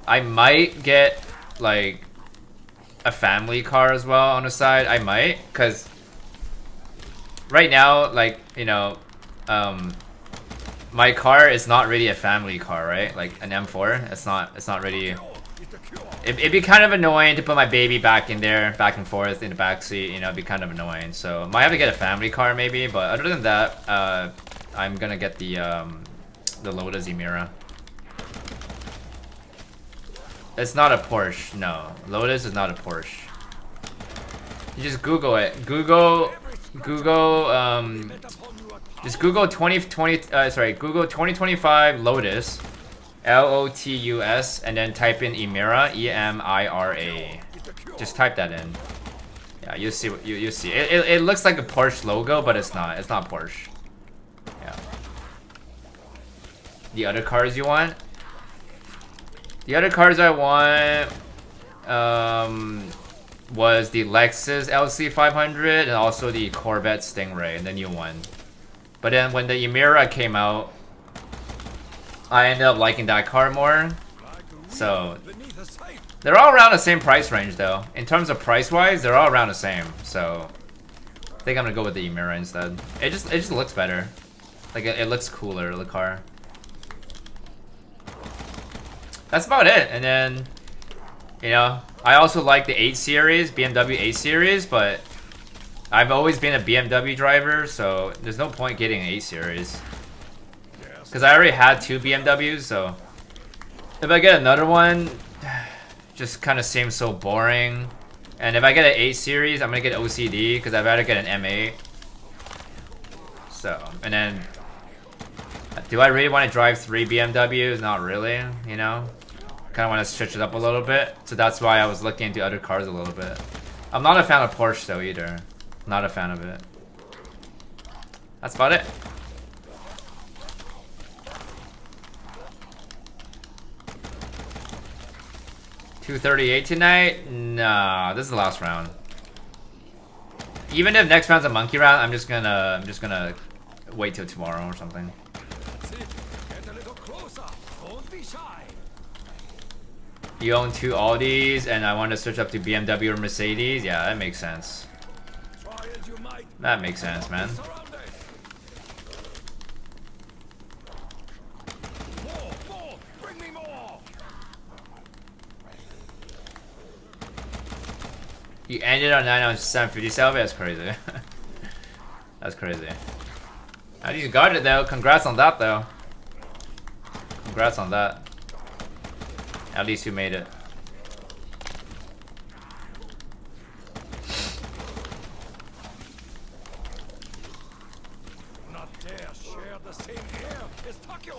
S1: I might get like a family car as well on the side. I might, cause right now, like, you know, my car is not really a family car, right? Like an M4, it's not really. It'd be kind of annoying to put my baby back in there, back and forth in the backseat, you know, it'd be kind of annoying. So might have to get a family car maybe, but other than that, I'm gonna get the Lotus Emira. It's not a Porsche, no. Lotus is not a Porsche. You just Google it. Google, just Google Google 2025 Lotus. Lotus, and then type in Emira, EMIRA. Just type that in. Yeah, you see what you see. It looks like a Porsche logo, but it's not. It's not Porsche. Yeah. The other cars you want? The other cars I want was the Lexus LC500 and also the Corvette Stingray, the new one. But then when the Emira came out, I ended up liking that car more. So they're all around the same price range though. In terms of price wise, they're all around the same. So I think I'm gonna go with the Emira instead. It just looks better. Like it looks cooler, the car. That's about it. And then, you know, I also like the 8 Series, BMW 8 Series, but I've always been a BMW driver, so there's no point getting an 8 Series. Because I already had 2 BMWs, so if I get another one, just kind of seems so boring. And if I get an 8 Series, I'm going to get OCD, because I'd rather get an M8. So, and then, do I really want to drive 3 BMWs? Not really, you know? Kind of want to switch it up a little bit. So that's why I was looking into other cars a little bit. I'm not a fan of Porsche though either. Not a fan of it. That's about it. $238 tonight? Nah, this is the last round. Even if next round's a monkey round, I'm just gonna wait till tomorrow or something.
S2: Get a little closer. Don't be shy.
S1: You own 2 Audis and I want to switch up to BMW or Mercedes? Yeah, that makes sense.
S2: Try as you might.
S1: That makes sense, man.
S2: More. Bring me more.
S1: You ended on 9 on 757? That's crazy. That's crazy. At least you got it though. Congrats on that though. Congrats on that. At least you made it.
S2: Not dare share the same air as Takyo.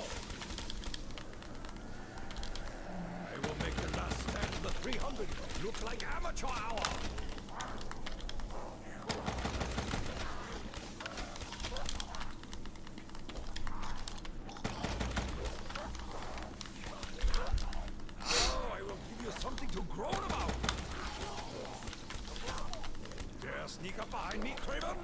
S2: I will make the last stand of the 300 look like amateur hour. Something to groan about. Dare sneak up behind me, Craven?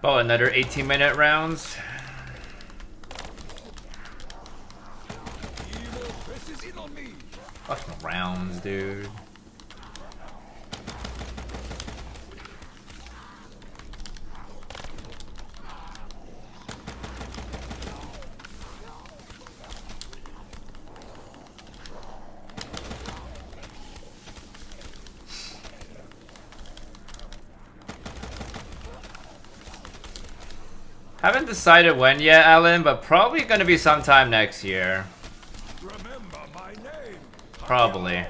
S1: Oh, another 18-minute rounds. Fucking rounds, dude. Haven't decided when yet, Alan, but probably gonna be sometime next year.
S2: Remember my name.
S1: Probably.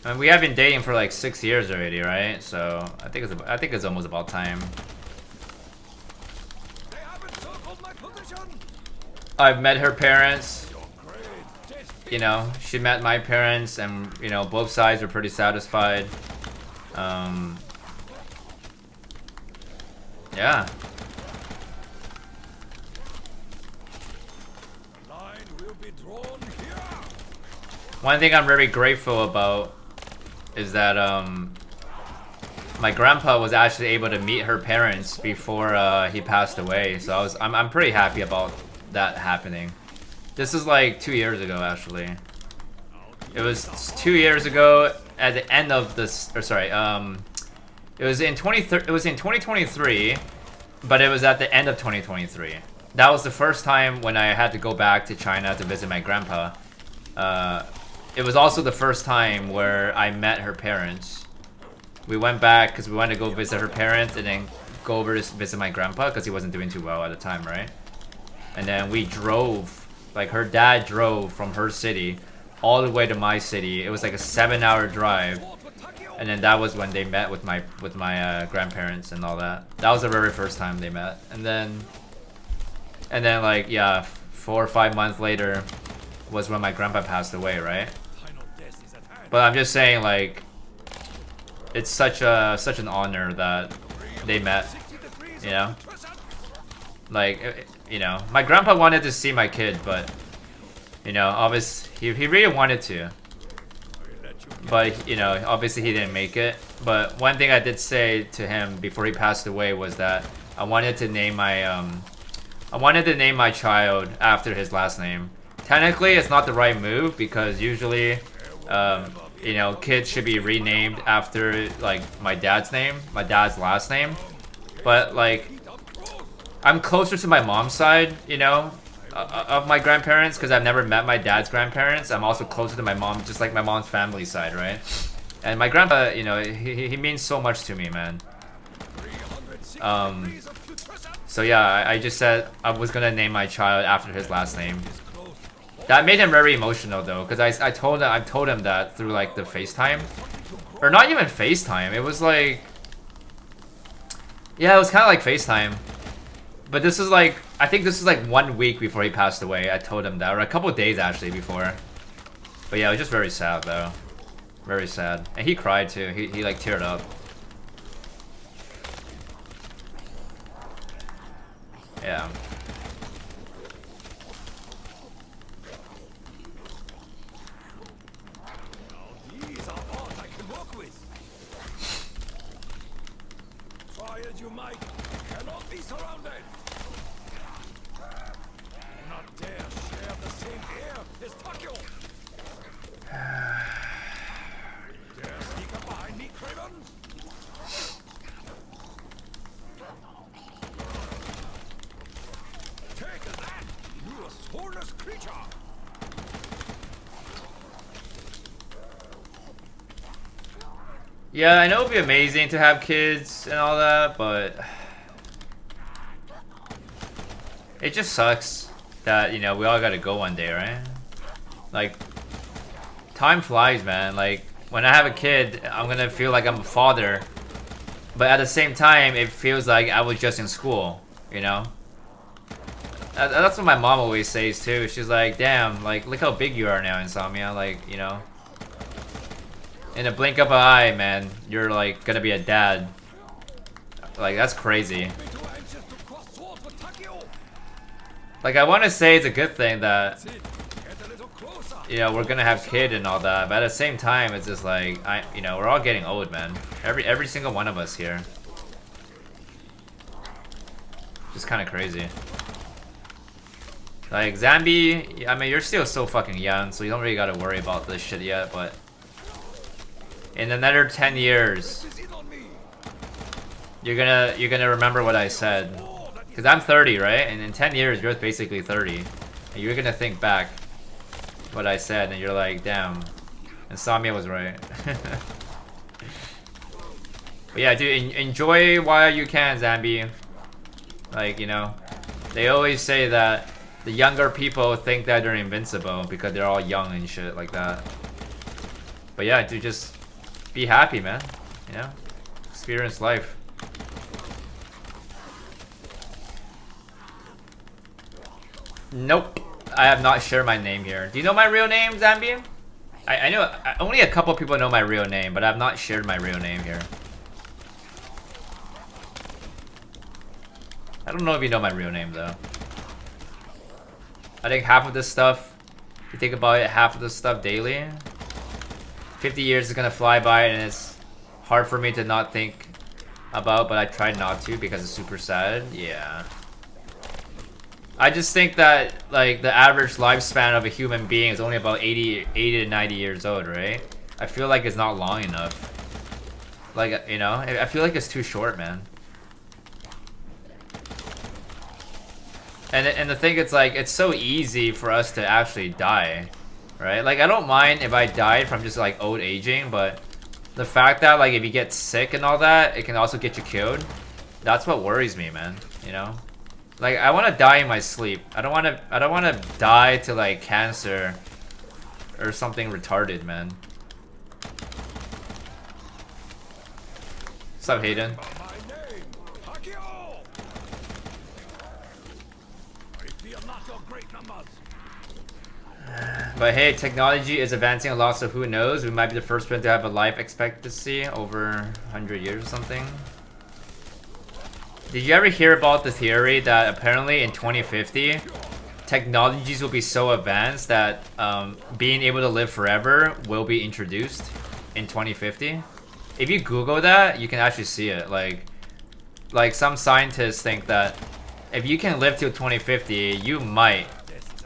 S1: And we have been dating for like 6 years already, right? So I think it's almost about time.
S2: They haven't circled my position.
S1: I've met her parents. You know, she met my parents, and you know, both sides were pretty satisfied. Yeah.
S2: Line will be drawn here.
S1: One thing I'm very grateful about is that my grandpa was actually able to meet her parents before he passed away. So I'm pretty happy about that happening. This is like 2 years ago, actually. It was 2 years ago at the end of this, or sorry, it was in 2023, but it was at the end of 2023. That was the first time when I had to go back to China to visit my grandpa. It was also the first time where I met her parents. We went back because we wanted to go visit her parents and then go over to visit my grandpa because he wasn't doing too well at the time, right? And then we drove, like her dad drove from her city all the way to my city. It was like a 7-hour drive. And then that was when they met with my grandparents and all that. That was the very first time they met. And then like, yeah, 4 or 5 months later was when my grandpa passed away, right? But I'm just saying, like, it's such an honor that they met, you know? Like, you know, my grandpa wanted to see my kid, but, you know, obviously, he really wanted to. But, you know, obviously he didn't make it. But one thing I did say to him before he passed away was that I wanted to name my child after his last name. Technically, it's not the right move because usually, you know, kids should be renamed after, like, my dad's name, my dad's last name. But, like, I'm closer to my mom's side, you know, of my grandparents because I've never met my dad's grandparents. I'm also closer to my mom, just like my mom's family side, right? And my grandpa, you know, he means so much to me, man. So yeah, I just said I was gonna name my child after his last name. That made him very emotional though, because I told him that through like the FaceTime, or not even FaceTime. It was like, yeah, it was kind of like FaceTime. But this is like, I think this is like 1 week before he passed away. I told him that, or a couple of days actually before. But yeah, it was just very sad though, very sad, and he cried too. He like teared up. Yeah.
S2: These are all I can work with. Try as you might, you cannot be surrounded. Do not dare share the same air as Takio. Dare sneak up behind me, Cravens? Take that, you soulless creature!
S1: Yeah, I know it'd be amazing to have kids and all that, but it just sucks that, you know, we all gotta go one day, right? Like, time flies, man. Like, when I have a kid, I'm gonna feel like I'm a father, but at the same time, it feels like I was just in school, you know? That's what my mom always says too. She's like, damn, like, look how big you are now, Insomnia. Like, you know, in a blink of an eye, man, you're like gonna be a dad. Like, that's crazy. Like, I want to say it's a good thing that, you know, we're gonna have kid and all that, but at the same time, it's just like, you know, we're all getting old, man. Every single one of us here. Just kind of crazy. Like, Zambi, I mean, you're still so fucking young, so you don't really gotta worry about this shit yet, but in another 10 years, you're gonna remember what I said. Because I'm 30, right? And in 10 years, you're basically 30. And you're gonna think back what I said, and you're like, damn, Insomnia was right. But yeah, dude, enjoy while you can, Zambi. Like, you know, they always say that the younger people think that they're invincible because they're all young and shit like that. But yeah, dude, just be happy, man. You know, experience life. Nope, I have not shared my name here. Do you know my real name, Zambian? I know only a couple people know my real name, but I've not shared my real name here. I don't know if you know my real name though. I think half of this stuff, if you think about it, half of this stuff daily, 50 years is gonna fly by and it's hard for me to not think about, but I try not to because it's super sad. Yeah. I just think that like the average lifespan of a human being is only about 80 to 90 years old, right? I feel like it's not long enough. Like, you know, I feel like it's too short, man. And the thing is, like, it's so easy for us to actually die, right? Like, I don't mind if I died from just like old aging, but the fact that like if you get sick and all that, it can also get you killed. That's what worries me, man. You know, like I want to die in my sleep. I don't want to die to like cancer or something retarded, man. What's up, Hayden? But hey, technology is advancing a lot, so who knows? We might be the first one to have a life expectancy over 100 years or something. Did you ever hear about the theory that apparently in 2050, technologies will be so advanced that being able to live forever will be introduced in 2050? If you Google that, you can actually see it. Like some scientists think that if you can live till 2050, you might,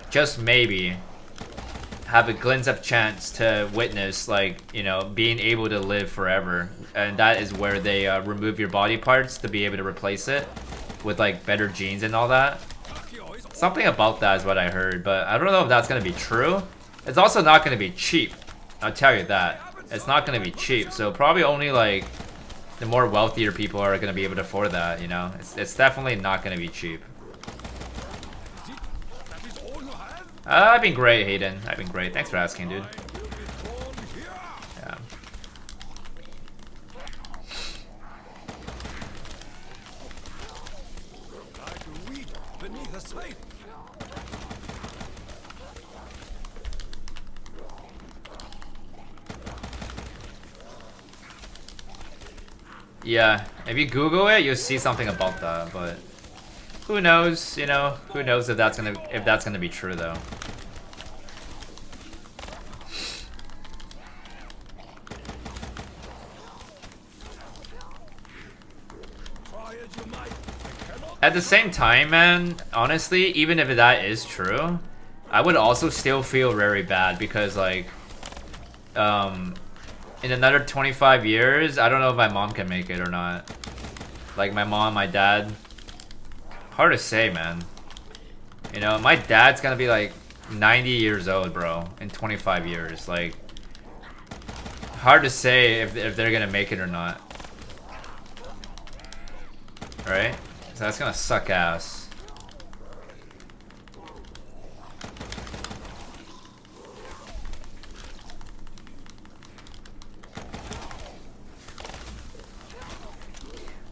S1: just maybe, have a glimpse of chance to witness, like, you know, being able to live forever. And that is where they remove your body parts to be able to replace it with like better genes and all that. Something about that is what I heard, but I don't know if that's gonna be true. It's also not gonna be cheap, I'll tell you that. It's not gonna be cheap, so probably only like the more wealthier people are gonna be able to afford that, you know. It's definitely not gonna be cheap. I've been great, Hayden. I've been great. Thanks for asking, dude. Yeah. Yeah, if you Google it, you'll see something about that, but who knows, you know? Who knows if that's gonna be true though. At the same time, man, honestly, even if that is true, I would also still feel very bad because like in another 25 years, I don't know if my mom can make it or not. Like my mom, my dad. Hard to say, man. You know, my dad's gonna be like 90 years old, bro, in 25 years. Like, hard to say if they're gonna make it or not. Right? So that's gonna suck ass.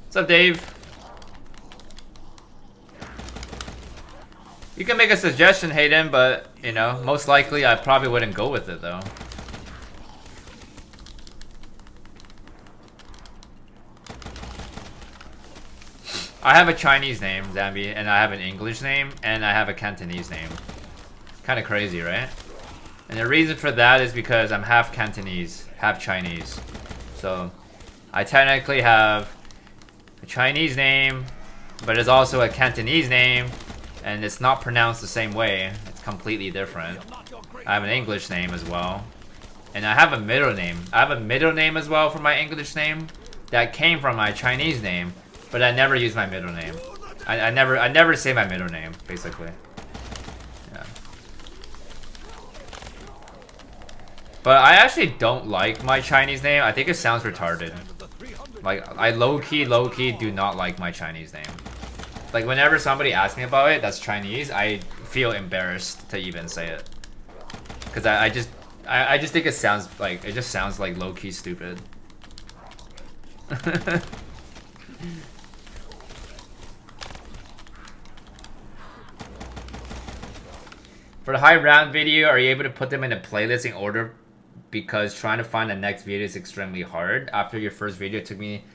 S1: What's up, Dave? You can make a suggestion, Hayden, but, you know, most likely I probably wouldn't go with it, though. I have a Chinese name, Zambi, and I have an English name, and I have a Cantonese name. Kind of crazy, right? And the reason for that is because I'm half Cantonese, half Chinese. So, I technically have a Chinese name, but it's also a Cantonese name, and it's not pronounced the same way. It's completely different. I have an English name as well. And I have a middle name. I have a middle name as well for my English name that came from my Chinese name, but I never use my middle name. I never say my middle name, basically. Yeah. But I actually don't like my Chinese name. I think it sounds retarded. Like, I low-key do not like my Chinese name. Like, whenever somebody asks me about it that's Chinese, I feel embarrassed to even say it. Because I I just think it sounds like low key stupid. For the high round video, are you able to put them in a playlist in order? Because trying to find the next video is extremely hard. After your first video, it took me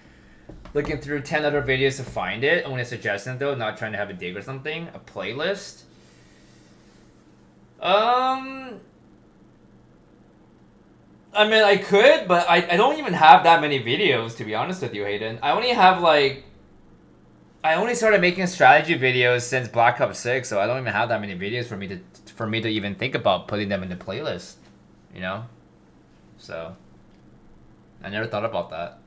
S1: looking through 10 other videos to find it. Only a suggestion though, not trying to have a dig or something. A playlist? I mean, I could, but I don't even have that many videos, to be honest with you, Hayden. I only have like... I only started making strategy videos since Black Ops 6, so I don't even have that many videos for me to even think about putting them in the playlist, you know? So, I never thought about that.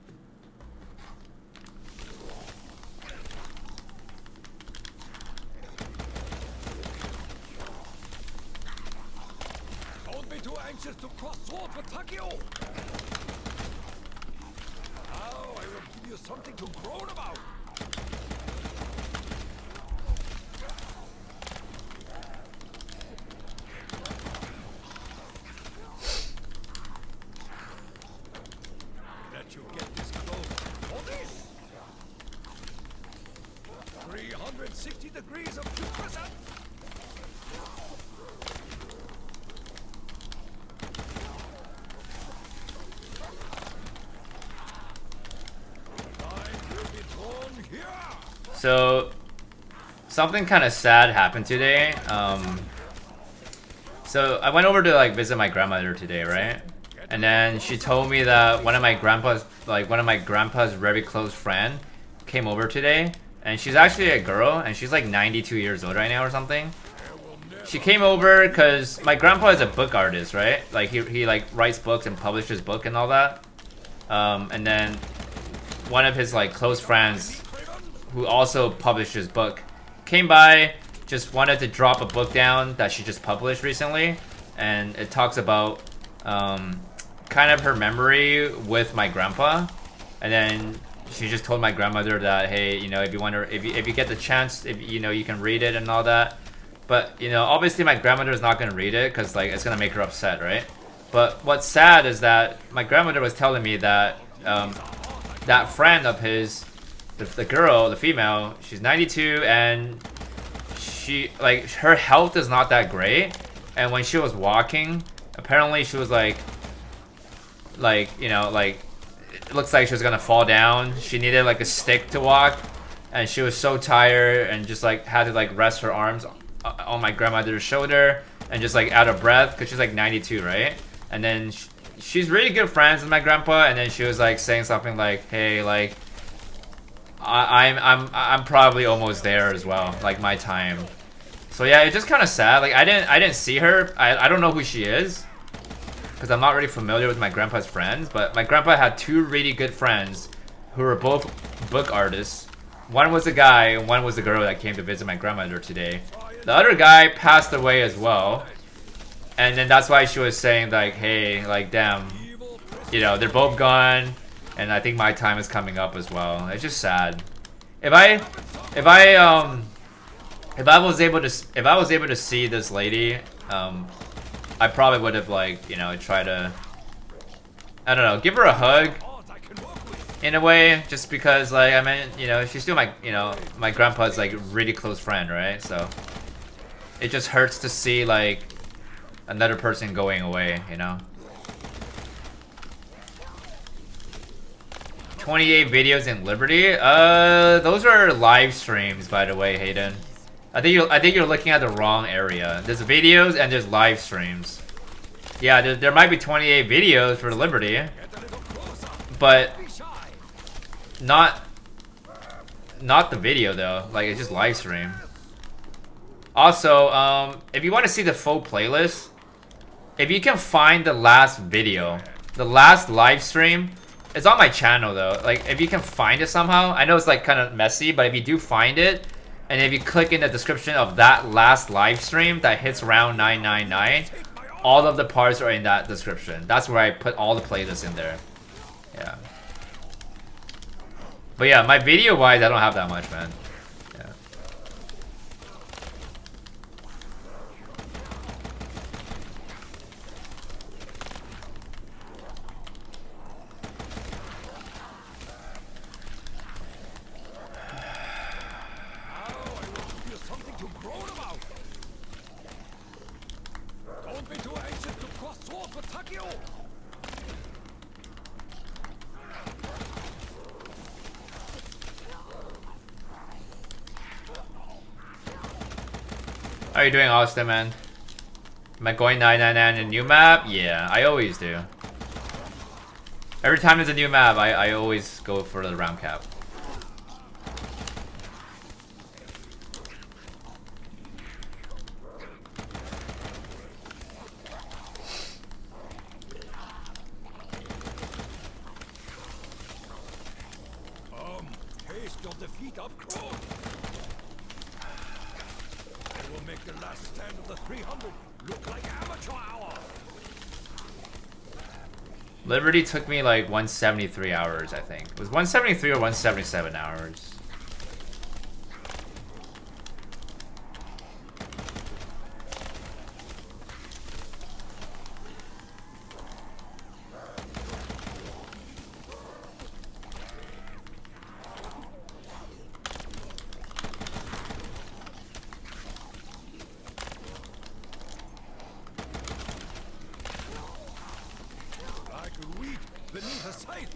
S2: Don't be too anxious to cross swords with Takio. Now I will give you something to groan about. Let you get this close for this. 360 degrees of 2%.
S1: So, something kind of sad happened today. So I went over to like visit my grandmother today, right? And then she told me that one of my grandpa's very close friend came over today, and she's actually a girl, and she's like 92 years old right now or something. She came over because my grandpa is a book artist, right? Like he like writes books and publishes book and all that. And then one of his like close friends, who also published his book, came by, just wanted to drop a book down that she just published recently, and it talks about kind of her memory with my grandpa. And then she just told my grandmother that, hey, you know, if you get the chance, if you know, you can read it and all that. But you know, obviously my grandmother is not gonna read it because like it's gonna make her upset, right? But what's sad is that my grandmother was telling me that that friend of his, the girl, the female, she's 92, and she like her health is not that great. And when she was walking, apparently she was like you know, like it looks like she was gonna fall down. She needed like a stick to walk, and she was so tired and just like had to like rest her arms on my grandmother's shoulder and just like out of breath because she's like 92, right? And then she's really good friends with my grandpa, and then she was like saying something like, hey, like I'm probably almost there as well, like my time. So yeah, it's just kind of sad. Like I didn't see her. I don't know who she is because I'm not really familiar with my grandpa's friends. But my grandpa had two really good friends who were both book artists. One was a guy and one was a girl that came to visit my grandmother today. The other guy passed away as well, and then that's why she was saying like, hey, like damn, you know, they're both gone. And I think my time is coming up as well. It's just sad. If I was able to see this lady, I probably would have like, you know, tried to, I don't know, give her a hug in a way, just because like, I mean, you know, she's still my, you know, my grandpa's like really close friend, right? So it just hurts to see like another person going away, you know. 28 videos in Liberty? Those are live streams, by the way, Hayden. I think you're looking at the wrong area. There's videos and there's live streams. Yeah, there might be 28 videos for Liberty, but not the video though. Like it's just live stream. Also, if you want to see the full playlist, if you can find the last video, the last live stream. It's on my channel though. Like if you can find it somehow, I know it's like kind of messy, but if you do find it, and if you click in the description of that last live stream that hits round 999, all of the parts are in that description. That's where I put all the playlists in there. Yeah. But yeah, my video wise, I don't have that much, man. Yeah. How are you doing, Austin, man? Am I going 999 in a new map? Yeah, I always do. Every time there's a new map, I always go for the round cap.
S2: Taste your defeat up close. I will make the last stand of the 300 look like amateur hour.
S1: Liberty took me like 173 hours, I think. It was 173 or 177 hours.
S2: Beneath a sight.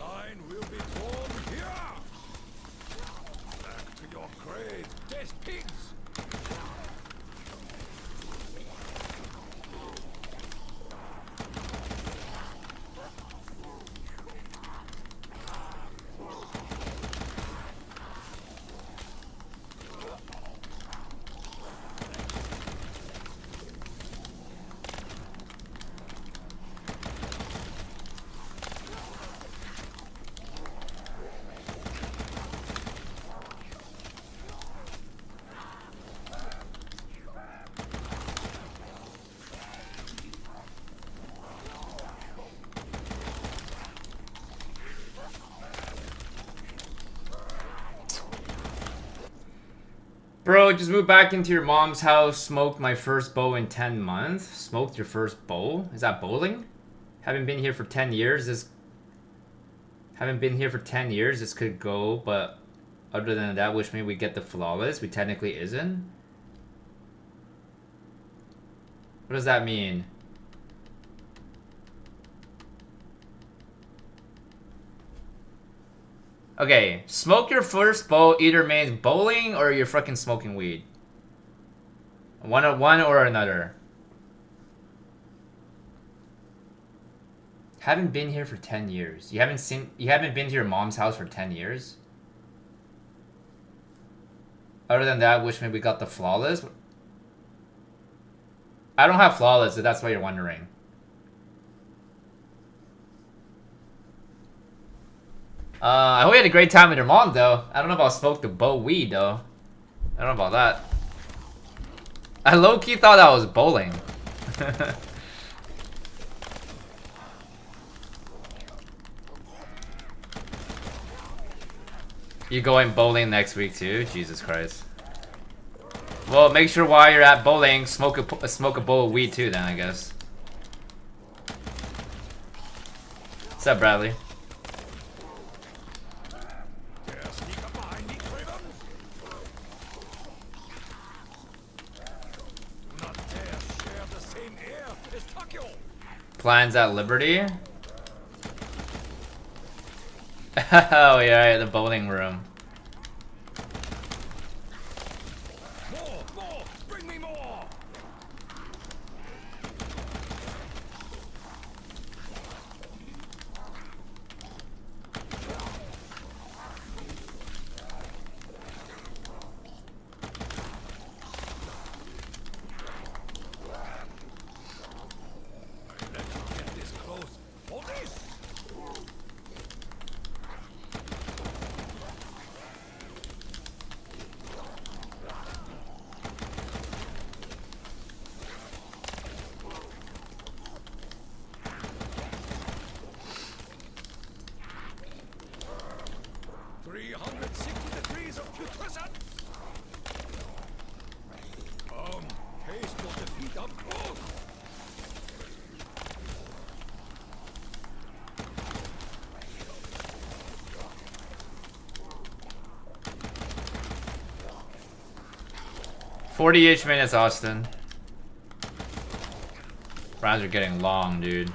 S2: Line will be torn here. Back to your grave, dead pigs.
S1: Bro, just moved back into your mom's house, smoked my first bow in 10 months. Smoked your first bow? Is that bowling? Haven't been here for 10 years. Haven't been here for 10 years. This could go, but other than that, which means we get the flawless. We technically isn't. What does that mean? Okay, smoke your first bow either means bowling or you're fucking smoking weed. One or another. Haven't been here for 10 years. You haven't been to your mom's house for 10 years? Other than that, which means we got the flawless. I don't have flawless, if that's what you're wondering. I hope you had a great time with your mom, though. I don't know about smoke the bow weed, though. I don't know about that. I low-key thought that was bowling. You going bowling next week, too? Jesus Christ. Well, make sure while you're at bowling, smoke a bowl of weed, too, then, I guess. What's up, Bradley? Plans at Liberty? Oh yeah, the bowling room.
S2: More! Bring me more!
S1: 40-ish minutes, Austin. Rounds are getting long, dude.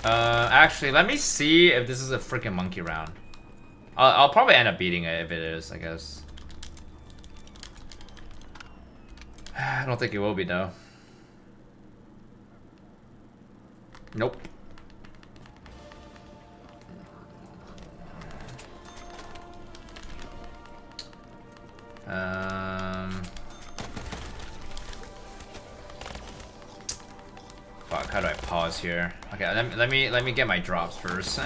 S1: Actually, let me see if this is a freaking monkey round. I'll probably end up beating it if it is, I guess. I don't think it will be, though. Nope. Fuck, how do I pause here? Okay, let me get my drops first.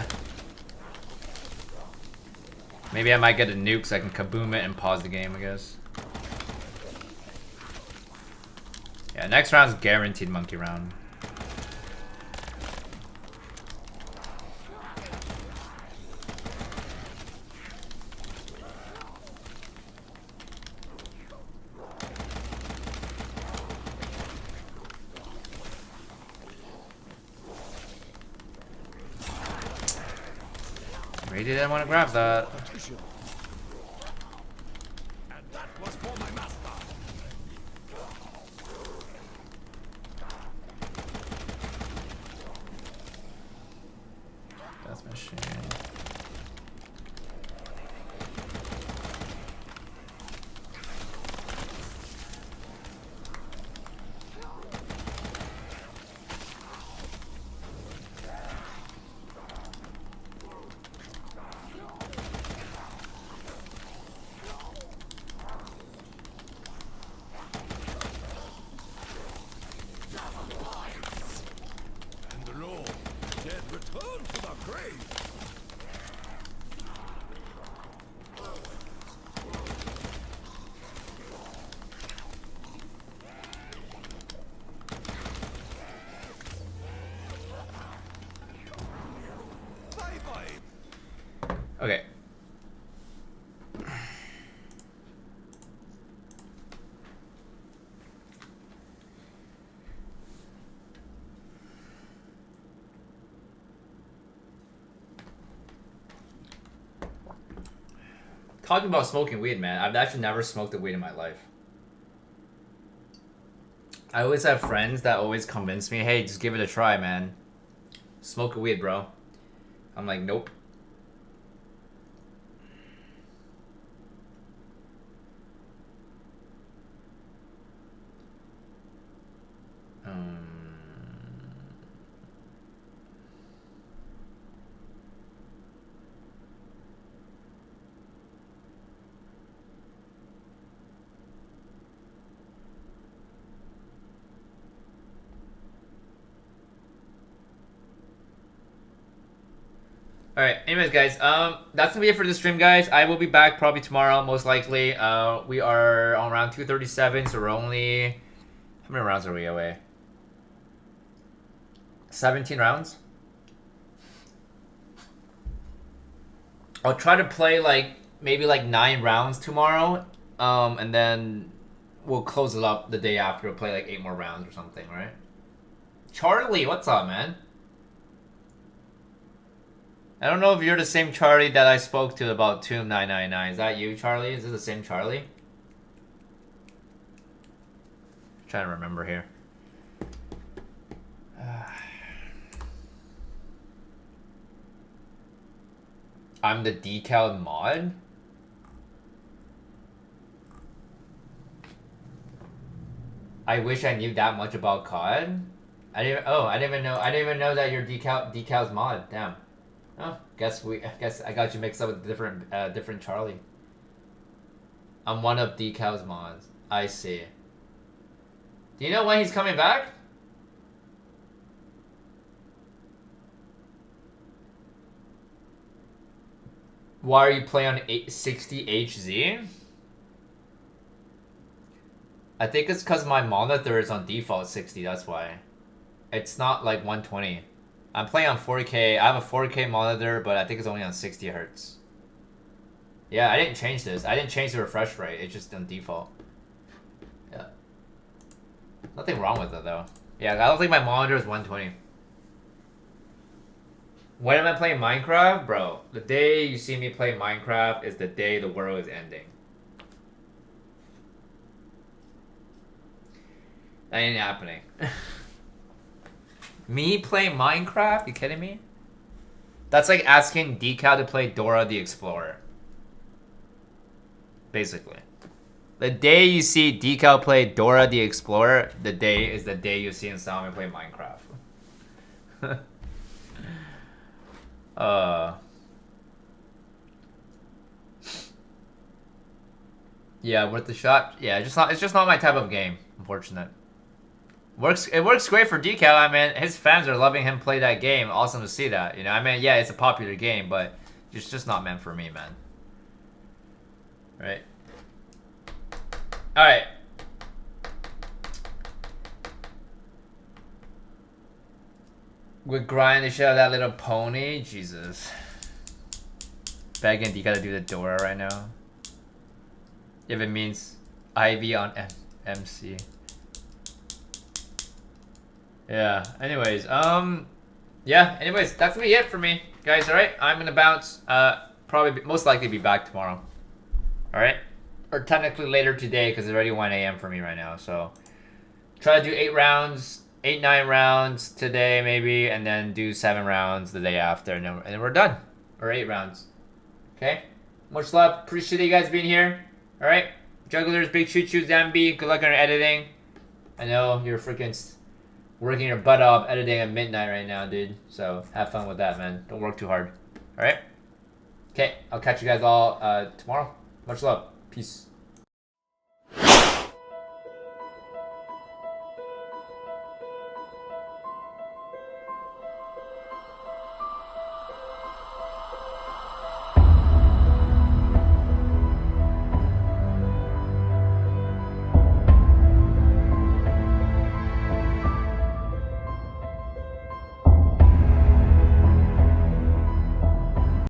S1: Maybe I might get a nuke so I can kaboom it and pause the game, I guess. Yeah, next round's guaranteed monkey round. Really didn't want to grab that.
S2: And that was for my master.
S1: That's machine.
S2: And the Lord, dead return to the grave. Bye-bye.
S1: Okay. Talking about smoking weed, man. I've actually never smoked a weed in my life. I always have friends that always convince me, hey, just give it a try, man. Smoke a weed, bro. I'm like, nope. Alright, anyways guys, that's gonna be it for this stream, guys. I will be back probably tomorrow, most likely. We are on round 237, so we're only... How many rounds are we away? 17 rounds? I'll try to play like, maybe like 9 rounds tomorrow, and then we'll close it up the day after. We'll play like 8 more rounds or something, right? Charlie, what's up, man? I don't know if you're the same Charlie that I spoke to about Tomb 999. Is that you, Charlie? Is this the same Charlie? I'm trying to remember here. I'm the decal mod? I wish I knew that much about COD. I didn't even know that you're decal's mod. Damn. Oh, guess I got you mixed up with different Charlie. I'm one of decal's mods. I see. Do you know when he's coming back? Why are you playing on 60HZ? I think it's because my monitor is on default 60, that's why. It's not like 120. I'm playing on 4K. I have a 4K monitor, but I think it's only on 60 Hz. Yeah, I didn't change this. I didn't change the refresh rate. It's just on default. Yeah. Nothing wrong with it, though. Yeah, I don't think my monitor is 120. When am I playing Minecraft? Bro, the day you see me play Minecraft is the day the world is ending. That ain't happening. Me playing Minecraft? You kidding me? That's like asking Decal to play Dora the Explorer. Basically. The day you see Decal play Dora the Explorer, the day is the day you see Insomnia play Minecraft. Yeah, worth the shot. Yeah, it's just not my type of game, unfortunate. It works great for Decal. I mean, his fans are loving him play that game. Awesome to see that. You know, I mean, yeah, it's a popular game, but it's just not meant for me, man. Right. All right. Would grind the shit out of that little pony? Jesus. Begging Decal to do the Dora right now. If it means Ivy on MC. Yeah, anyways, yeah, anyways, that's gonna be it for me, guys, alright? I'm gonna bounce, probably, most likely be back tomorrow, alright? Or technically later today, because it's already 1 a.m. for me right now, so. Try to do 8 rounds, 9 rounds today, maybe, and then do 7 rounds the day after, and then we're done. Or 8 rounds, okay? Much love, appreciate you guys being here, alright? Jugglers, Big Choo Choo, Zambi, good luck on your editing. I know you're freaking working your butt off editing at midnight right now, dude. So have fun with that, man. Don't work too hard. Alright? Okay, I'll catch you guys all tomorrow. Much love. Peace.